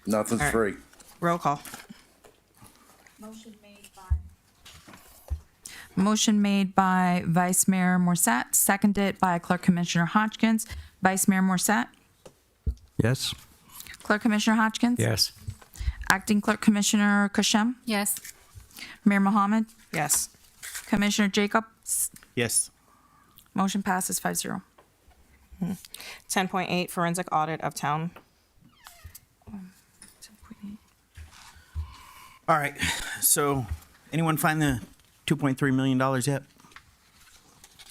Nothing's All right. free. Roll call. Motion made by Motion made by Vice Mayor Morset, seconded by Clerk Commissioner Hodgkins. Vice Mayor Morset, Yes. Clerk Commissioner Hodgkins. Yes. Acting Clerk Commissioner Kashem, Yes. Mayor Mohammed, Yes. Commissioner Jacobs. Yes. Motion passes 5-0. 10.8 forensic audit of town. All right. So, anyone find the $2.3 million yet?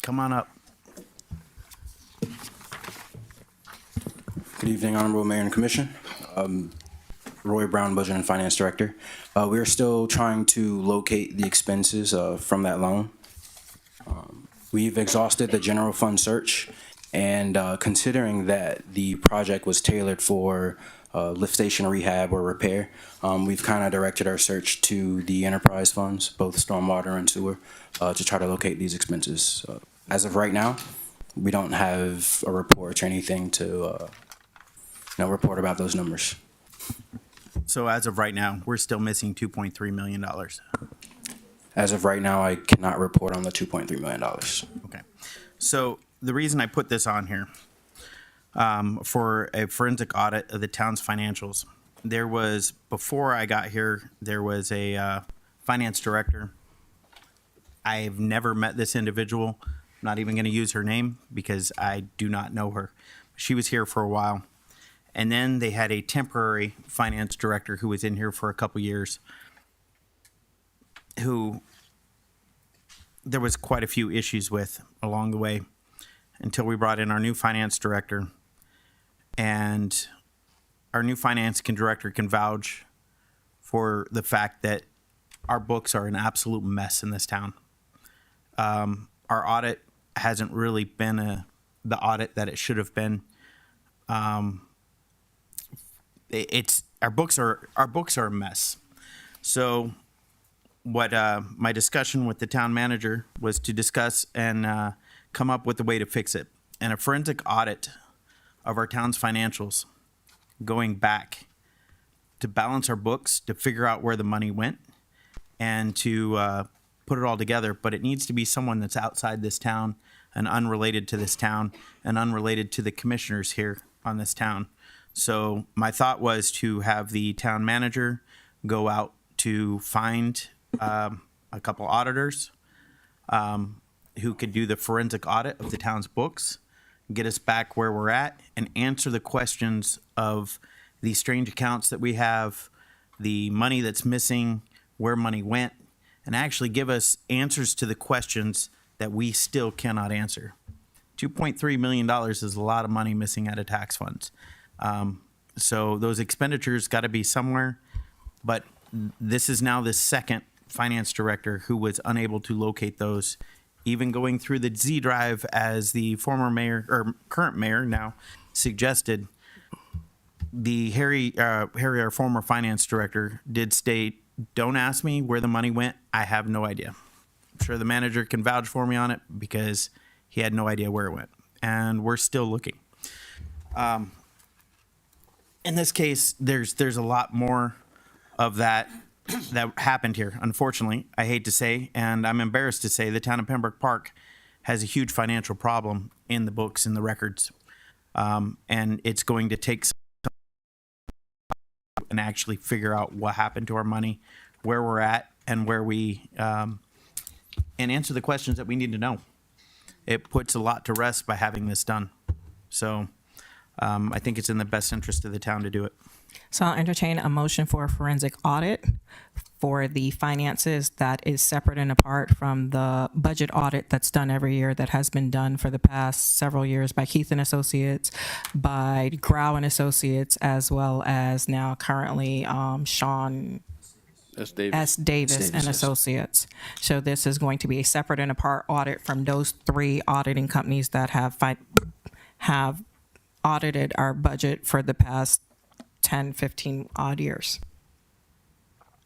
Come on up. Good evening, Honorable Mayor and Commission. Roy Brown, Budget and Finance Director. We are still trying to locate the expenses from that loan. We've exhausted the general fund search, and considering that the project was tailored for lift station rehab or repair, we've kind of directed our search to the enterprise funds, both stormwater and sewer, to try to locate these expenses. As of right now, we don't have a report or anything to report about those numbers. So as of right now, we're still missing $2.3 million. As of right now, I cannot report on the $2.3 million. Okay. So the reason I put this on here, for a forensic audit of the town's financials, there was, before I got here, there was a finance director. I've never met this individual. I'm not even going to use her name because I do not know her. She was here for a while. And then they had a temporary finance director who was in here for a couple years, who there was quite a few issues with along the way until we brought in our new finance director. And our new finance director can vouch for the fact that our books are an absolute mess in this town. Our audit hasn't really been the audit that it should have been. Our books are a mess. So what my discussion with the town manager was to discuss and come up with a way to fix it. And a forensic audit of our town's financials, going back to balance our books, to figure out where the money went, and to put it all together. But it needs to be someone that's outside this town and unrelated to this town and unrelated to the commissioners here on this town. So my thought was to have the town manager go out to find a couple auditors who could do the forensic audit of the town's books, get us back where we're at, and answer the questions of the strange accounts that we have, the money that's missing, where money went, and actually give us answers to the questions that we still cannot answer. $2.3 million is a lot of money missing out of tax funds. So those expenditures got to be somewhere, but this is now the second finance director who was unable to locate those, even going through the Z drive as the former mayor or current mayor now suggested. The Harry, our former finance director, did state, "Don't ask me where the money went. I have no idea." I'm sure the manager can vouch for me on it because he had no idea where it went, and we're still looking. In this case, there's a lot more of that happened here. Unfortunately, I hate to say, and I'm embarrassed to say, the town of Pembroke Park has a huge financial problem in the books and the records, and it's going to take some and actually figure out what happened to our money, where we're at, and where we and answer the questions that we need to know. It puts a lot to rest by having this done. So I think it's in the best interest of the town to do it. So I'll entertain a motion for a forensic audit for the finances that is separate and apart from the budget audit that's done every year, that has been done for the past several years by Keith and Associates, by Grau and Associates, as well as now currently Sean S. Davis and Associates. So this is going to be a separate and apart audit from those three auditing companies that have audited our budget for the past 10, 15 odd years.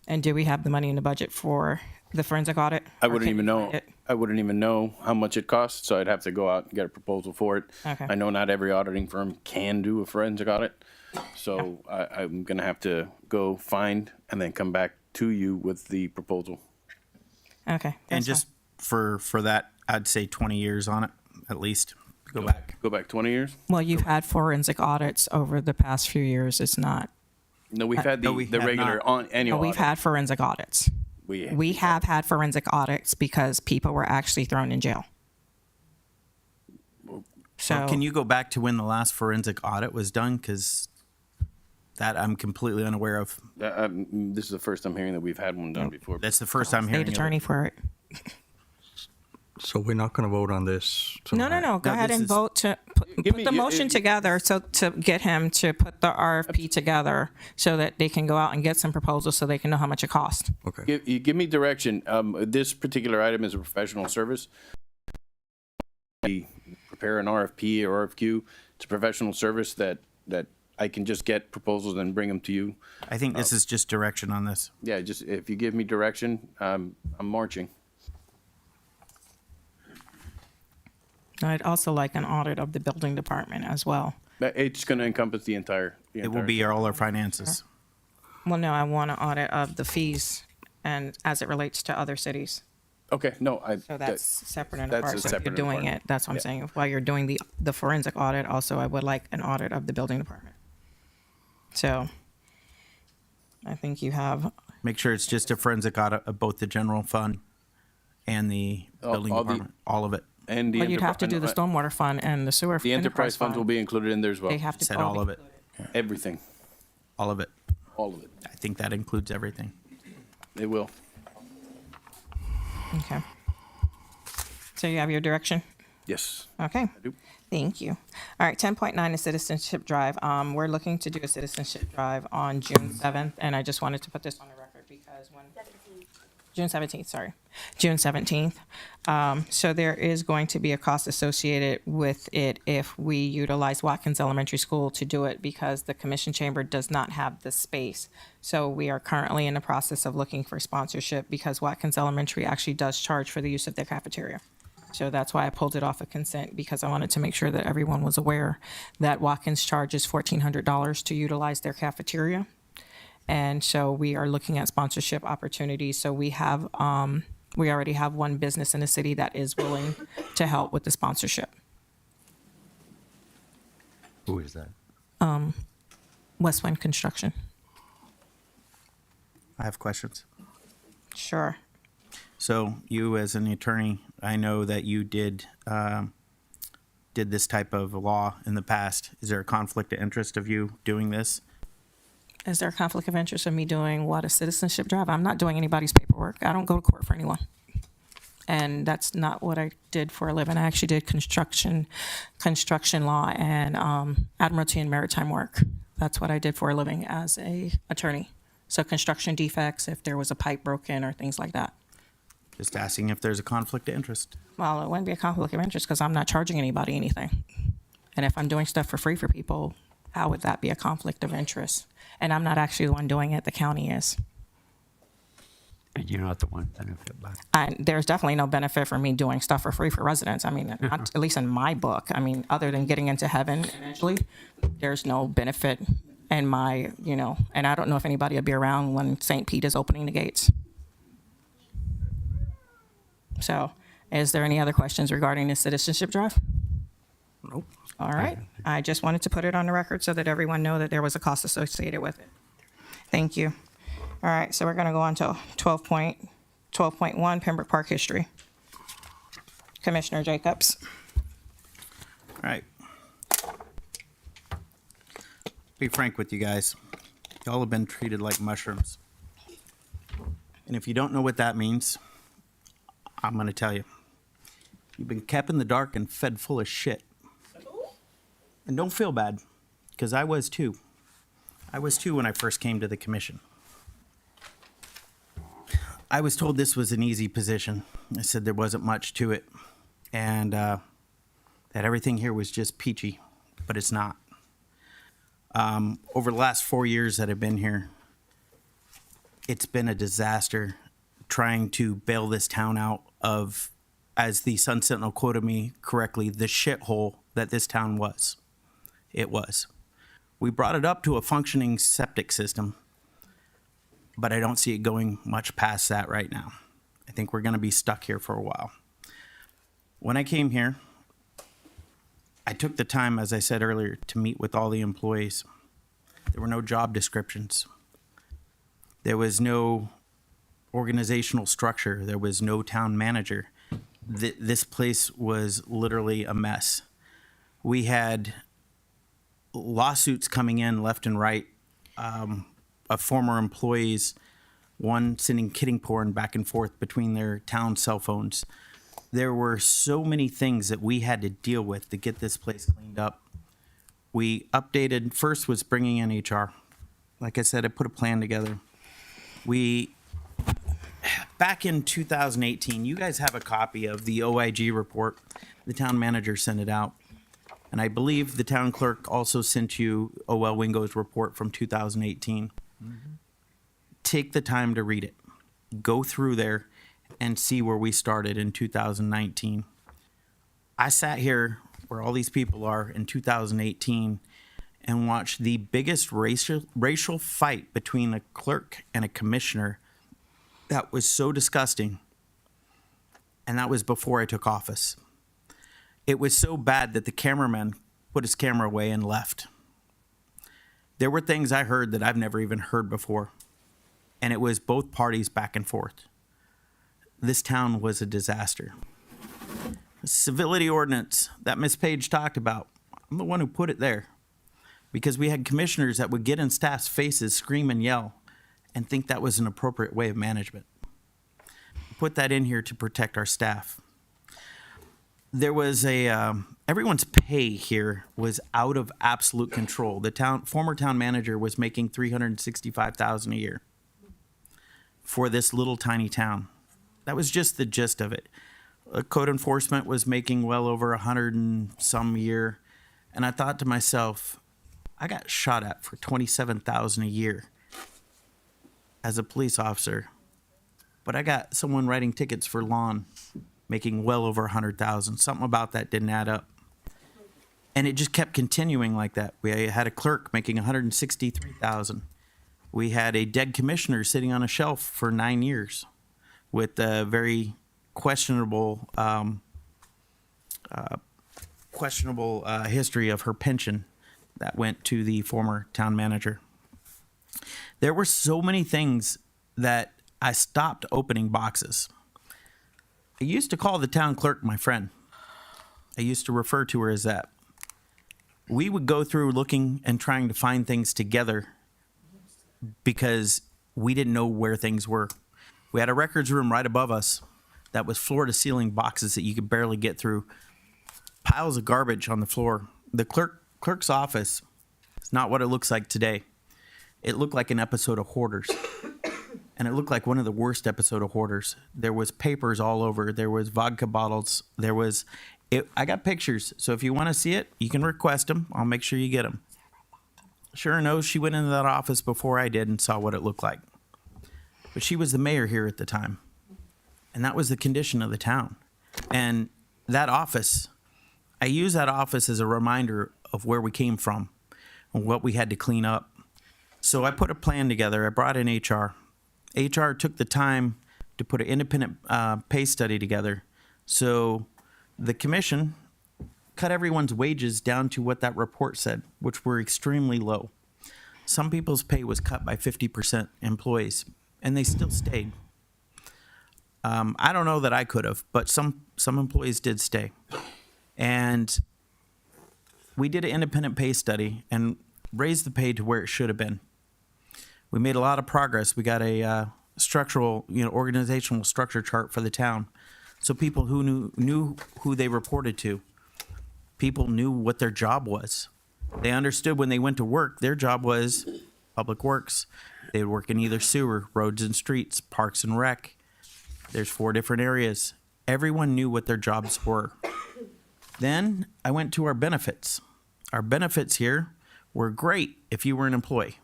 And do we have the money in the budget for the forensic audit? I wouldn't even know. I wouldn't even know how much it costs, so I'd have to go out and get a proposal for it. Okay. I know not every auditing firm can do a forensic audit, so I'm going to have to go find and then come back to you with the proposal. Okay. And just for that, I'd say 20 years on it, at least. Go back. Go back 20 years? Well, you've had forensic audits over the past few years. It's not. No, we've had the, we the have regular not. annual We've audit. had forensic audits. We have had forensic audits because people were actually thrown in jail. So Can you go back to when the last forensic audit was done? Because that I'm completely unaware of. This is the first I'm hearing that we've had one done before. That's the first I'm hearing state of attorney it. for it. So we're not going to vote on this No. tonight? Go ahead this and is- vote to put the motion together so to get him to put the RFP together so that they can go out and get some proposals so they can know how much it costs. Okay. You give me direction. This particular item is a professional service. We prepare an RFP or RFQ. It's a professional service that I can just get proposals and bring them to you. I think this is just direction on this. Yeah, just if you give me direction, I'm marching. I'd also like an audit of the building department as well. It's going to encompass the entire. It will be all our finances. Well, no, I want an audit of the fees and as it relates to other cities. Okay, no, So that's separate and that's apart. a So if separate you're and doing apart. it, that's what I'm Yeah. saying. While you're doing the forensic audit, also I would like an audit of the building department. So I think you have, Make sure it's just a forensic audit of both the general fund and the building all the- department, all of it. And the but you'd have to do the enterprise- stormwater fund and the sewer. The enterprise funds will be included in there as well. They have to Said all all be of it. Everything, All of it. all of it. I think that includes everything. It will. Okay. So you have your direction? Yes. Okay. do. Thank you. All right, 10.9 is Citizenship Drive. We're looking to do a Citizenship Drive on June 7th, and I just wanted to put this on the record because when... June 17th, sorry. June 17th. So there is going to be a cost associated with it if we utilize Watkins Elementary School to do it because the commission chamber does not have the space. So we are currently in the process of looking for sponsorship because Watkins Elementary actually does charge for the use of their cafeteria. So that's why I pulled it off of consent because I wanted to make sure that everyone was aware that Watkins charges $1,400 to utilize their cafeteria. And so we are looking at sponsorship opportunities. So we have, we already have one business in the city that is willing to help with the sponsorship. Who is that? West Wind Construction. I have questions. Sure. So you, as an attorney, I know that you did this type of law in the past. Is there a conflict of interest of you doing this? Is there a conflict of interest of me doing what, a citizenship drive? I'm not doing anybody's paperwork. I don't go to court for anyone. And that's not what I did for a living. I actually did construction law and admiralty and maritime work. That's what I did for a living as a attorney. So construction defects, if there was a pipe broken or things like that. Just asking if there's a conflict of interest. Well, it wouldn't be a conflict of interest because I'm not charging anybody anything. And if I'm doing stuff for free for people, how would that be a conflict of interest? And I'm not actually the one doing it, the county is. And you're not the one benefit by it. There's definitely no benefit for me doing stuff for free for residents. I mean, not, at least in my book. I mean, other than getting into heaven eventually, there's no benefit in my, and I don't know if anybody will be around when St. Pete is opening the gates. So, is there any other questions regarding the citizenship drive? Nope. All right. I just wanted to put it on the record so that everyone know that there was a cost associated with it. Thank you. All right, so we're going to go on to 12.1, Pembroke Park history. Commissioner Jacobs. All right. Be frank with you guys. Y'all have been treated like mushrooms. And if you don't know what that means, I'm going to tell you. You've been kept in the dark and fed full of shit. And don't feel bad, because I was too. I was too when I first came to the commission. I was told this was an easy position. I said there wasn't much to it, and that everything here was just peachy, but it's not. Over the last 4 years that I've been here, it's been a disaster trying to bail this town out of, as the Sun Sentinel quoted me correctly, the shithole that this town was. It was. We brought it up to a functioning septic system, but I don't see it going much past that right now. I think we're going to be stuck here for a while. When I came here, I took the time, as I said earlier, to meet with all the employees. There were no job descriptions. There was no organizational structure. There was no town manager. This place was literally a mess. We had lawsuits coming in left and right of former employees, one sending kidding porn back and forth between their town cell phones. There were so many things that we had to deal with to get this place cleaned up. We updated, first was bringing in HR. Like I said, I put a plan together. Back in 2018, you guys have a copy of the OIG report. The town manager sent it out. And I believe the town clerk also sent you O.L. Wingo's report from 2018. Take the time to read it. Go through there and see where we started in 2019. I sat here where all these people are in 2018 and watched the biggest racial fight between a clerk and a commissioner that was so disgusting. And that was before I took office. It was so bad that the cameraman put his camera away and left. There were things I heard that I've never even heard before. And it was both parties back and forth. This town was a disaster. The civility ordinance that Ms. Page talked about, I'm the one who put it there. Because we had commissioners that would get in staff's faces, scream and yell, and think that was an appropriate way of management. Put that in here to protect our staff. There was everyone's pay here was out of absolute control. The former town manager was making $365,000 a year for this little tiny town. That was just the gist of it. Code enforcement was making well over 100 and some a year. And I thought to myself, I got shot at for $27,000 a year as a police officer, but I got someone writing tickets for lawn making well over 100,000. Something about that didn't add up. And it just kept continuing like that. We had a clerk making 163,000. We had a dead commissioner sitting on a shelf for 9 years with a very questionable history of her pension that went to the former town manager. There were so many things that I stopped opening boxes. I used to call the town clerk my friend. I used to refer to her as that. We would go through looking and trying to find things together because we didn't know where things were. We had a records room right above us that was floor to ceiling boxes that you could barely get through. Piles of garbage on the floor. The clerk's office is not what it looks like today. It looked like an episode of Hoarders. And it looked like one of the worst episode of Hoarders. There was papers all over. There was vodka bottles. I got pictures. So if you want to see it, you can request them. I'll make sure you get them. Sure enough, she went into that office before I did and saw what it looked like. But she was the mayor here at the time. And that was the condition of the town. And that office, I use that office as a reminder of where we came from and what we had to clean up. So I put a plan together. I brought in HR. HR took the time to put an independent pay study together. So the commission cut everyone's wages down to what that report said, which were extremely low. Some people's pay was cut by 50%, employees, and they still stayed. I don't know that I could have, but some employees did stay. And we did an independent pay study and raised the pay to where it should have been. We made a lot of progress. We got a structural, organizational structure chart for the town. So people who knew who they reported to. People knew what their job was. They understood when they went to work, their job was public works. They would work in either sewer, roads and streets, parks and rec. There's 4 different areas. Everyone knew what their jobs were. Then I went to our benefits. Our benefits here were great if you were an employee.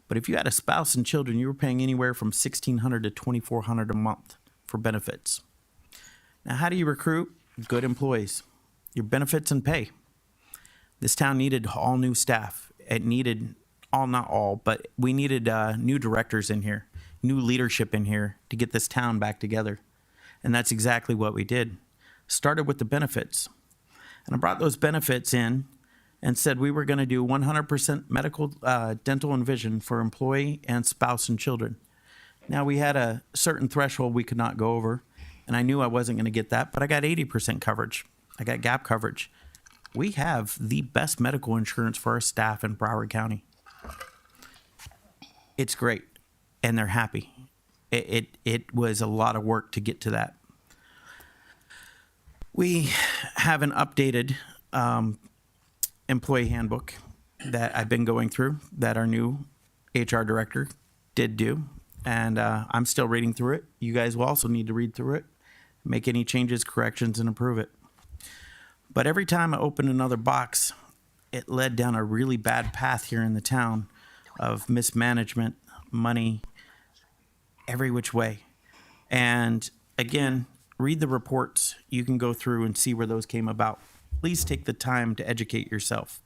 But if you had a spouse and children, you were paying anywhere from $1,600 to $2,400 a month for benefits. Now, how do you recruit good employees? Your benefits and pay. This town needed all new staff. It needed not all, but we needed new directors in here. new leadership in here to get this town back together. And that's exactly what we did. Started with the benefits. And I brought those benefits in and said we were going to do 100% medical, dental, and vision for employee and spouse and children. Now, we had a certain threshold we could not go over, and I knew I wasn't going to get that, but I got 80% coverage. I got gap coverage. We have the best medical insurance for our staff in Broward County. It's great, and they're happy. It was a lot of work to get to that. We have an updated employee handbook that I've been going through that our new HR director did do. And I'm still reading through it. You guys will also need to read through it, make any changes, corrections, and approve it. But every time I opened another box, it led down a really bad path here in the town of mismanagement, money, every which way. And again, read the reports. You can go through and see where those came about. Please take the time to educate yourself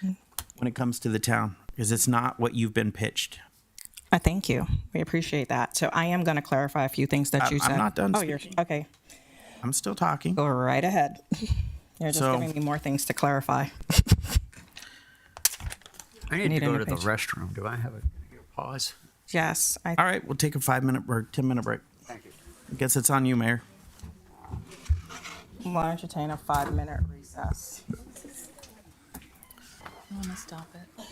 when it comes to the town, because it's not what you've been pitched. Thank you. We appreciate that. So I am going to clarify a few things that you said. I'm not done Oh, you're speaking. okay. I'm still talking. Go right ahead. You're just So- giving me more things to clarify. I need Need to go a to new the page. restroom. Do I have a pause? Yes. All right, we'll take a 5-minute or 10-minute break. Thank you. I guess it's on you, Mayor. Will entertain a 5-minute recess. You want to stop it?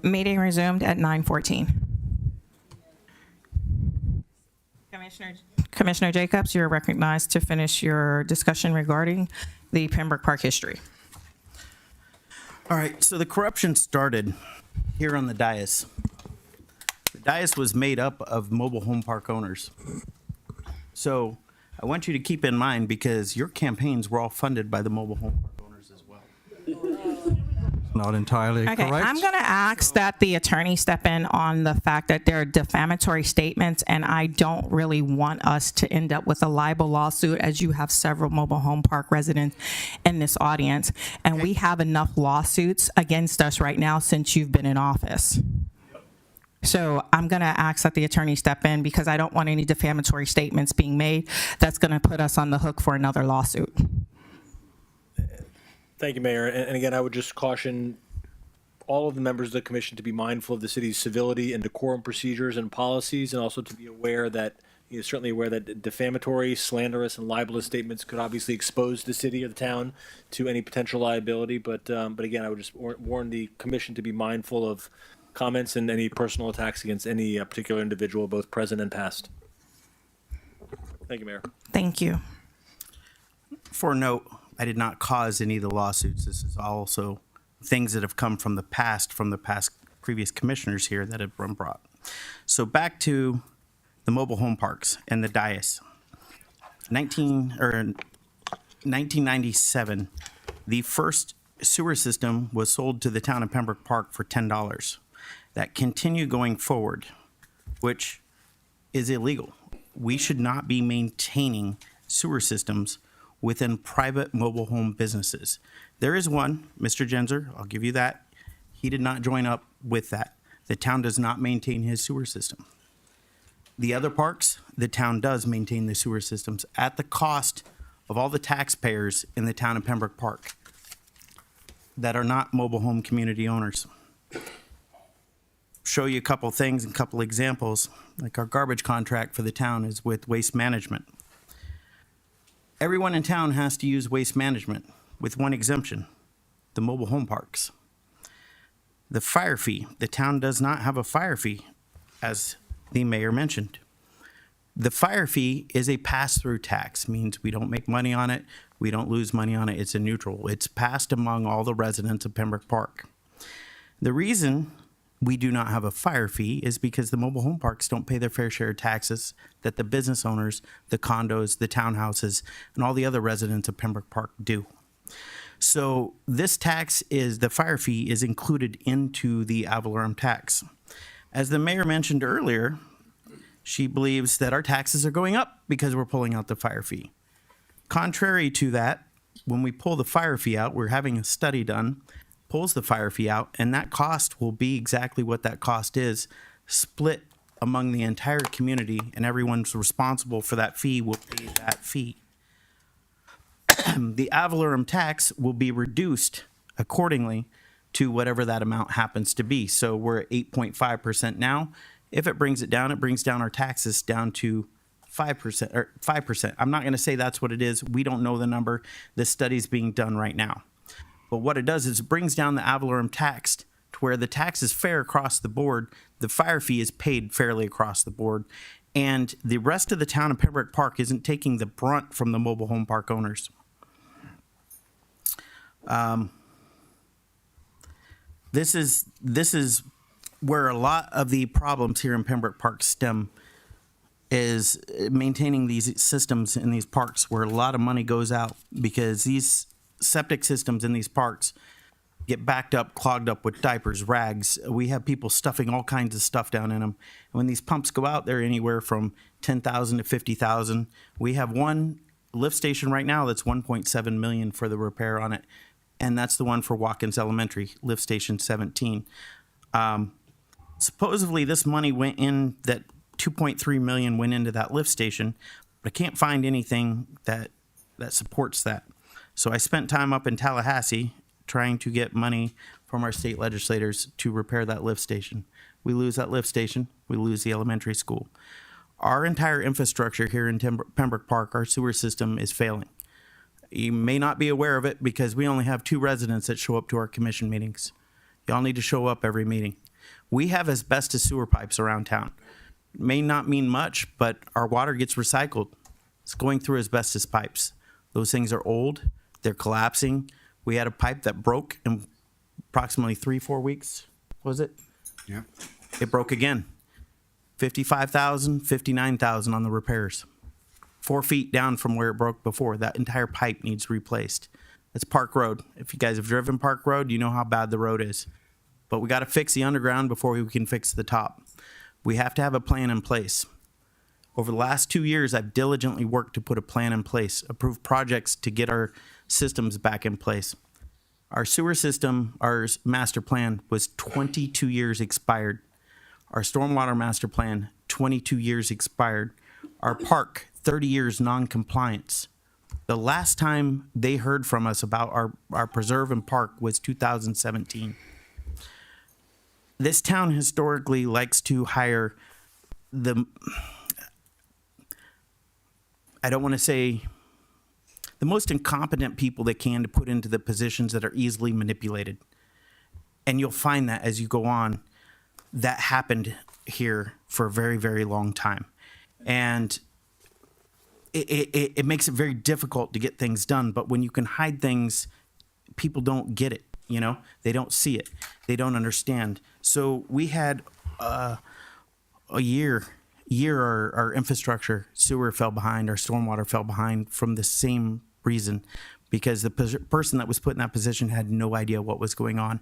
Meeting resumed at 9:14. Commissioner Jacobs, you're recognized to finish your discussion regarding the Pembroke Park history. All right, so the corruption started here on the dais. The dais was made up of mobile home park owners. So I want you to keep in mind, because your campaigns were all funded by the mobile home park owners as well. Not entirely Okay, correct. I'm going to ask that the attorney step in on the fact that there are defamatory statements, and I don't really want us to end up with a libel lawsuit, as you have several mobile home park residents in this audience, and we have enough lawsuits against us right now since you've been in office. So I'm going to ask that the attorney step in, because I don't want any defamatory statements being made that's going to put us on the hook for another lawsuit. Thank you, Mayor. And again, I would just caution all of the members of the commission to be mindful of the city's civility and decorum procedures and policies, and also to be aware that, certainly aware that defamatory, slanderous, and libelous statements could obviously expose the city or the town to any potential liability. But again, I would just warn the commission to be mindful of comments and any personal attacks against any particular individual, both present and past. Thank you, Mayor. Thank you. For note, I did not cause any of the lawsuits. This is also things that have come from the past previous commissioners here that have been brought. So back to the mobile home parks and the dais. 1997, the first sewer system was sold to the town of Pembroke Park for $10. That continued going forward, which is illegal. We should not be maintaining sewer systems within private mobile home businesses. There is one, Mr. Genzer, I'll give you that. He did not join up with that. The town does not maintain his sewer system. The other parks, the town does maintain the sewer systems at the cost of all the taxpayers in the town of Pembroke Park that are not mobile home community owners. Show you a couple things and a couple examples. Like our garbage contract for the town is with Waste Management. Everyone in town has to use Waste Management with one exemption, the mobile home parks. The fire fee, the town does not have a fire fee, as the mayor mentioned. The fire fee is a pass-through tax, means we don't make money on it, we don't lose money on it, it's a neutral. It's passed among all the residents of Pembroke Park. The reason we do not have a fire fee is because the mobile home parks don't pay their fair share of taxes that the business owners, the condos, the townhouses, and all the other residents of Pembroke Park do. So this tax is, the fire fee is included into the ad valorem tax. As the mayor mentioned earlier, she believes that our taxes are going up because we're pulling out the fire fee. Contrary to that, when we pull the fire fee out, we're having a study done, pulls the fire fee out, and that cost will be exactly what that cost is, split among the entire community, and everyone's responsible for that fee will pay that fee. The ad valorem tax will be reduced accordingly to whatever that amount happens to be. So we're at 8.5% now. If it brings it down our taxes down to 5% or 5%. I'm not going to say that's what it is. We don't know the number. This study's being done right now. But what it does is it brings down the ad valorem tax to where the tax is fair across the board. The fire fee is paid fairly across the board. And the rest of the town of Pembroke Park isn't taking the brunt from the mobile home park owners. This is where a lot of the problems here in Pembroke Park stem, is maintaining these systems in these parks where a lot of money goes out because these septic systems in these parks get backed up, clogged up with diapers, rags. We have people stuffing all kinds of stuff down in them. And when these pumps go out, they're anywhere from $10,000 to $50,000. We have one lift station right now that's $1.7 million for the repair on it. And that's the one for Watkins Elementary, lift station 17. Supposedly this money went in, that 2.3 million went into that lift station, but I can't find anything that supports that. So I spent time up in Tallahassee trying to get money from our state legislators to repair that lift station. We lose that lift station, we lose the elementary school. Our entire infrastructure here in Pembroke Park, our sewer system is failing. You may not be aware of it because we only have 2 residents that show up to our commission meetings. Y'all need to show up every meeting. We have asbestos sewer pipes around town. May not mean much, but our water gets recycled. It's going through asbestos pipes. Those things are old. They're collapsing. We had a pipe that broke in approximately 3-4 weeks. Was it? Yeah. It broke again. $55,000, $59,000 on the repairs. 4 feet down from where it broke before. That entire pipe needs replaced. It's Park Road. If you guys have driven Park Road, you know how bad the road is. But we got to fix the underground before we can fix the top. We have to have a plan in place. Over the last 2 years, I've diligently worked to put a plan in place, approve projects to get our systems back in place. Our sewer system, our master plan was 22 years expired. Our stormwater master plan, 22 years expired. Our park, 30 years non-compliance. The last time they heard from us about our preserve and park was 2017. This town historically likes to hire I don't want to say the most incompetent people they can to put into the positions that are easily manipulated. And you'll find that as you go on, that happened here for a very, very long time. And it makes it very difficult to get things done. But when you can hide things, people don't get it, you know? They don't see it. They don't understand. So we had a year our infrastructure, sewer fell behind, our stormwater fell behind from the same reason, because the person that was put in that position had no idea what was going on.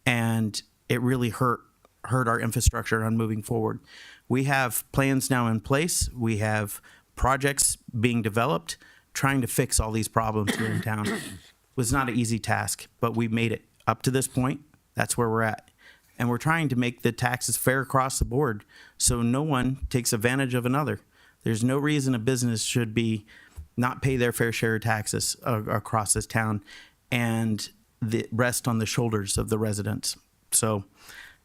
And it really hurt our infrastructure on moving forward. We have plans now in place. We have projects being developed, trying to fix all these problems here in town. It was not an easy task, but we made it up to this point. That's where we're at. And we're trying to make the taxes fair across the board so no one takes advantage of another. There's no reason a business should be not pay their fair share of taxes across this town and the rest on the shoulders of the residents. So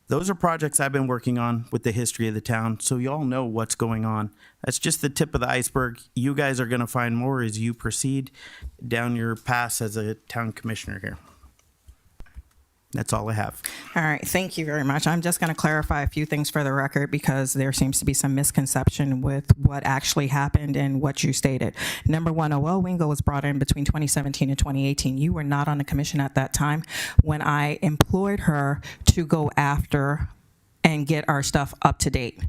those are projects I've been working on with the history of the town, so y'all know what's going on. That's just the tip of the iceberg. You guys are going to find more as you proceed down your path as a town commissioner here. That's all I have. All right, thank you very much. I'm just going to clarify a few things for the record because there seems to be some misconception with what actually happened and what you stated. Number one, Oel Wingo was brought in between 2017 and 2018. You were not on the commission at that time when I employed her to go after and get our stuff up to date.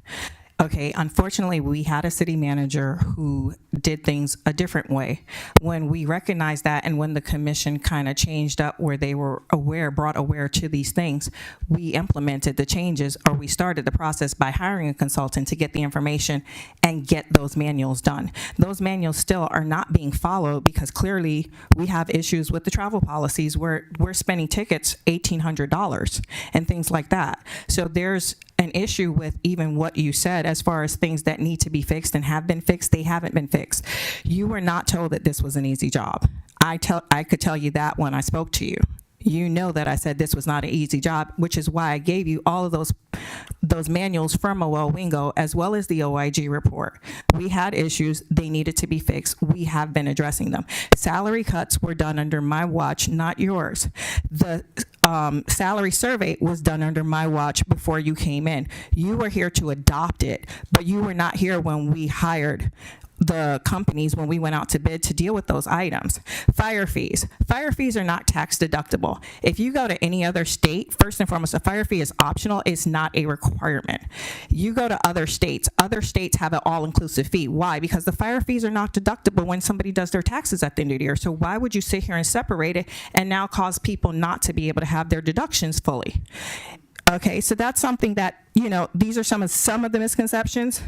Okay, unfortunately, we had a city manager who did things a different way. When we recognized that and when the commission kind of changed up where they were brought aware to these things, we implemented the changes, or we started the process by hiring a consultant to get the information and get those manuals done. Those manuals still are not being followed because clearly we have issues with the travel policies where we're spending tickets $1,800 and things like that. So there's an issue with even what you said as far as things that need to be fixed and have been fixed. They haven't been fixed. You were not told that this was an easy job. I could tell you that when I spoke to you. You know that I said this was not an easy job, which is why I gave you all of those manuals from Oel Wingo as well as the OIG report. We had issues. They needed to be fixed. We have been addressing them. Salary cuts were done under my watch, not yours. The salary survey was done under my watch before you came in. You were here to adopt it, but you were not here when we hired the companies when we went out to bid to deal with those items. Fire fees are not tax deductible. If you go to any other state, first and foremost, a fire fee is optional. It's not a requirement. You go to other states have an all-inclusive fee. Why? Because the fire fees are not deductible when somebody does their taxes at the end of the year. So why would you sit here and separate it and now cause people not to be able to have their deductions fully? Okay, so that's something that, these are some of the misconceptions.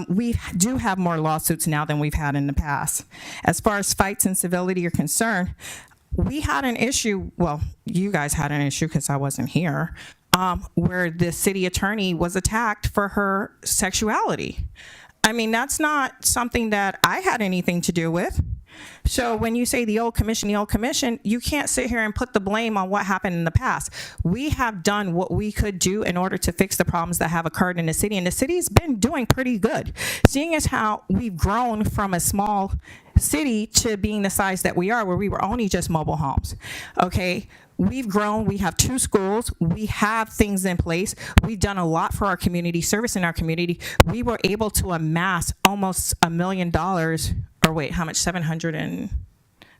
We do have more lawsuits now than we've had in the past. As far as fights and civility are concerned, we had an issue, well, you guys had an issue because I wasn't here, where the city attorney was attacked for her sexuality. I mean, that's not something that I had anything to do with. So when you say the old commission, you can't sit here and put the blame on what happened in the past. We have done what we could do in order to fix the problems that have occurred in the city, and the city's been doing pretty good. Seeing as how we've grown from a small city to being the size that we are, where we were only just mobile homes, okay? We've grown. We have 2 schools. We have things in place. We've done a lot for our community, service in our community. We were able to amass almost $1 million, or wait, how much? 700 and...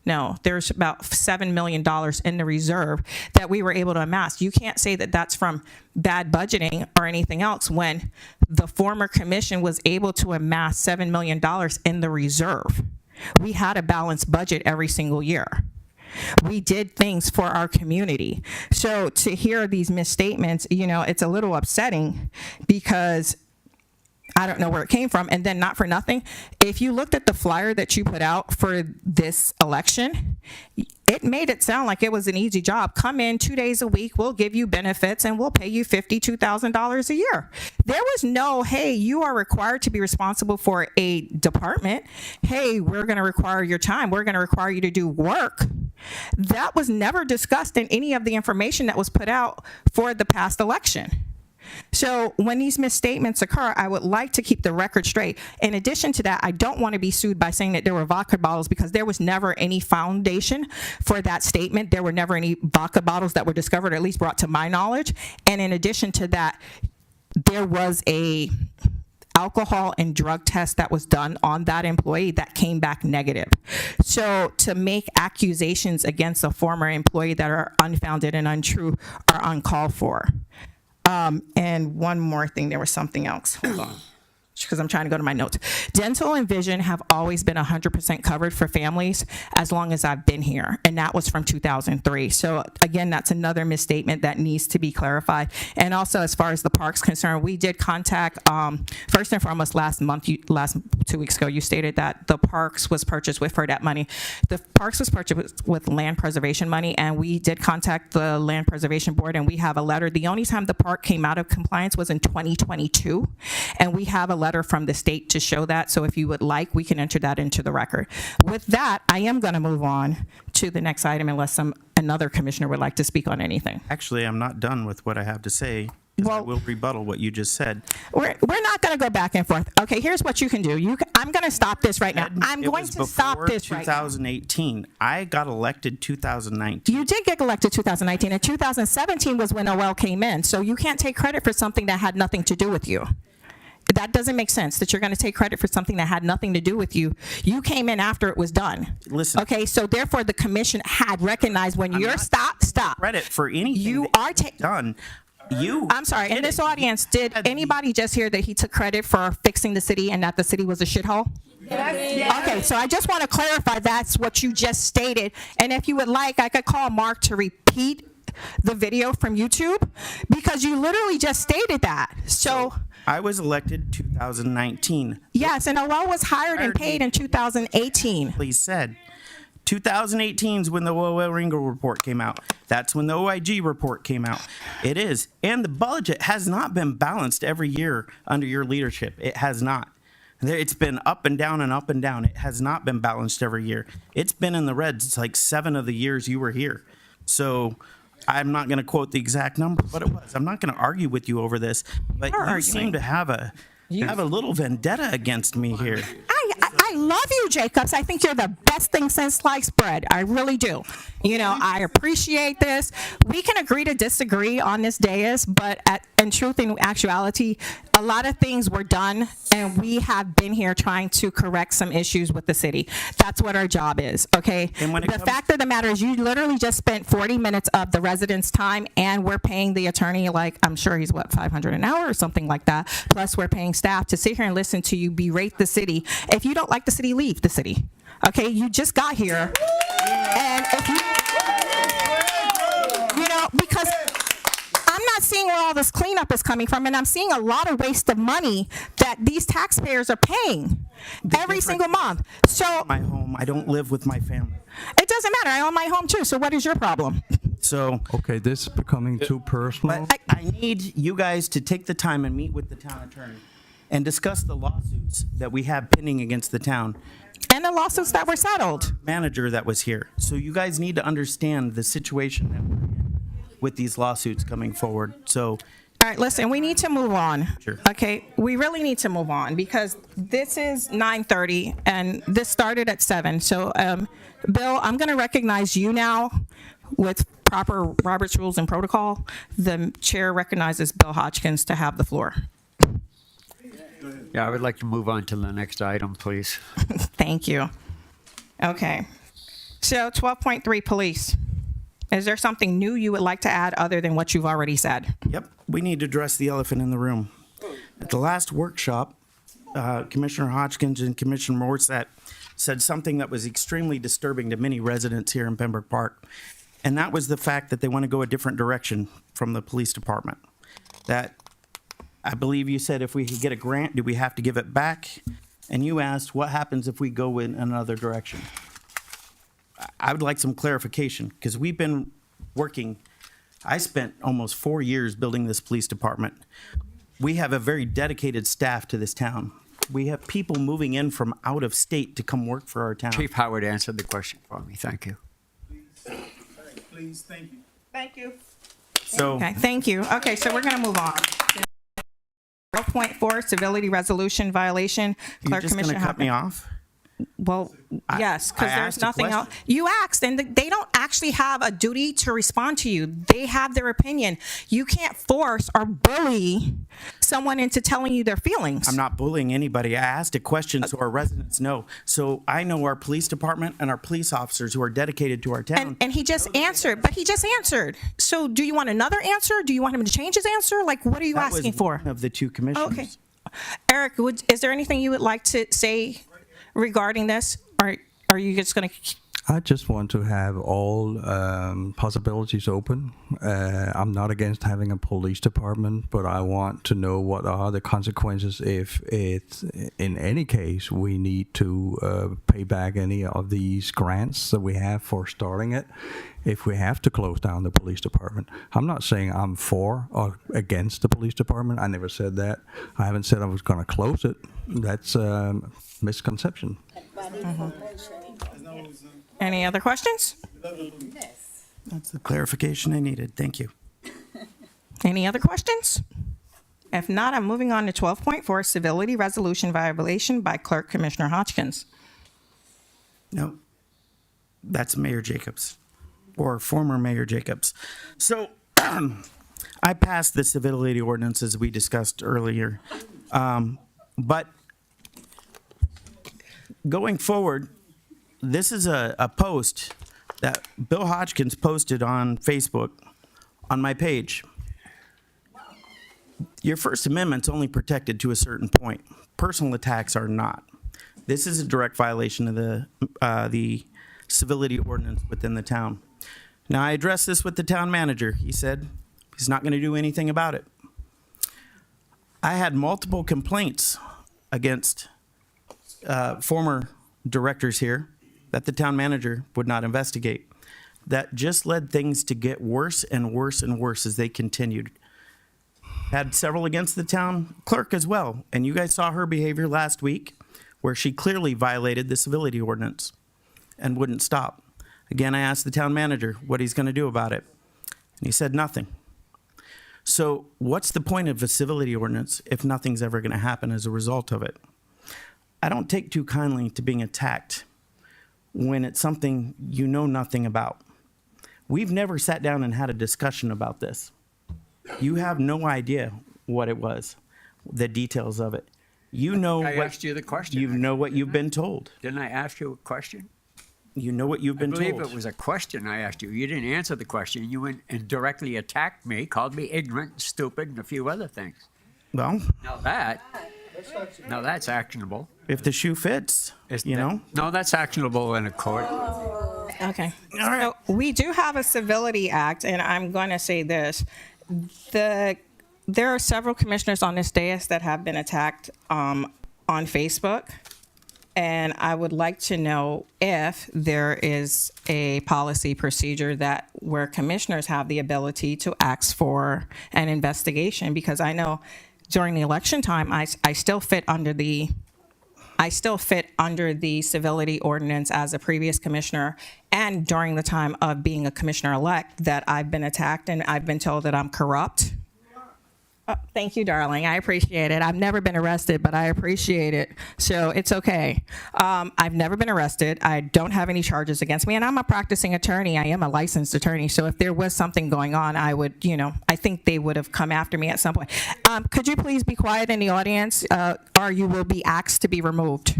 No, there's about $7 million in the reserve that we were able to amass. You can't say that that's from bad budgeting or anything else when the former commission was able to amass $7 million in the reserve. We had a balanced budget every single year. We did things for our community. So to hear these misstatements, you know, it's a little upsetting because I don't know where it came from. And then not for nothing, if you looked at the flyer that you put out for this election, it made it sound like it was an easy job. Come in 2 days a week, we'll give you benefits, and we'll pay you $52,000 a year. There was no, hey, you are required to be responsible for a department. Hey, we're going to require your time. We're going to require you to do work. That was never discussed in any of the information that was put out for the past election. So when these misstatements occur, I would like to keep the record straight. In addition to that, I don't want to be sued by saying that there were vodka bottles because there was never any foundation for that statement. There were never any vodka bottles that were discovered, or at least brought to my knowledge. And in addition to that, there was a alcohol and drug test that was done on that employee that came back negative. So to make accusations against a former employee that are unfounded and untrue are uncalled for. And one more thing, there was something else. Hold on, because I'm trying to go to my notes. Dental and vision have always been 100% covered for families as long as I've been here, and that was from 2003. So again, that's another misstatement that needs to be clarified. And also, as far as the park's concerned, we did contact, first and foremost, last 2 weeks ago, you stated that the parks was purchased with FERDAP money. The parks was purchased with land preservation money, and we did contact the Land Preservation Board, and we have a letter. The only time the park came out of compliance was in 2022, and we have a letter from the state to show that. So if you would like, we can enter that into the record. With that, I am going to move on to the next item unless another commissioner would like to speak on anything. Actually, I'm not done with what I have to say. Well, I will rebuttal what you just said. We're not going to go back and forth. Okay, here's what you can do. I'm going to stop this right now. I'm going to stop this right now. 2018. I got elected 2019. You did get elected 2019, and 2017 was when OL came in. So you can't take credit for something that had nothing to do with you. That doesn't make sense that you're going to take credit for something that had nothing to do with you. You came in after it was done. Listen. Okay, so therefore the commission had recognized when you're stop. Credit for anything you are done. I'm sorry. In this audience, did anybody just hear that he took credit for fixing the city and that the city was a shithole? Yes. Okay, so I just want to clarify that's what you just stated. And if you would like, I could call Mark to repeat the video from YouTube because you literally just stated that. So I was elected 2019. Yes, and OL was hired and paid in 2018. Please said. 2018 is when the OL Ringo report came out. That's when the OIG report came out. It is. And the budget has not been balanced every year under your leadership. It has not. It's been up and down and up and down. It has not been balanced every year. It's been in the reds. It's like 7 of the years you were here. So I'm not going to quote the exact number, but it was. I'm not going to argue with you over this, but you seem to have a little vendetta against me here. I love you, Jacobs. I think you're the best thing since sliced bread. I really do. You know, I appreciate this. We can agree to disagree on this dais, but in truth and actuality, a lot of things were done, and we have been here trying to correct some issues with the city. That's what our job is, okay? The fact of the matter is you literally just spent 40 minutes of the residents' time, and we're paying the attorney, like, I'm sure he's, what, $500 an hour or something like that, plus we're paying staff to sit here and listen to you berate the city. If you don't like the city, leave the city, okay? You just got here, and if you know, because I'm not seeing where all this cleanup is coming from, and I'm seeing a lot of waste of money that these taxpayers are paying every single month. So my home, I don't live with my family. It doesn't matter. I own my home too. So what is your problem? So okay, this is becoming too personal. But I need you guys to take the time and meet with the town attorney and discuss the lawsuits that we have pending against the town. And the lawsuits that were settled. Manager that was here. So you guys need to understand the situation that we're in with these lawsuits coming forward. So all right, listen, we need to move on. Sure. Okay, we really need to move on because this is 9:30 and this started at 7. So, Bill, I'm going to recognize you now with proper Robert's Rules and Protocol, the chair recognizes Bill Hodgkins to have the floor. Yeah, I would like to move on to the next item, please. Thank you. Okay. So 12.3, police. Is there something new you would like to add other than what you've already said? Yep, we need to address the elephant in the room. At the last workshop, Commissioner Hodgkins and Commissioner Morissette said something that was extremely disturbing to many residents here in Pembroke Park. And that was the fact that they want to go a different direction from the police department. That, I believe you said if we could get a grant, do we have to give it back? And you asked, what happens if we go in another direction? I would like some clarification, because we've been working, I spent almost 4 years building this police department. We have a very dedicated staff to this town. We have people moving in from out of state to come work for our town. Chief Howard answered the question for me. Thank you. Please, thank you. Thank you. So, Okay, thank you. Okay, so we're going to move on. 12.4, civility resolution violation. you're Clerk just going to Commissioner cut me Huffman. off? Well, yes, because I there's asked a nothing else. question. You asked, and they don't actually have a duty to respond to you. They have their opinion. You can't force or bully someone into telling you their feelings. I'm not bullying anybody. I asked a question so our residents know. So I know our police department and our police officers who are dedicated to our town. And he just answered, but he just answered. So do you want another answer? Do you want him to change his answer? Like, what are you That was asking for? one of the two commissioners. Okay. Eric, is there anything you would like to say regarding this? Or are you just going to? I just want to have all possibilities open. I'm not against having a police department, but I want to know what are the consequences if it's, in any case, we need to pay back any of these grants that we have for starting it, if we have to close down the police department. I'm not saying I'm for or against the police department. I never said that. I haven't said I was going to close it. That's a misconception. Any other questions? That's the clarification I needed. Thank you. Any other questions? If not, I'm moving on to 12.4, civility resolution violation by Clerk Commissioner Hodgkins. No, that's Mayor Jacobs, or former Mayor Jacobs. So I passed the civility ordinance as we discussed earlier. But going forward, this is a post that Bill Hodgkins posted on Facebook on my page. Your First Amendment's only protected to a certain point. Personal attacks are not. This is a direct violation of the civility ordinance within the town. Now, I addressed this with the town manager. He said he's not going to do anything about it. I had multiple complaints against former directors here that the town manager would not investigate. That just led things to get worse and worse and worse as they continued. Had several against the town clerk as well. And you guys saw her behavior last week where she clearly violated the civility ordinance and wouldn't stop. Again, I asked the town manager what he's going to do about it. And he said nothing. So what's the point of a civility ordinance if nothing's ever going to happen as a result of it? I don't take too kindly to being attacked when it's something you know nothing about. We've never sat down and had a discussion about this. You have no idea what it was, the details of it. You know I what asked you the question. You know what you've been told. Didn't I ask you a question? You know what you've been I believe told. it was a question I asked you. You didn't answer the question. You went and directly attacked me, called me ignorant, and stupid, and a few other things. Well, Now that's actionable. if the shoe fits, you know. No, that's actionable in a court. Okay. So we do have a civility act, and I'm going to say this. There are several commissioners on this dais that have been attacked on Facebook. And I would like to know if there is a policy procedure that where commissioners have the ability to ask for an investigation, because I know during the election time, I still fit under the civility ordinance as a previous commissioner, and during the time of being a commissioner-elect that I've been attacked and I've been told that I'm corrupt. Thank you, darling. I appreciate it. I've never been arrested, but I appreciate it. So it's okay. I've never been arrested. I don't have any charges against me, and I'm a practicing attorney. I am a licensed attorney. So if there was something going on, I would, I think they would have come after me at some point. Could you please be quiet in the audience, or you will be asked to be removed.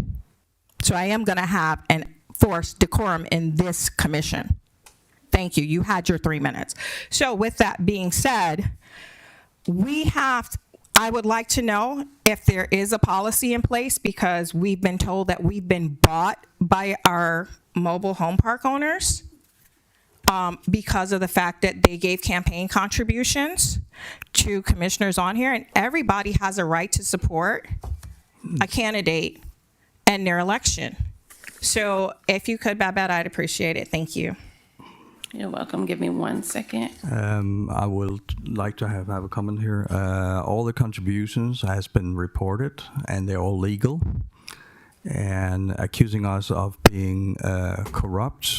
So I am going to have enforce decorum in this commission. Thank you. You had your 3 minutes. So with that being said, I would like to know if there is a policy in place, because we've been told that we've been bought by our mobile home park owners because of the fact that they gave campaign contributions to commissioners on here, and everybody has a right to support a candidate and their election. So if you could, Babette, I'd appreciate it. Thank you. You're welcome. Give me 1 second. I would like to have a comment here. All the contributions has been reported, and they're all legal. And accusing us of being corrupt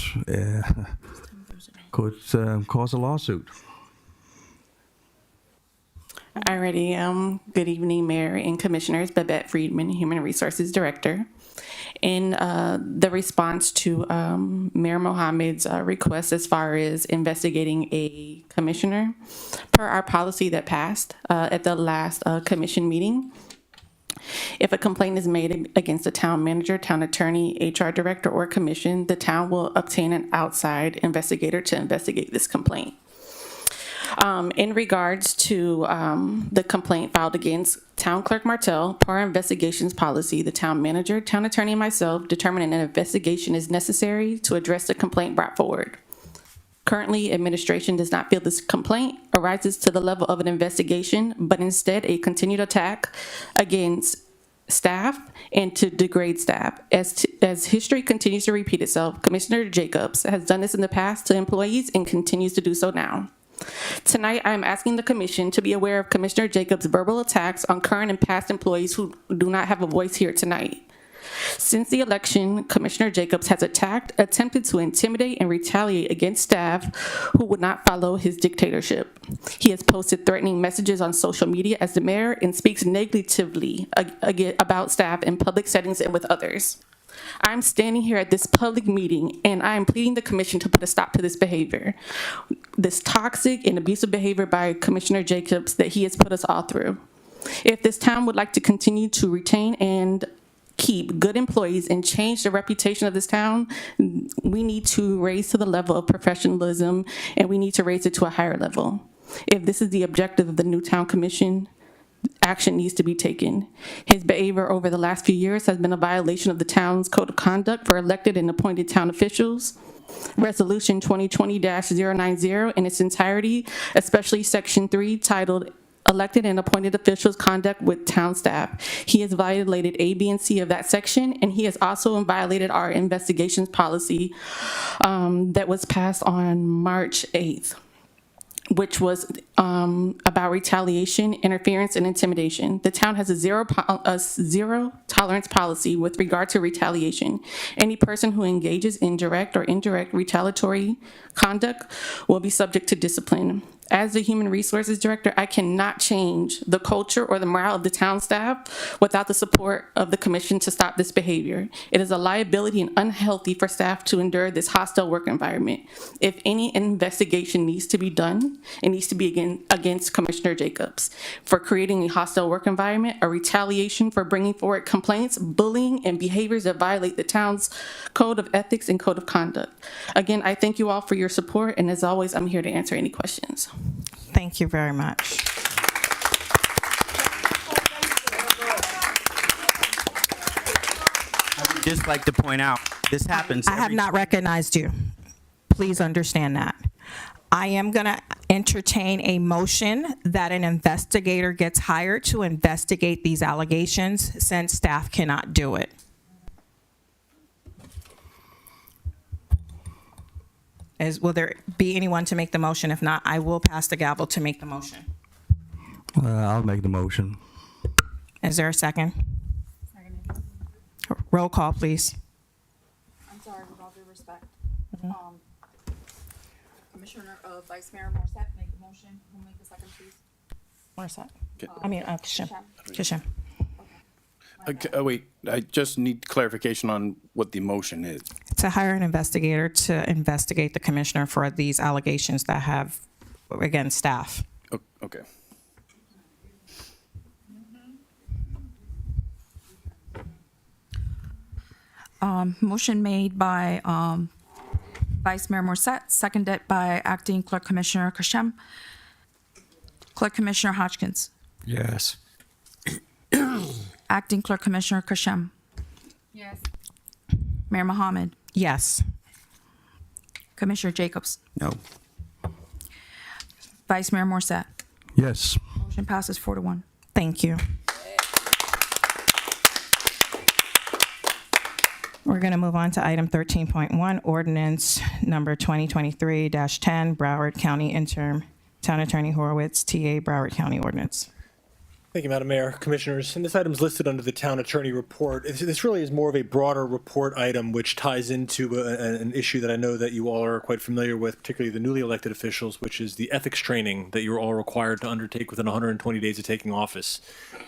could cause a lawsuit. Alrighty. Good evening, Mayor and Commissioners. Babette Friedman, Human Resources Director. In the response to Mayor Mohammed's request as far as investigating a commissioner, per our policy that passed at the last commission meeting, if a complaint is made against a town manager, town attorney, HR director, or commission, the town will obtain an outside investigator to investigate this complaint. In regards to the complaint filed against Town Clerk Martell, per our investigations policy, the town manager, town attorney, and myself determined an investigation is necessary to address the complaint brought forward. Currently, administration does not feel this complaint arises to the level of an investigation, but instead a continued attack against staff and to degrade staff. As history continues to repeat itself, Commissioner Jacobs has done this in the past to employees and continues to do so now. Tonight, I am asking the Commission to be aware of Commissioner Jacobs' verbal attacks on current and past employees who do not have a voice here tonight. Since the election, Commissioner Jacobs has attempted to intimidate and retaliate against staff who would not follow his dictatorship. He has posted threatening messages on social media as the mayor and speaks negatively about staff in public settings and with others. I'm standing here at this public meeting and I am pleading the commission to put a stop to this behavior, this toxic and abusive behavior by Commissioner Jacobs that he has put us all through. If this town would like to continue to retain and keep good employees and change the reputation of this town, we need to raise to the level of professionalism, and we need to raise it to a higher level. If this is the objective of the new town commission, action needs to be taken. His behavior over the last few years has been a violation of the town's code of conduct for elected and appointed town officials. Resolution 2020-090 in its entirety, especially Section 3 titled Elected and Appointed Officials' Conduct with Town Staff. He has violated A, B, and C of that section, and he has also violated our investigations policy that was passed on March 8th. Which was about retaliation, interference, and intimidation. The town has a zero tolerance policy with regard to retaliation. Any person who engages in direct or indirect retaliatory conduct will be subject to discipline. As the Human Resources Director, I cannot change the culture or the morale of the town staff without the support of the commission to stop this behavior. It is a liability and unhealthy for staff to endure this hostile work environment. If any investigation needs to be done, it needs to be against Commissioner Jacobs for creating a hostile work environment, a retaliation for bringing forward complaints, bullying, and behaviors that violate the town's code of ethics and code of conduct. Again, I thank you all for your support, and as always, I'm here to answer any questions. Thank you very much. I would just like to point out, this happens. I have not recognized you. Please understand that. I am going to entertain a motion that an investigator gets hired to investigate these allegations since staff cannot do it. Will there be anyone to make the motion? If not, I will pass the gavel to make the motion. I'll make the motion. Is there a second? Roll call, please. I'm sorry, with all due respect. Commissioner Vice Mayor Morissette make the motion. Who make the second, please? Morissette. Kishan. Wait, I just need clarification on what the motion is. To hire an investigator to investigate the commissioner for these allegations that have against staff. Okay. Motion made by Vice Mayor Morissette, seconded by Acting Clerk Commissioner Kashem. Clerk Commissioner Hodgkins. Yes. Acting Clerk Commissioner Kashem. Yes. Mayor Mohammed. Yes. Commissioner Jacobs. No. Vice Mayor Morissette. Yes. Motion passes 4-1. Thank you. We're going to move on to item 13.1, ordinance number 2023-10, Broward County Interim Town Attorney Horowitz, TA Broward County Ordinance. Thank you, Madam Mayor, Commissioners. And this item is listed under the Town Attorney Report. This really is more of a broader report item which ties into an issue that I know that you all are quite familiar with, particularly the newly elected officials, which is the ethics training that you're all required to undertake within 120 days of taking office.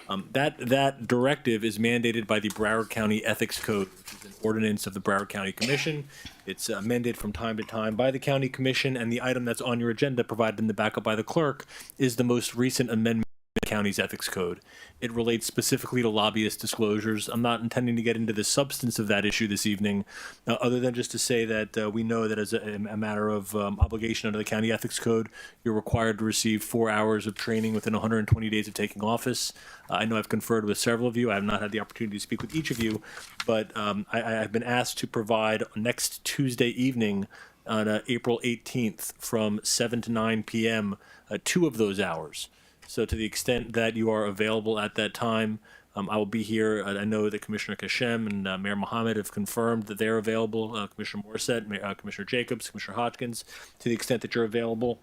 That directive is mandated by the Broward County Ethics Code, which is an ordinance of the Broward County Commission. It's amended from time to time by the County Commission, and the item that's on your agenda, provided in the backup by the clerk, is the most recent amendment the county's ethics code. It relates specifically to lobbyist disclosures. I'm not intending to get into the substance of that issue this evening, other than just to say that we know that as a matter of obligation under the county ethics code, you're required to receive 4 hours of training within 120 days of taking office. I know I've conferred with several of you. I have not had the opportunity to speak with each of you, but I've been asked to provide next Tuesday evening on April 18th from 7 to 9 p.m. 2 of those hours. So to the extent that you are available at that time, I will be here. I know that Commissioner Kashem and Mayor Mohammed have confirmed that they're available. Commissioner Morissette, Commissioner Jacobs, Commissioner Hodgkins, to the extent that you're available.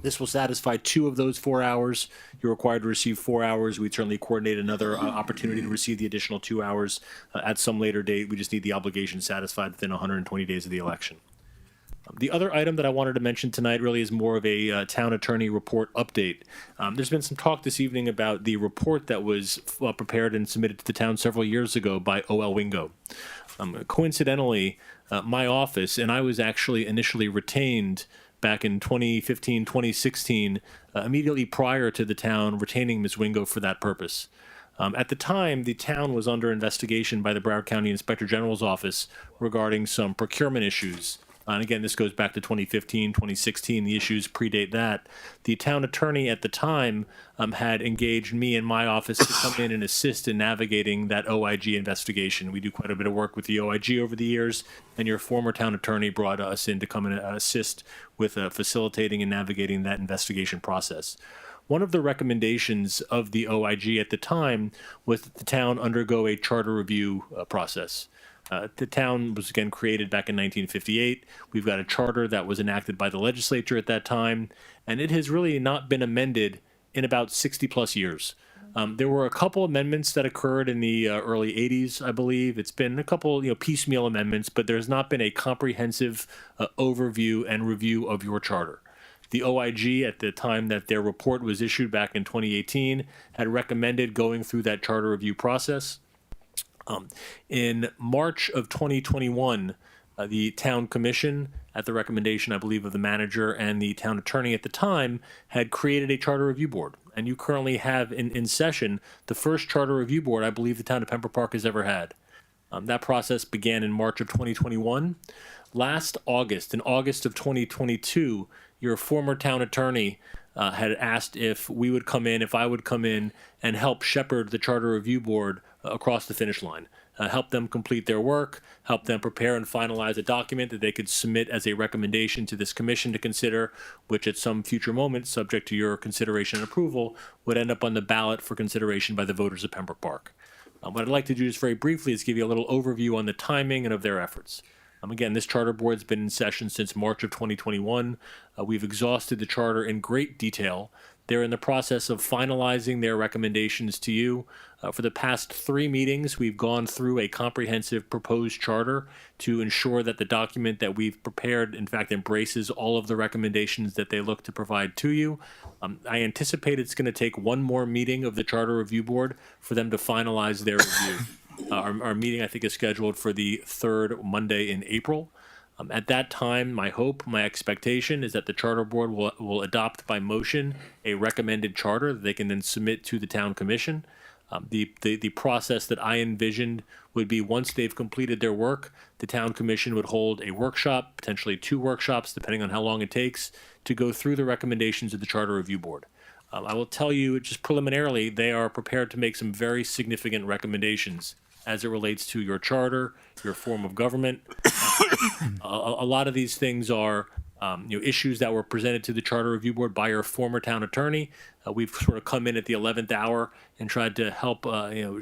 This will satisfy 2 of those 4 hours. You're required to receive 4 hours. We'd certainly coordinate another opportunity to receive the additional 2 hours at some later date. We just need the obligation satisfied within 120 days of the election. The other item that I wanted to mention tonight really is more of a town attorney report update. There's been some talk this evening about the report that was prepared and submitted to the town several years ago by O.L. Wingo. Coincidentally, my office, and I was actually initially retained back in 2015, 2016, immediately prior to the town retaining Ms. Wingo for that purpose. At the time, the town was under investigation by the Broward County Inspector General's office regarding some procurement issues. And again, this goes back to 2015, 2016. The issues predate that. The town attorney at the time had engaged me and my office to come in and assist in navigating that OIG investigation. We do quite a bit of work with the OIG over the years, and your former town attorney brought us in to come and assist with facilitating and navigating that investigation process. One of the recommendations of the OIG at the time was that the town undergo a charter review process. The town was again created back in 1958. We've got a charter that was enacted by the legislature at that time, and it has really not been amended in about 60 plus years. There were a couple amendments that occurred in the early 80s, I believe. It's been a couple, piecemeal amendments, but there's not been a comprehensive overview and review of your charter. The OIG, at the time that their report was issued back in 2018, had recommended going through that charter review process. In March of 2021, the town commission, at the recommendation, I believe, of the manager and the town attorney at the time, had created a charter review board. And you currently have in session the first charter review board I believe the town of Pembroke Park has ever had. That process began in March of 2021. Last August, in August of 2022, your former town attorney had asked if we would come in, if I would come in and help shepherd the charter review board across the finish line, help them complete their work, help them prepare and finalize a document that they could submit as a recommendation to this commission to consider, which at some future moment, subject to your consideration and approval, would end up on the ballot for consideration by the voters of Pembroke Park. What I'd like to do just very briefly is give you a little overview on the timing and of their efforts. Again, this charter board's been in session since March of 2021. We've exhausted the charter in great detail. They're in the process of finalizing their recommendations to you. For the past 3 meetings, we've gone through a comprehensive proposed charter to ensure that the document that we've prepared, in fact, embraces all of the recommendations that they look to provide to you. I anticipate it's going to take one more meeting of the Charter Review Board for them to finalize their review. Our meeting, I think, is scheduled for the 3rd Monday in April. At that time, my hope, my expectation is that the Charter Board will adopt by motion a recommended charter that they can then submit to the Town Commission. The process that I envisioned would be once they've completed their work, the Town Commission would hold a workshop, potentially 2 workshops, depending on how long it takes, to go through the recommendations of the Charter Review Board. I will tell you just preliminarily, they are prepared to make some very significant recommendations as it relates to your charter, your form of government. A lot of these things are issues that were presented to the Charter Review Board by your former town attorney. We've sort of come in at the 11th hour and tried to help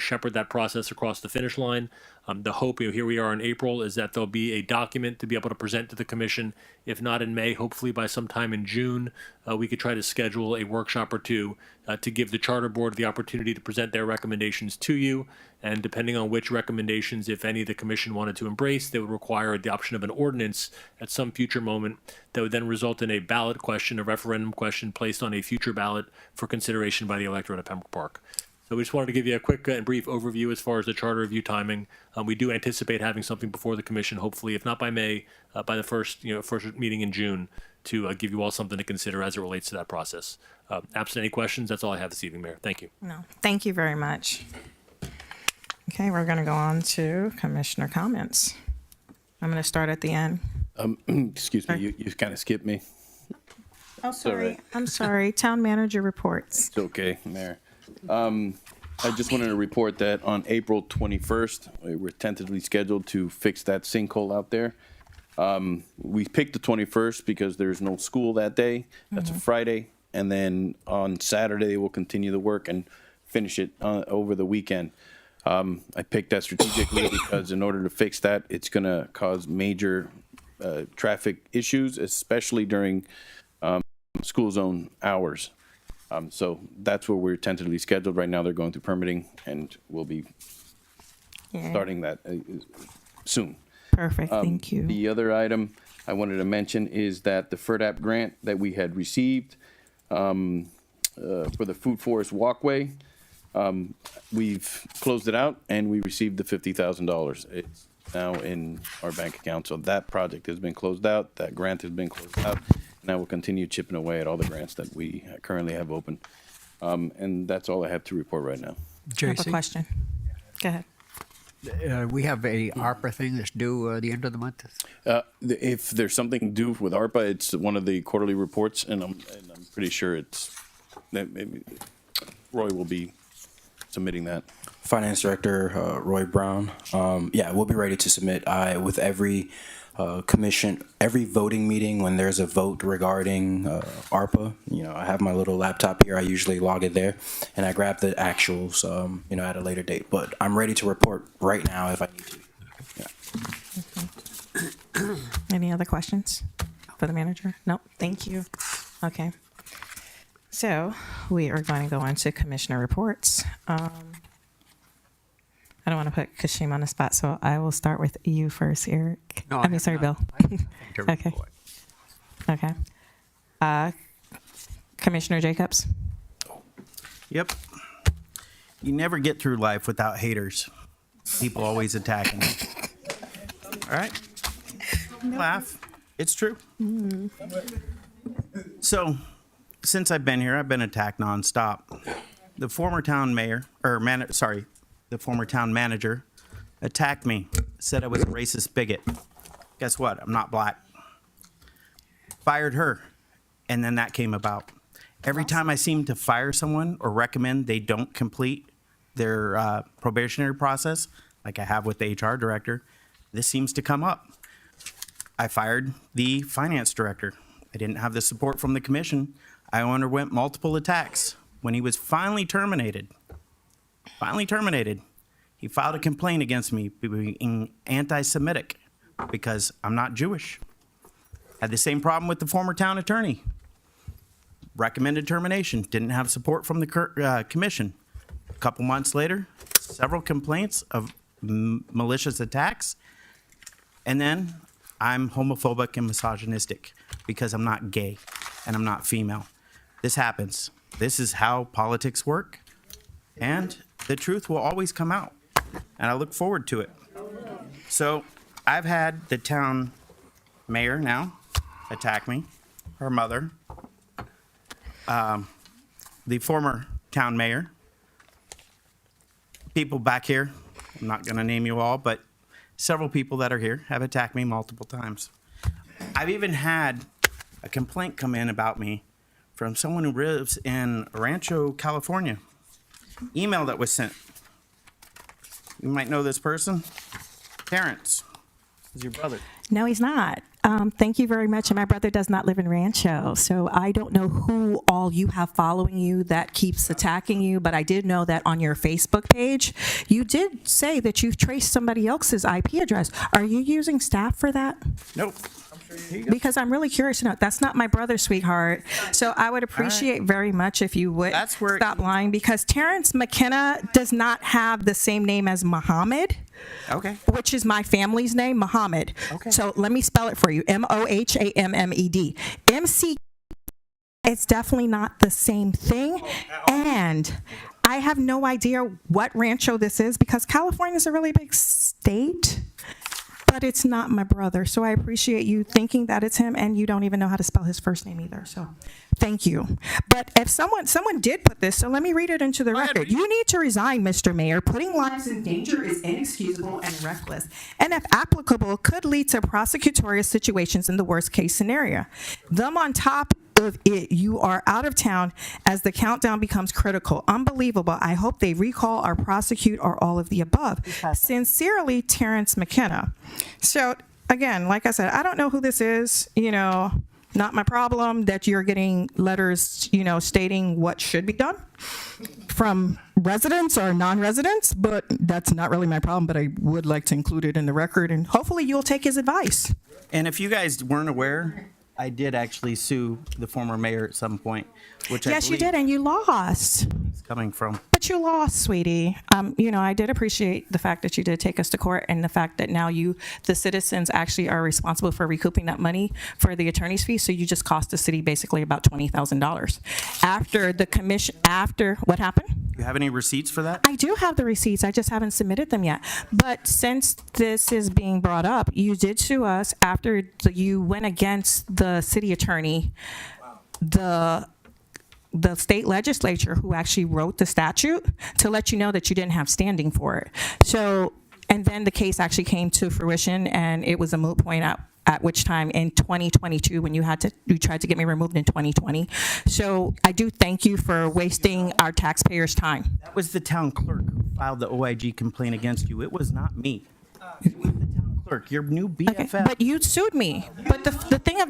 shepherd that process across the finish line. The hope, here we are in April, is that there'll be a document to be able to present to the commission. If not in May, hopefully by sometime in June, we could try to schedule a workshop or 2 to give the Charter Board the opportunity to present their recommendations to you. And depending on which recommendations, if any, the commission wanted to embrace, they would require the option of an ordinance at some future moment that would then result in a ballot question, a referendum question placed on a future ballot for consideration by the electorate of Pembroke Park. So we just wanted to give you a quick and brief overview as far as the charter review timing. We do anticipate having something before the commission, hopefully, if not by May, by the first meeting in June, to give you all something to consider as it relates to that process. Absent any questions, that's all I have this evening, Mayor. Thank you. No, thank you very much. Okay, we're going to go on to commissioner comments. I'm going to start at the end. Excuse me, you kind of skipped me. Oh, sorry. right. I'm sorry. Town manager reports. It's okay, Mayor. I just wanted to report that on April 21st, we were tentatively scheduled to fix that sinkhole out there. We picked the 21st because there's no school that day. That's a Friday. And then on Saturday, we'll continue the work and finish it over the weekend. I picked that strategically because in order to fix that, it's going to cause major traffic issues, especially during school zone hours. So that's where we're tentatively scheduled right now. They're going through permitting, and we'll be starting that soon. Perfect. Thank you. The other item I wanted to mention is that the FERDAP grant that we had received for the Food Forest Walkway, we've closed it out, and we received the $50,000. It's now in our bank account. So that project has been closed out. That grant has been closed out. And I will continue chipping away at all the grants that we currently have open. And that's all I have to report right now. I have a question. Go ahead. We have a ARPA thing that's due the end of the month. If there's something due with ARPA, it's one of the quarterly reports, and I'm pretty sure it's that maybe Roy will be submitting that. Finance Director Roy Brown. Yeah, we'll be ready to submit. With every commission, every voting meeting, when there's a vote regarding ARPA, I have my little laptop here. I usually log it there, and I grab the actuals, at a later date. But I'm ready to report right now if I need to. Yeah. Any other questions for the manager? Nope. Thank you. Okay. So we are going to go on to commissioner reports. I don't want to put Kashim on the spot, so I will start with you first, Eric. No, sorry, Bill. Okay. Okay. Commissioner Jacobs. Yep. You never get through life without haters. People always attacking you. All right. Laugh. It's true. So, since I've been here, I've been attacked nonstop. The former town mayor, the former town manager attacked me, said I was a racist bigot. Guess what? I'm not black. Fired her, and then that came about. Every time I seem to fire someone or recommend they don't complete their probationary process, like I have with the HR director, this seems to come up. I fired the finance director. I didn't have the support from the commission. I underwent multiple attacks. When he was finally terminated, he filed a complaint against me being anti-Semitic because I'm not Jewish. Had the same problem with the former town attorney. recommended termination, didn't have support from the commission. A couple months later, several complaints of malicious attacks, and then I'm homophobic and misogynistic because I'm not gay and I'm not female. This happens. This is how politics work, and the truth will always come out, and I look forward to it. So I've had the town mayor now attack me, her mother, the former town mayor, people back here, I'm not going to name you all, but several people that are here have attacked me multiple times. I've even had a complaint come in about me from someone who lives in Rancho, California. Email that was sent. You might know this person. Terrence is your brother. No, he's not. Thank you very much. And my brother does not live in Rancho, so I don't know who all you have following you that keeps attacking you, but I did know that on your Facebook page, you did say that you've traced somebody else's IP address. Are you using staff for that? Nope. Because I'm really curious to know. That's not my brother, sweetheart. So I would appreciate very much if you would stop lying, because Terrence McKenna does not have the same name as Mohammed. Okay. Which is my family's name, Mohammed. Okay. So let me spell it for you. Mohammed. MC. It's definitely not the same thing. And I have no idea what Rancho this is, because California is a really big state, but it's not my brother. So I appreciate you thinking that it's him, and you don't even know how to spell his first name either. So thank you. But if someone did put this, so let me read it into the record. You need to resign, Mr. Mayor. Putting lives in danger is inexcusable and reckless, and if applicable, could lead to prosecutorial situations in the worst case scenario. Them on top of it, you are out of town as the countdown becomes critical. Unbelievable. I hope they recall or prosecute or all of the above. Sincerely, Terrence McKenna. So again, like I said, I don't know who this is, not my problem that you're getting letters, stating what should be done from residents or non-residents, but that's not really my problem, but I would like to include it in the record, and hopefully you'll take his advice. And if you guys weren't aware, I did actually sue the former mayor at some point, which Yes, you did, and you lost. It's coming from. But you lost, sweetie. I did appreciate the fact that you did take us to court, and the fact that now the citizens actually are responsible for recouping that money for the attorney's fee. So you just cost the city basically about $20,000. After what happened? You have any receipts for that? I do have the receipts. I just haven't submitted them yet. But since this is being brought up, you did sue us after you went against the city attorney, the state legislature who actually wrote the statute, to let you know that you didn't have standing for it. So, and then the case actually came to fruition, and it was a moot point at which time in 2022, when you tried to get me removed in 2020. So I do thank you for wasting our taxpayers' time. That was the town clerk who filed the OIG complaint against you. It was not me. It was the town clerk, your new BFF. Okay, but you sued me. But the thing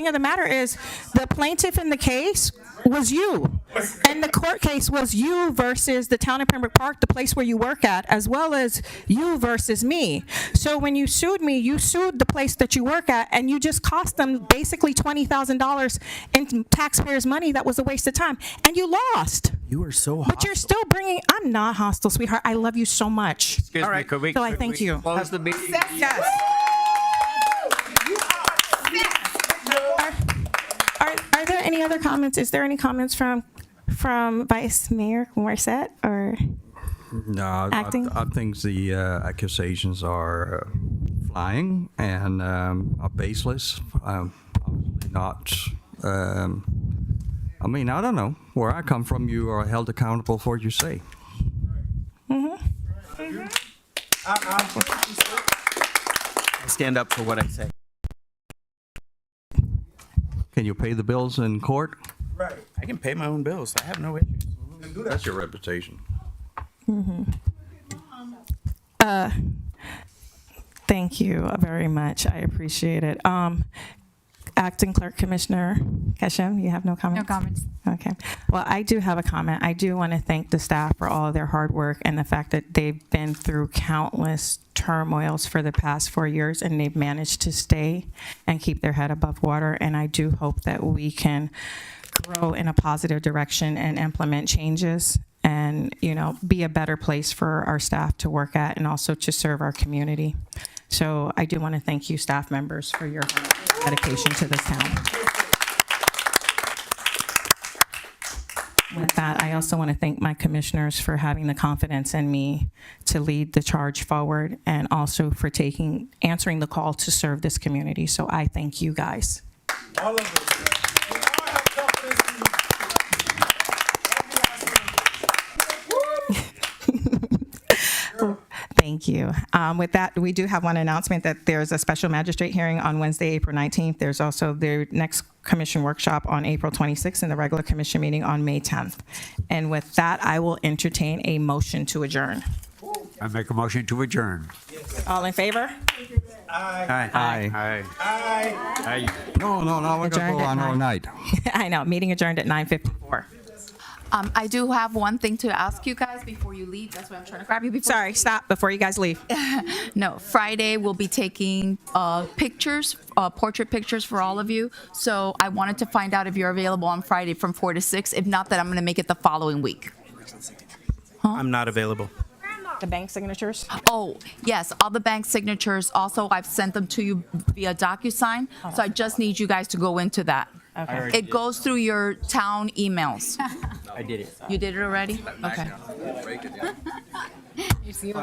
of the matter is, the plaintiff in the case was you, and the court case was you versus the town of Pembroke Park, the place where you work at, as well as you versus me. So when you sued me, you sued the place that you work at, and you just cost them basically $20,000 in taxpayers' money. That was a waste of time, and you lost. You are so hostile. But you're still bringing. I'm not hostile, sweetheart. I love you so much. Excuse me, could we thank you. close the meeting? Yes. Are there any other comments? Is there any comments from Vice Mayor Morissette or No, acting? I think the accusations are flying and are baseless. Obviously not. I don't know. Where I come from, you are held accountable for what you say. I stand up for what I say. Can you pay the bills in court? Right. I can pay my own bills. I have no issues. That's your reputation. Thank you very much. I appreciate it. Acting Clerk Commissioner Keshem, you have no comments? No comments. Okay. Well, I do have a comment. I do want to thank the staff for all of their hard work and the fact that they've been through countless turmoils for the past 4 years, and they've managed to stay and keep their head above water. And I do hope that we can grow in a positive direction and implement changes and, be a better place for our staff to work at and also to serve our community. So I do want to thank you, staff members, for your dedication to this town. With that, I also want to thank my commissioners for having the confidence in me to lead the charge forward and also for answering the call to serve this community. So I thank you guys. All of us. We all have confidence in you. Thank you. With that, we do have one announcement that there's a special magistrate hearing on Wednesday, April 19th. There's also the next commission workshop on April 26th and the regular commission meeting on May 10th. And with that, I will entertain a motion to adjourn. I make a motion to adjourn. All in favor? Aye. Aye. Aye. No, we're going to Adjourned go at on all 9. night. I know, meeting adjourned at 9:54. I do have one thing to ask you guys before you leave. That's why I'm trying to grab you before. Sorry, stop before you guys leave. No, Friday we'll be taking pictures, portrait pictures for all of you. So I wanted to find out if you're available on Friday from 4 to 6. If not, then I'm going to make it the following week. I'm not available. The bank signatures? Oh, yes, all the bank signatures. Also, I've sent them to you via DocuSign. So I just need you guys to go into that. Okay. It goes through your town emails. I did it. You did it already? Okay. You see,